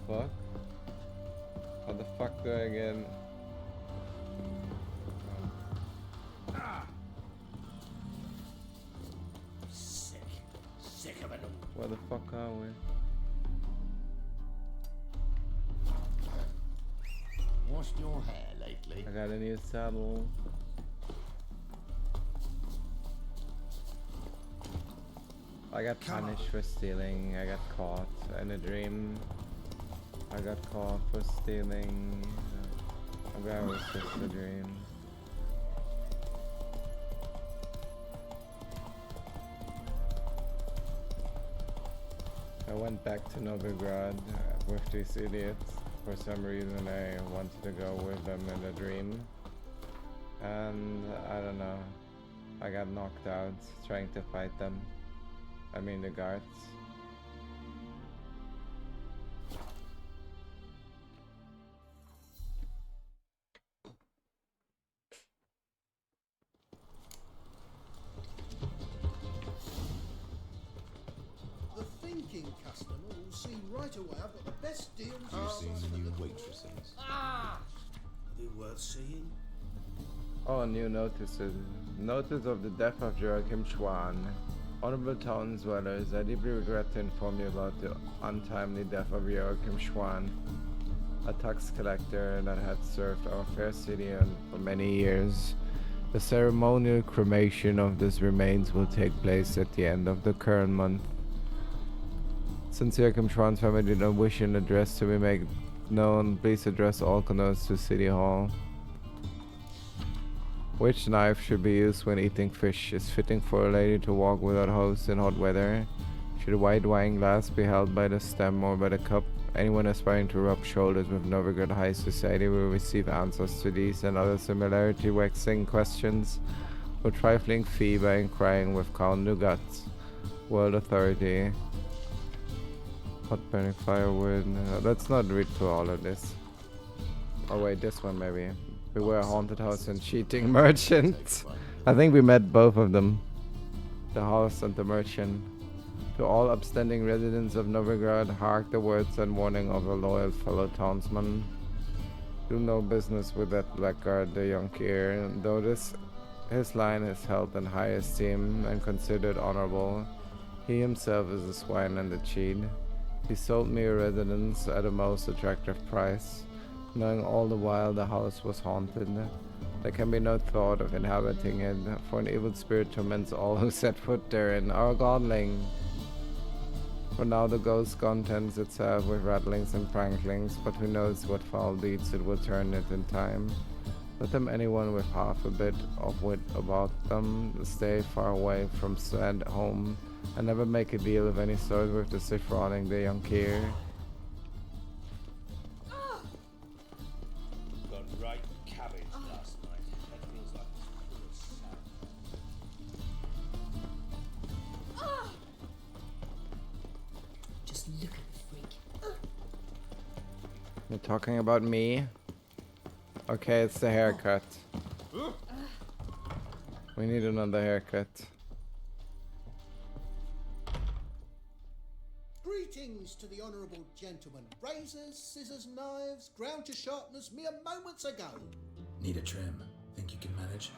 Fuck? How the fuck do I get? Sick of it all. Where the fuck are we? Washed your hair lately? I got a new saddle. I got punished for stealing. I got caught in a dream. I got caught for stealing. That was just a dream. I went back to Novigrad with these idiots. For some reason I wanted to go with them in a dream. And I don't know. I got knocked out trying to fight them. I mean the guards. The thinking customer will see right away I've got the best deals. You've seen the new waitresses. Are they worth seeing? Oh, new notices. Notice of the death of Joachim Schwan. Honorable town dwellers, I deeply regret to inform you about the untimely death of Joachim Schwan, a tax collector that had served our fair city for many years. The ceremonial cremation of his remains will take place at the end of the current month. Since Joachim Schwan's family did not wish an address to be made known, please address all concerns to City Hall. Which knife should be used when eating fish? Is fitting for a lady to walk without hose in hot weather? Should a white wine glass be held by the stem or by the cup? Anyone aspiring to rub shoulders with Novigrad High Society will receive answers to these and other similarity-waxing questions for trifling fee by inquiring with Count Nougat. World Authority. Hot burning firewood. Let's not read through all of this. Oh wait, this one maybe. Beware haunted house and cheating merchant. I think we met both of them. The house and the merchant. To all upstanding residents of Novigrad, hark the words and warning of a loyal fellow townsman. Do no business with that blackguard, the Yonkir. Though his line is held in high esteem and considered honorable, He himself is a swine and a cheat. He sold me a residence at a most attractive price, knowing all the while the house was haunted. There can be no thought of inhabiting it, for an evil spirit torments all who set foot therein. Our godling! For now the ghost contents itself with rattlings and pranklings, but who knows what foul deeds it will turn it in time. Let them anyone with half a bit of wit about them stay far away from said home, and never make a deal of any sort with the defrauding the young Kier. Got right cabbage last night. That feels like it's full of sand. Just look at the freak. You're talking about me? Okay, it's the haircut. We need another haircut. Greetings to the honourable gentleman. Razors, scissors, knives, ground to sharpness mere moments ago. Need a trim. Think you can manage?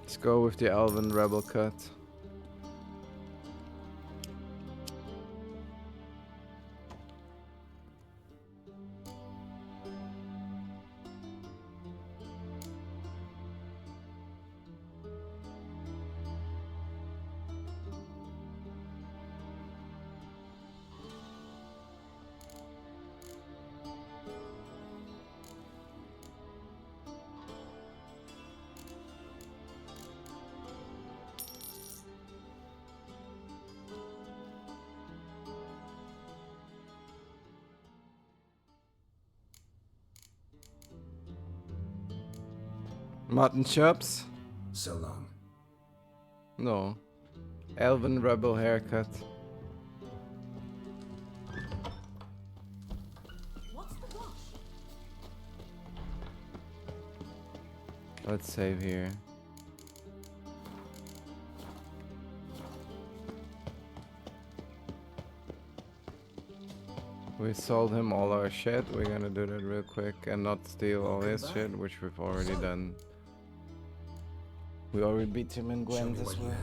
Let's go with the Elven Rebel cut. Mutton chops? So long. No. Elven Rebel haircut. What's the rush? Let's save here. We sold him all our shit. We're gonna do that real quick and not steal all his shit, which we've already done. We already beat him in Gwen's as well.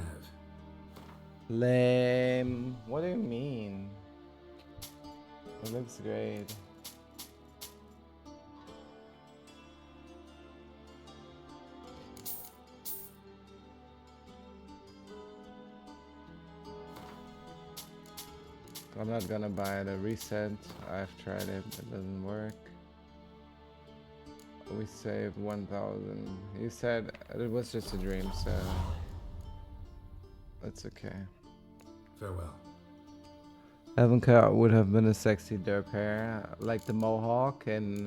Lame. What do you mean? It looks great. I'm not gonna buy the reset. I've tried it. It doesn't work. We saved 1,000. You said it was just a dream, so that's okay. Farewell. Elvencar would have been a sexy derp hair, like the mohawk in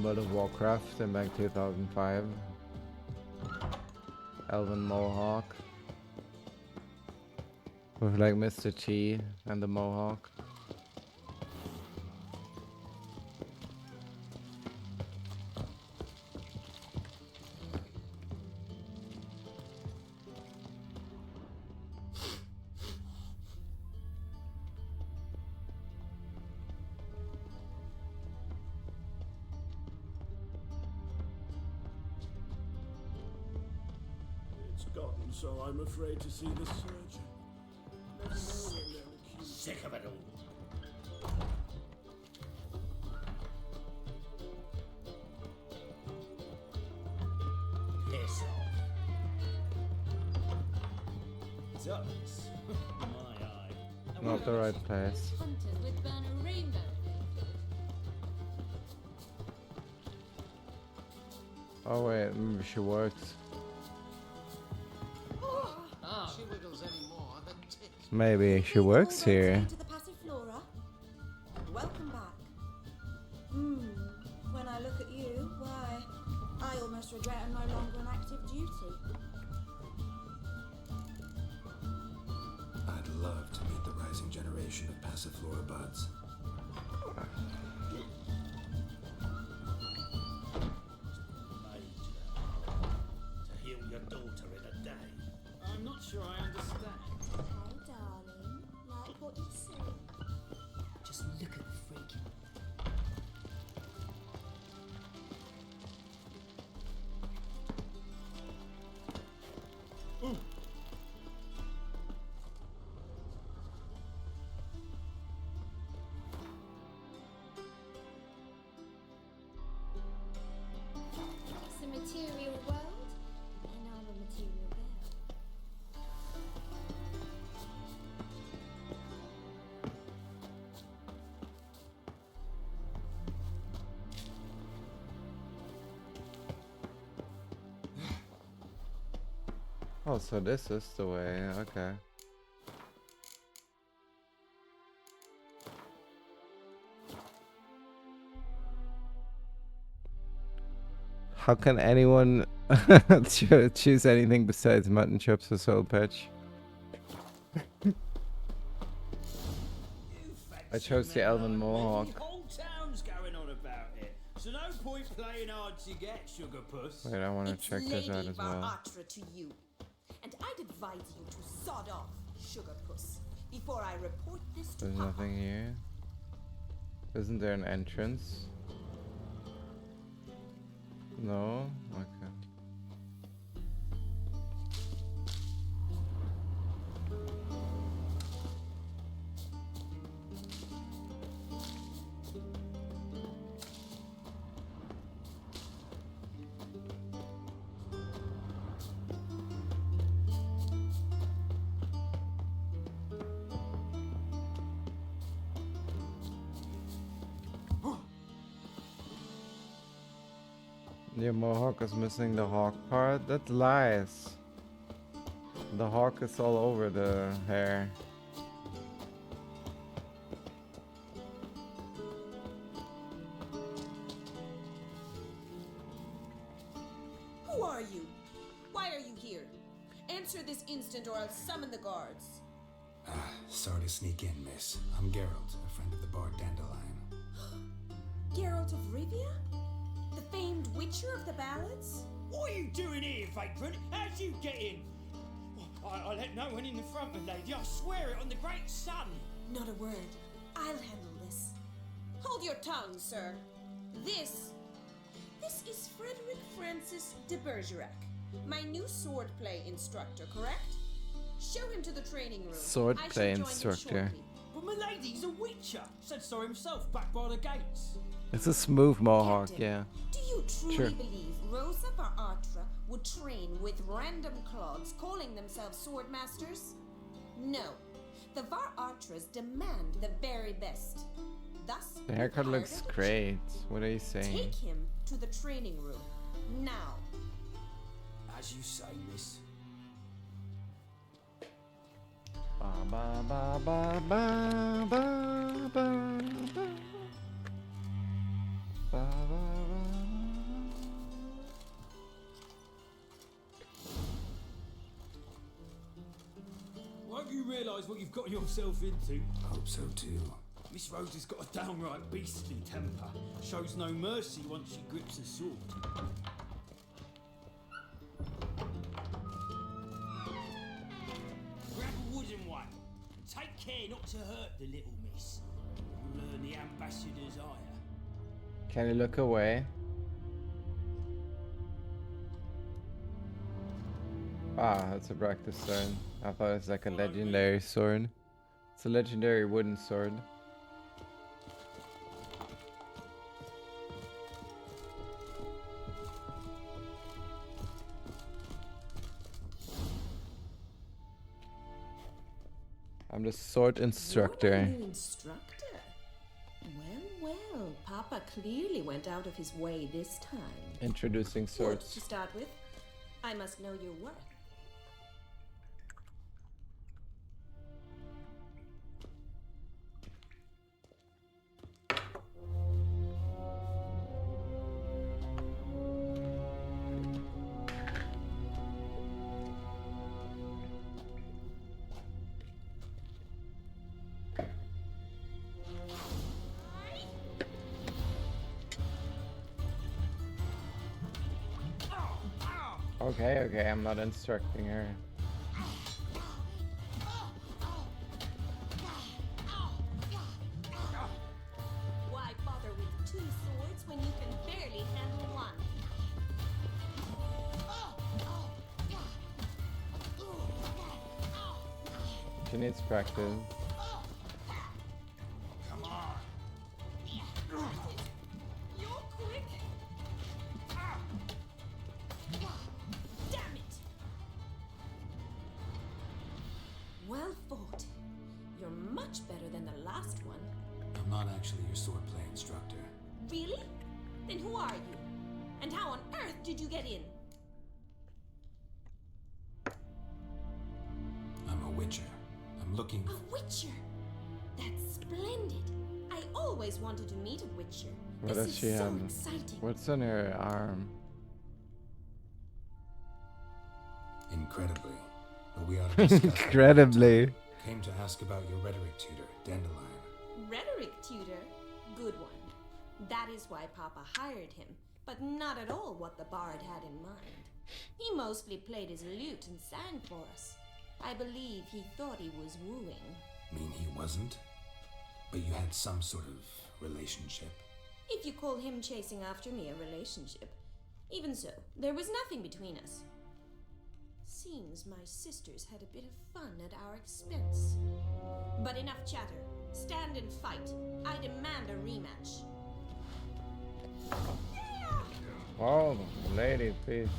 World of Warcraft in like 2005. Elven mohawk with like Mr. T and the mohawk. It's gotten so I'm afraid to see the surgeon. Never know when they'll accuse. Sick of it all. Piss off. Ducks. My eye. Not the right place. Hunters with burn a rainbow. Oh wait, maybe she works. She wiggles any more than tits. Maybe she works here. To the Passiflora. Welcome back. When I look at you, why, I almost regret I'm no longer on active duty. I'd love to meet the rising generation of Passiflora buds. To heal your daughter in a day. sure I understand. Hey, darling. Like what you see? Just look at the freak. It's a material world, and I'm a material girl. Oh, so this is the way. Okay. How can anyone choose anything besides mutton chops or soul patch? I chose the Elven Mohawk. The whole town's going on about it. So no point playing hard to get, Sugar Puss. Wait, I want to check this out as well. Atra to you, and I'd advise you to sod off, Sugar Puss, before I report this to There's Papa. nothing here. Isn't there an entrance? No? Okay. Your mohawk is missing the hawk part? That lies. The hawk is all over the hair. Who are you? Why are you here? Answer this instant or I'll summon the guards. Sorry to sneak in, miss. I'm Geralt, a friend of the bard Dandelion. Geralt of Rivia? The famed witcher of the ballads? What are you doing here, vagrant? How'd you get in? I let no one in the front, my lady. I swear it on the great sun. Not a word. I'll handle this. Hold your tongue, sir. This is Frederick Francis de Bergerac, my new swordplay instructor, correct? Show him to the training room. Swordplay instructor. But my lady, he's a witcher. Said so himself back by the gates. It's a smooth mohawk, Captain, yeah. Do you truly Sure. believe Rosa Var Atra would train with random clods calling themselves sword masters? No. The Var Atras demand the very best. Thus, The haircut hired looks a great. What are you saying? Take him to the training room. Now. As you say, miss. Ba ba ba ba ba ba ba ba. Ba, ba, ba. Won't you realise what you've got yourself into? Hope so too. Miss Rose has got a downright beastly temper. Shows no mercy once she grips a sword. Grab a wooden one. And take care not to hurt the little miss. You'll earn the ambassador's ire. Can you look away? Ah, that's a practice sword. I thought it was like a legendary sword. It's a legendary wooden sword. I'm the sword instructor. You're my new instructor? Well, well, Papa clearly went out of his way this time. Introducing What swords. to start with? I must know your worth. Okay, okay, I'm not instructing her. She needs practice. Come on. You're quick. Damn it! Well fought. You're much better than the last one. I'm not actually your swordplay instructor. Really? Then who are you? And how on earth did you get in? I'm a witcher. I'm looking for... A witcher? That's splendid. I always wanted to meet a witcher. What This does is she so have? exciting. What's on her arm? Incredibly. But we ought to discuss... Incredibly. Came to ask about your rhetoric tutor, Dandelion. Rhetoric tutor? Good one. That is why Papa hired him, but not at all what the bard had in mind. He mostly played his lute and sang for us. I believe he thought he was wooing. Mean he wasn't? But you had some sort of relationship? If you call him chasing after me a relationship. Even so, there was nothing between us. Seems my sisters had a bit of fun at our expense. But enough chatter. Stand and fight. I demand a rematch. Oh, lady, please.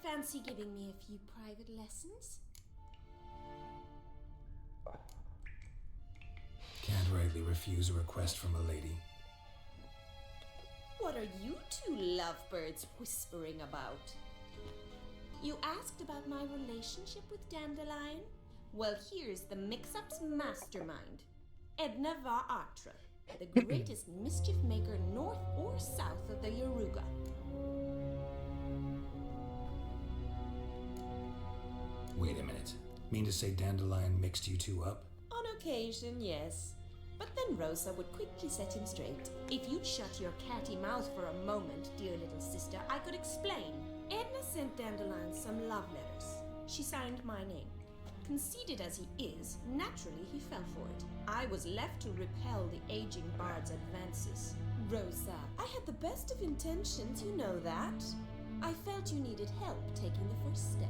Fancy giving me a few private lessons? Can't rightly refuse a request from a lady. What are you two lovebirds whispering about? You asked about my relationship with Dandelion? Well, here's the mix-up's mastermind. Edna var Atra, the greatest mischief maker north or south of the Yaruga. Wait a minute. Mean to say Dandelion mixed you two up? On occasion, yes. But then Rosa would quickly set him straight. If you'd shut your catty mouth for a moment, dear little sister, I could explain. Edna sent Dandelion some love letters. She signed my name. Conceited as he is, naturally he fell for it. I was left to repel the aging bard's advances. Rosa, I had the best of intentions, you know that. I felt you needed help taking the first step.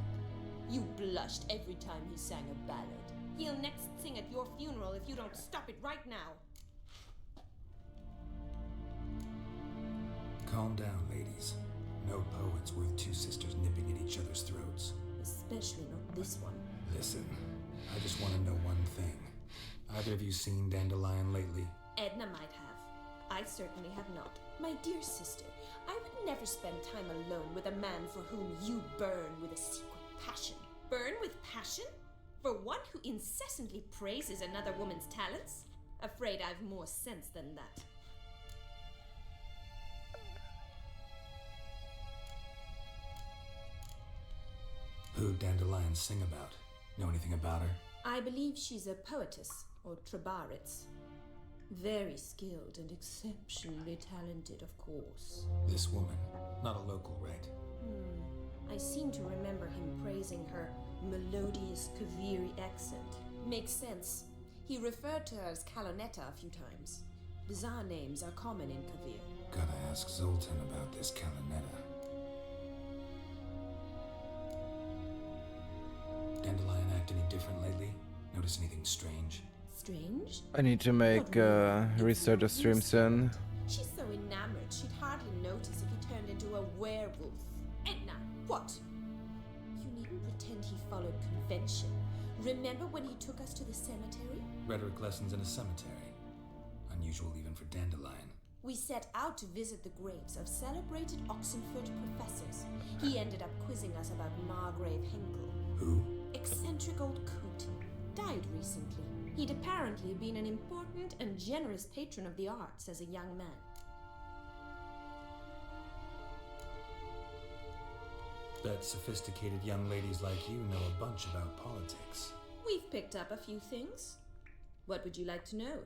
You blushed every time he sang a ballad. He'll next sing at your funeral if you don't stop it right now. Calm down, ladies. No poet's worth two sisters nipping at each other's throats. Especially not this one. Listen, I just want to know one thing. Either of you seen Dandelion lately? Edna might have. I certainly have not. My dear sister, I would never spend time alone with a man for whom you burn with a secret passion. Burn with passion? For one who incessantly praises another woman's talents? Afraid I've more sense than that. Who'd Dandelion sing about? Know anything about her? I believe she's a poetess, or Trebaritz. Very skilled and exceptionally talented, of course. This woman, not a local, right? I seem to remember him praising her melodious Kaviri accent. Makes sense. He referred to her as Kalonetta a few times. Bizarre names are common in Kavir. Gotta ask Zoltan about this Kalonetta. Dandelion act any different lately? Notice anything strange? Strange? I need to make restart the stream soon. She's so enamored she'd hardly notice if he turned into a werewolf. Edna, what? You needn't pretend he followed convention. Remember when he took us to the cemetery? Rhetoric lessons in a cemetery. Unusual even for Dandelion. We set out to visit the graves of celebrated Oxenford professors. He ended up quizzing us about Margrave Henkel. Who? Eccentric old coot. Died recently. He'd apparently been an important and generous patron of the arts as a young man. Bet sophisticated young ladies like you know a bunch about politics. We've picked up a few things. What would you like to know?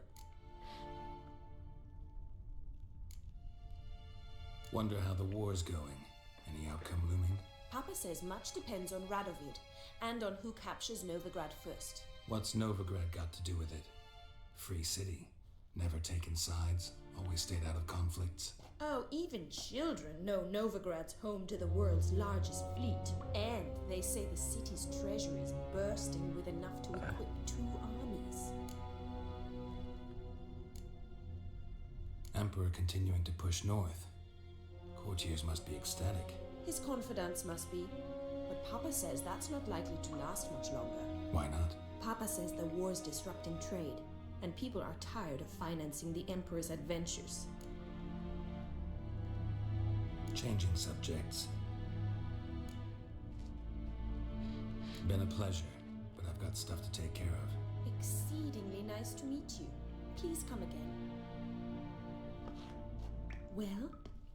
Wonder how the war's going. Any outcome looming? Papa says much depends on Radovid, and on who captures Novigrad first. What's Novigrad got to do with it? Free city. Never taken sides. Always stayed out of conflicts. Oh, even children know Novigrad's home to the world's largest fleet. And they say the city's treasury is bursting with enough to equip 2 armies. Emperor continuing to push north. Courtiers must be ecstatic. His confidants must be. But Papa says that's not likely to last much longer. Why not? Papa says the war's disrupting trade, and people are tired of financing the Emperor's adventures. Changing subjects. Been a pleasure, but I've got stuff to take care of. Exceedingly nice to meet you. Please come again. Well,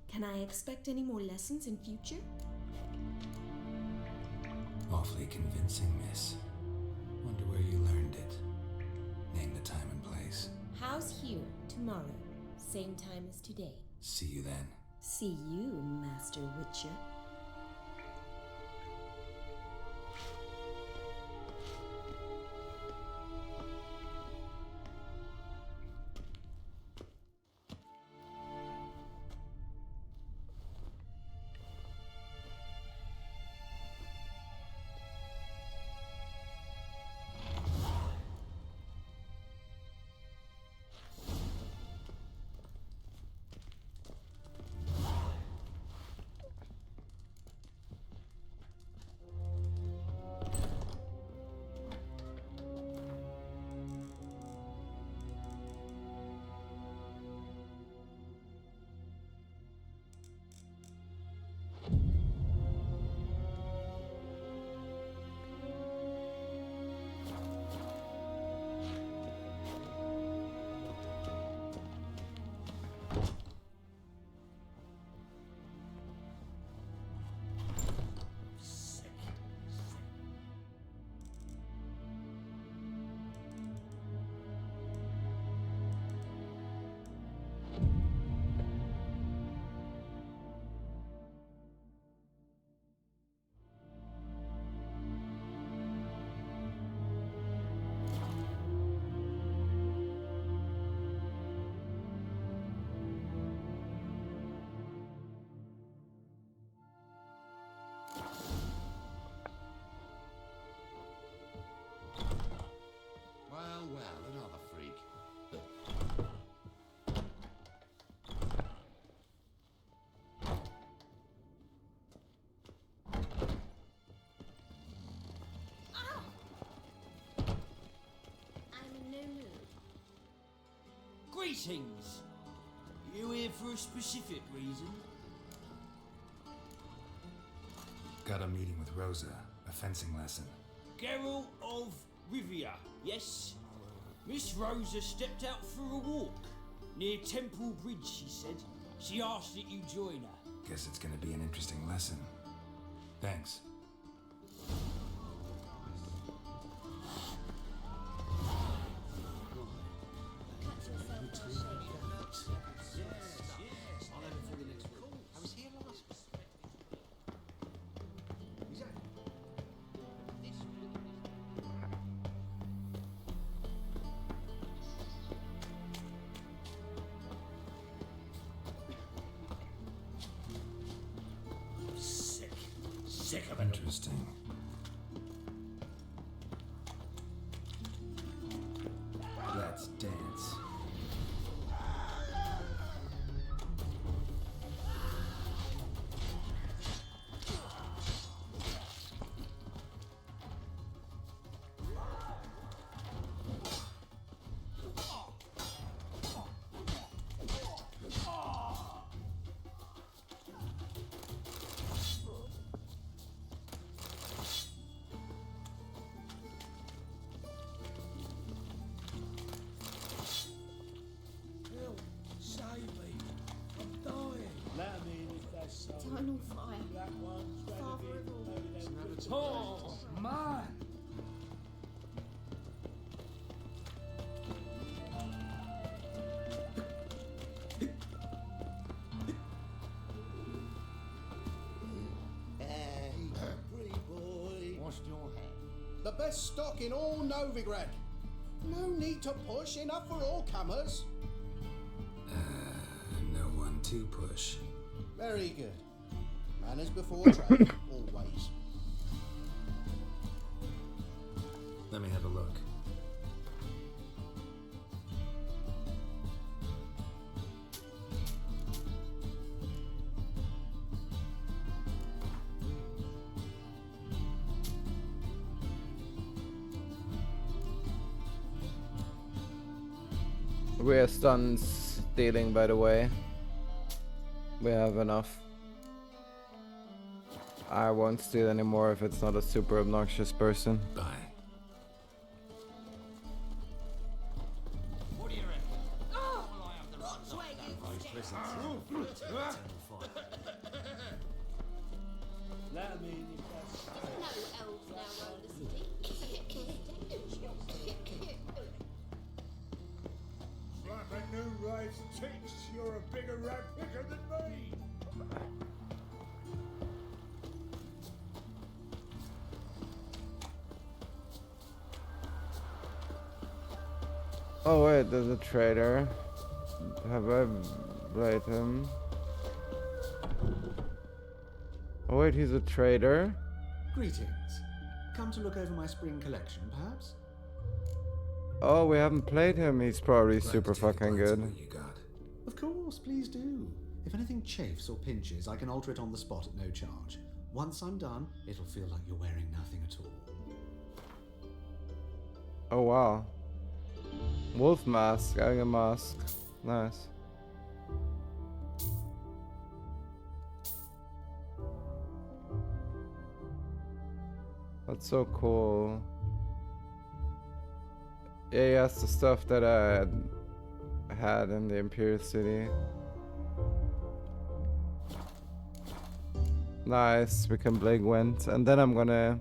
can I expect any more lessons in future? Awfully convincing, miss. Wonder where you learned it. Name the time and place. House here, tomorrow. Same time as today. See you then. See you, Master Witcher. Well, another freak. I'm in no mood. Greetings! You here for a specific reason? Got a meeting with Rosa. A fencing lesson. Geralt of Rivia, yes? Miss Rosa stepped out for a walk. Near Temple Bridge, she said. She asked that you join her. Guess it's gonna be an interesting lesson. Thanks. Sick of it. Interesting. Let's dance. Let me in if that's so. Eternal fire. Father of furniture. Oh, man! Hey, pretty boy. Washed your hair. The best stock in all Novigrad. No need to push, enough for all comers. No one to push. Very good. Manners before trade, always. Let me have a look. We're done stealing, by the way. We have enough. I won't steal anymore if it's not a super obnoxious person. Bye. What do you reckon? Oh, Will I have the that's where you Let me in No elves now roam the city. Like a new rise takes, you're a bigger rat picker than me. Oh wait, there's a trader. Have I played him? Oh wait, he's a trader? Greetings. Come to look over my spring collection, perhaps? Oh, we haven't played him. He's probably super fucking good. Of course, please do. If anything chafes or pinches, I can alter it on the spot at no charge. Once I'm done, it'll feel like you're wearing nothing at all. Oh wow. Wolf mask, Aga mask. Nice. That's so cool. Yeah, that's the stuff that I had in the Imperial City. Nice, we can play Gwent, and then I'm gonna.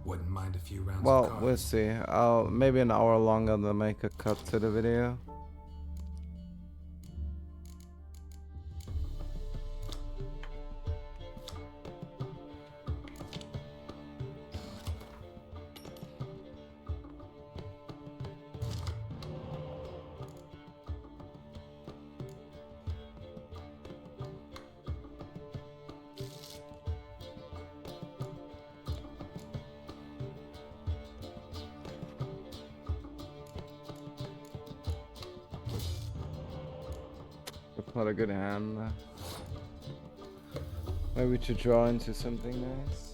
Wouldn't mind a few rounds of Well, cards. we'll see. I'll maybe an hour longer to make a cut to the video. That's not a good hand. Maybe to draw into something nice.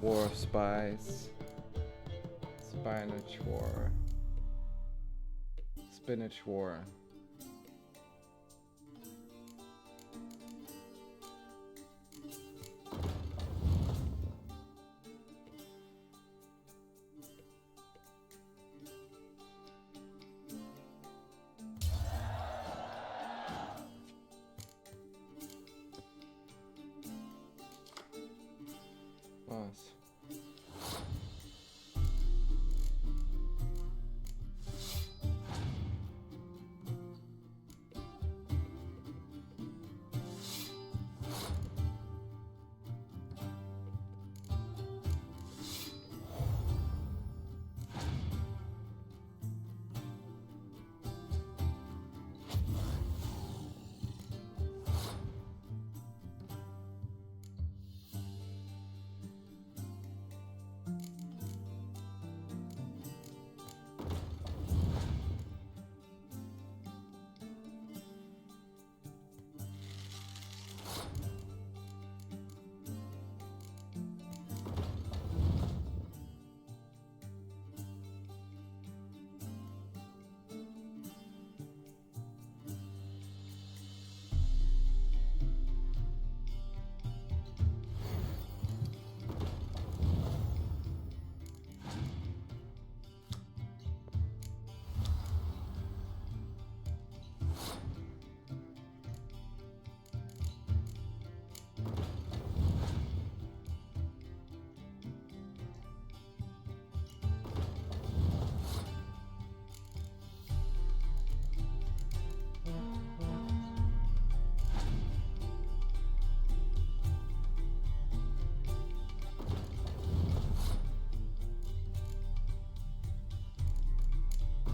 War of Spies. Spinach War. Spinach War. Nice.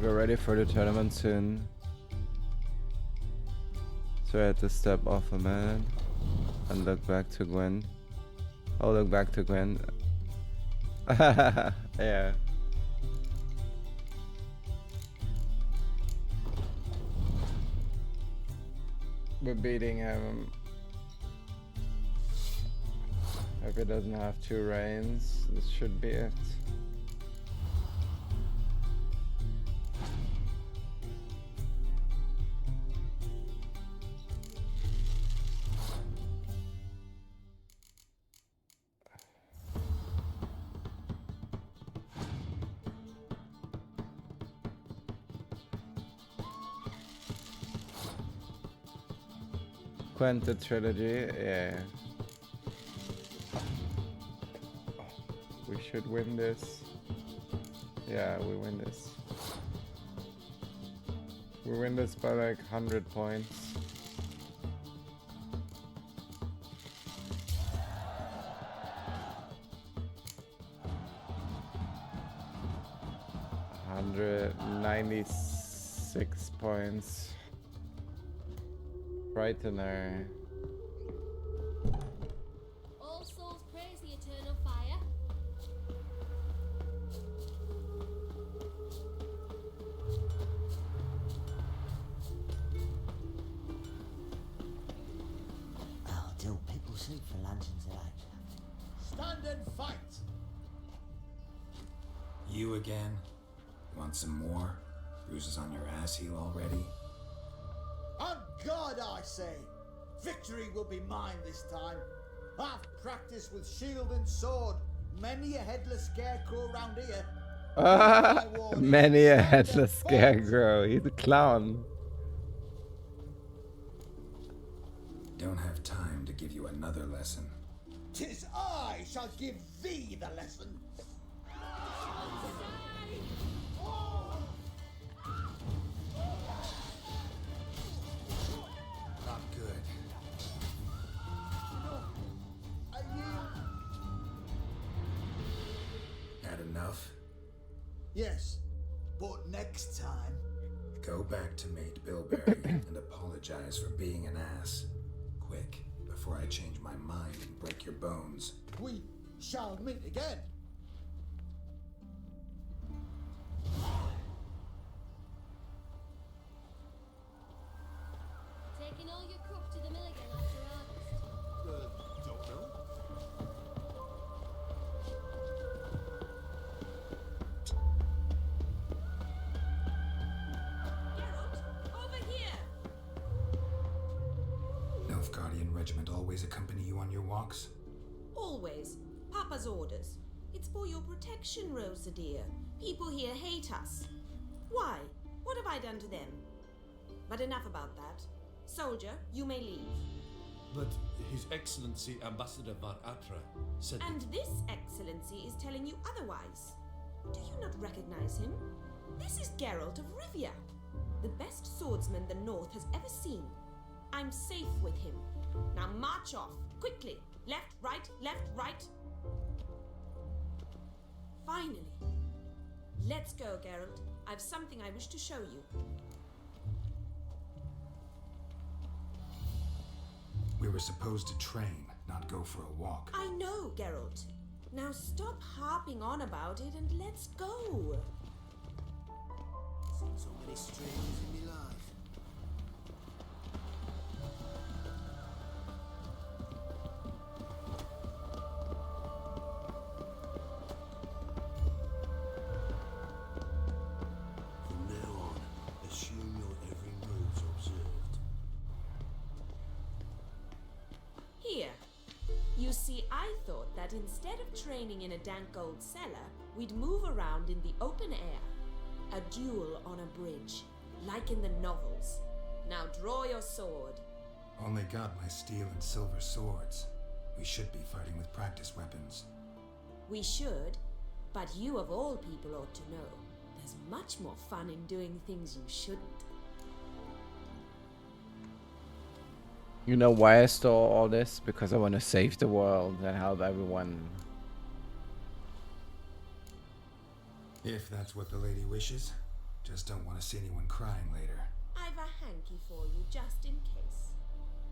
We're ready for the tournament soon. So I had to step off a minute and look back to Gwen. Oh, look back to Gwen. Yeah. We're beating him. If it doesn't have 2 reigns, this should be it. Quenta trilogy, yeah. We should win this. Yeah, we win this. We win this by like 100 points. $196 points. Brightener. All souls praise the eternal fire. Oh, do people sleep for lanterns tonight? Stand and fight! You again? Want some more? Bruises on your ass heel already? On God, I say! Victory will be mine this time. I've practiced with shield and sword. Many a headless scarecrow round here. Many a headless scarecrow. He's a clown. Don't have time to give you another lesson. 'Tis I shall give thee the lesson. Not good. Had enough? Yes, but next time. Go back to Mate Bilberry and apologize for being an ass. Quick, before I change my mind and break your bones. We shall meet again. Taking all your crop to the mill again after harvest. Don't know. Over here! Nilfgaardian regiment always accompany you on your walks? Always. Papa's orders. It's for your protection, Rosa dear. People here hate us. Why? What have I done to them? But enough about that. Soldier, you may leave. But His Excellency Ambassador Var Atra said And this excellency is telling you otherwise. Do you not recognize him? This is Geralt of Rivia, the best swordsman the North has ever seen. I'm safe with him. Now march off, quickly. Left, right. Finally. Let's go, Geralt. I've something I wish to show you. We were supposed to train, not go for a walk. I know, Geralt. Now stop harping on about it and let's go. Seen so many strangers in my life. From now on, assume your every move's observed. Here. You see, I thought that instead of training in a dank old cellar, we'd move around in the open air. A duel on a bridge, like in the novels. Now draw your sword. Only got my steel and silver swords. We should be fighting with practice weapons. We should, but you of all people ought to know. There's much more fun in doing things you shouldn't. You know why I stole all this? Because I want to save the world and help everyone. If that's what the lady wishes. Just don't want to see anyone crying later. I've a hanky for you, just in case.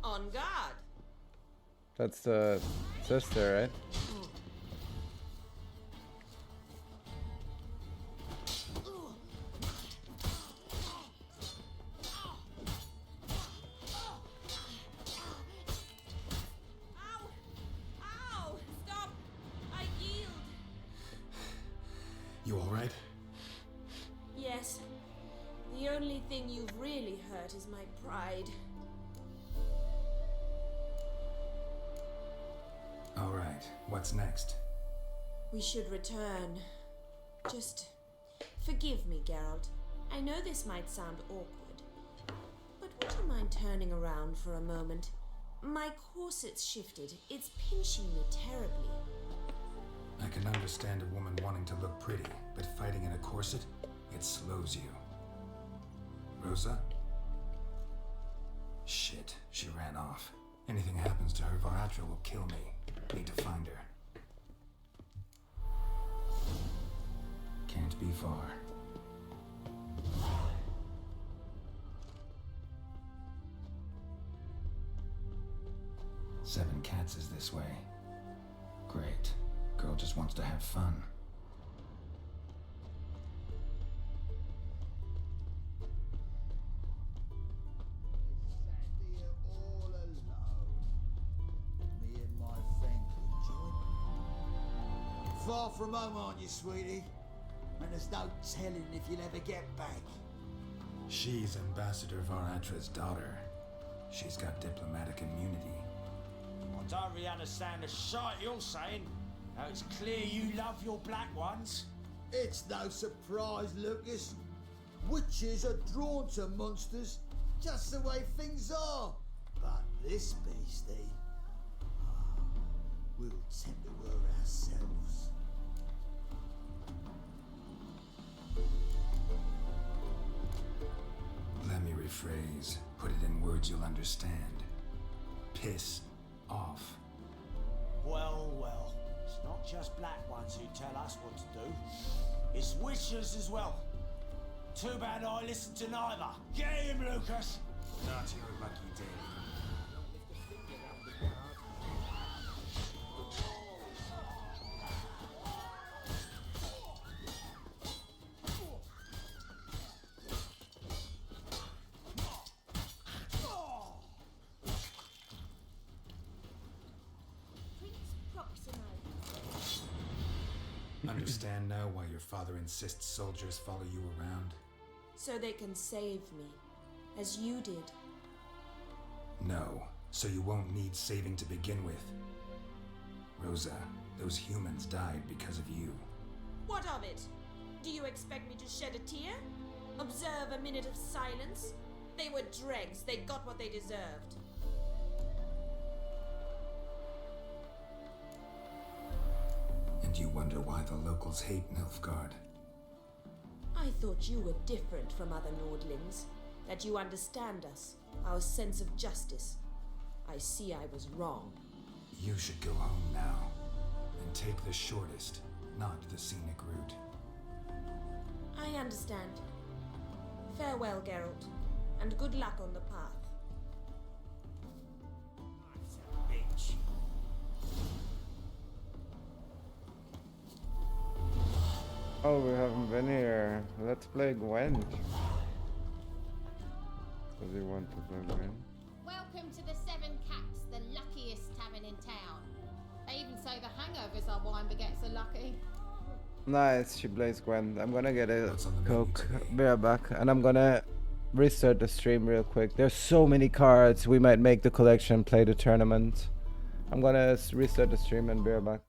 On guard. That's the sister, right? Ow! Stop! I yield. You alright? Yes. The only thing you've really hurt is my pride. Alright, what's next? We should return. Just forgive me, Geralt. I know this might sound awkward, but would you mind turning around for a moment? My corset's shifted. It's pinching me terribly. I can understand a woman wanting to look pretty, but fighting in a corset, it slows you. Rosa? Shit, she ran off. Anything happens to her, Varatra will kill me. Need to find her. Can't be far. Seven Cats is this way. Great. Girl just wants to have fun. Far from home, aren't you, sweetie? And there's no telling if you'll ever get back. She's Ambassador Varatra's daughter. She's got diplomatic immunity. I don't really understand the shite you're saying. Now it's clear you love your black ones. It's no surprise, Lucas. Witches are drawn to monsters, just the way things are. But this beastie, we'll tend to her ourselves. Let me rephrase. Put it in words you'll understand. Piss off. Well, well. It's not just black ones who tell us what to do. It's witches as well. Too bad I listened to neither. Get him, Lucas! Not your lucky day. Understand now why your father insists soldiers follow you around? So they can save me, as you did. No, so you won't need saving to begin with. Rosa, those humans died because of you. What of it? Do you expect me to shed a tear? Observe a minute of silence? They were dregs. They got what they deserved. And you wonder why the locals hate Nilfgaard. I thought you were different from other Nordlings. That you understand us, our sense of justice. I see I was wrong. You should go home now. And take the shortest, not the scenic route. I understand. Farewell, Geralt, and good luck on the path. Bitch. Oh, we haven't been here. Let's play Gwent. Does he want to play Gwent? Welcome to the Seven Cats, the luckiest tavern in town. They even say the hangovers our wine begets are lucky. Nice, she plays Gwent. I'm gonna get a Coke, be right back, and I'm gonna restart the stream real quick. There's so many cards, we might make the collection, play the tournament. I'm gonna restart the stream and be right back.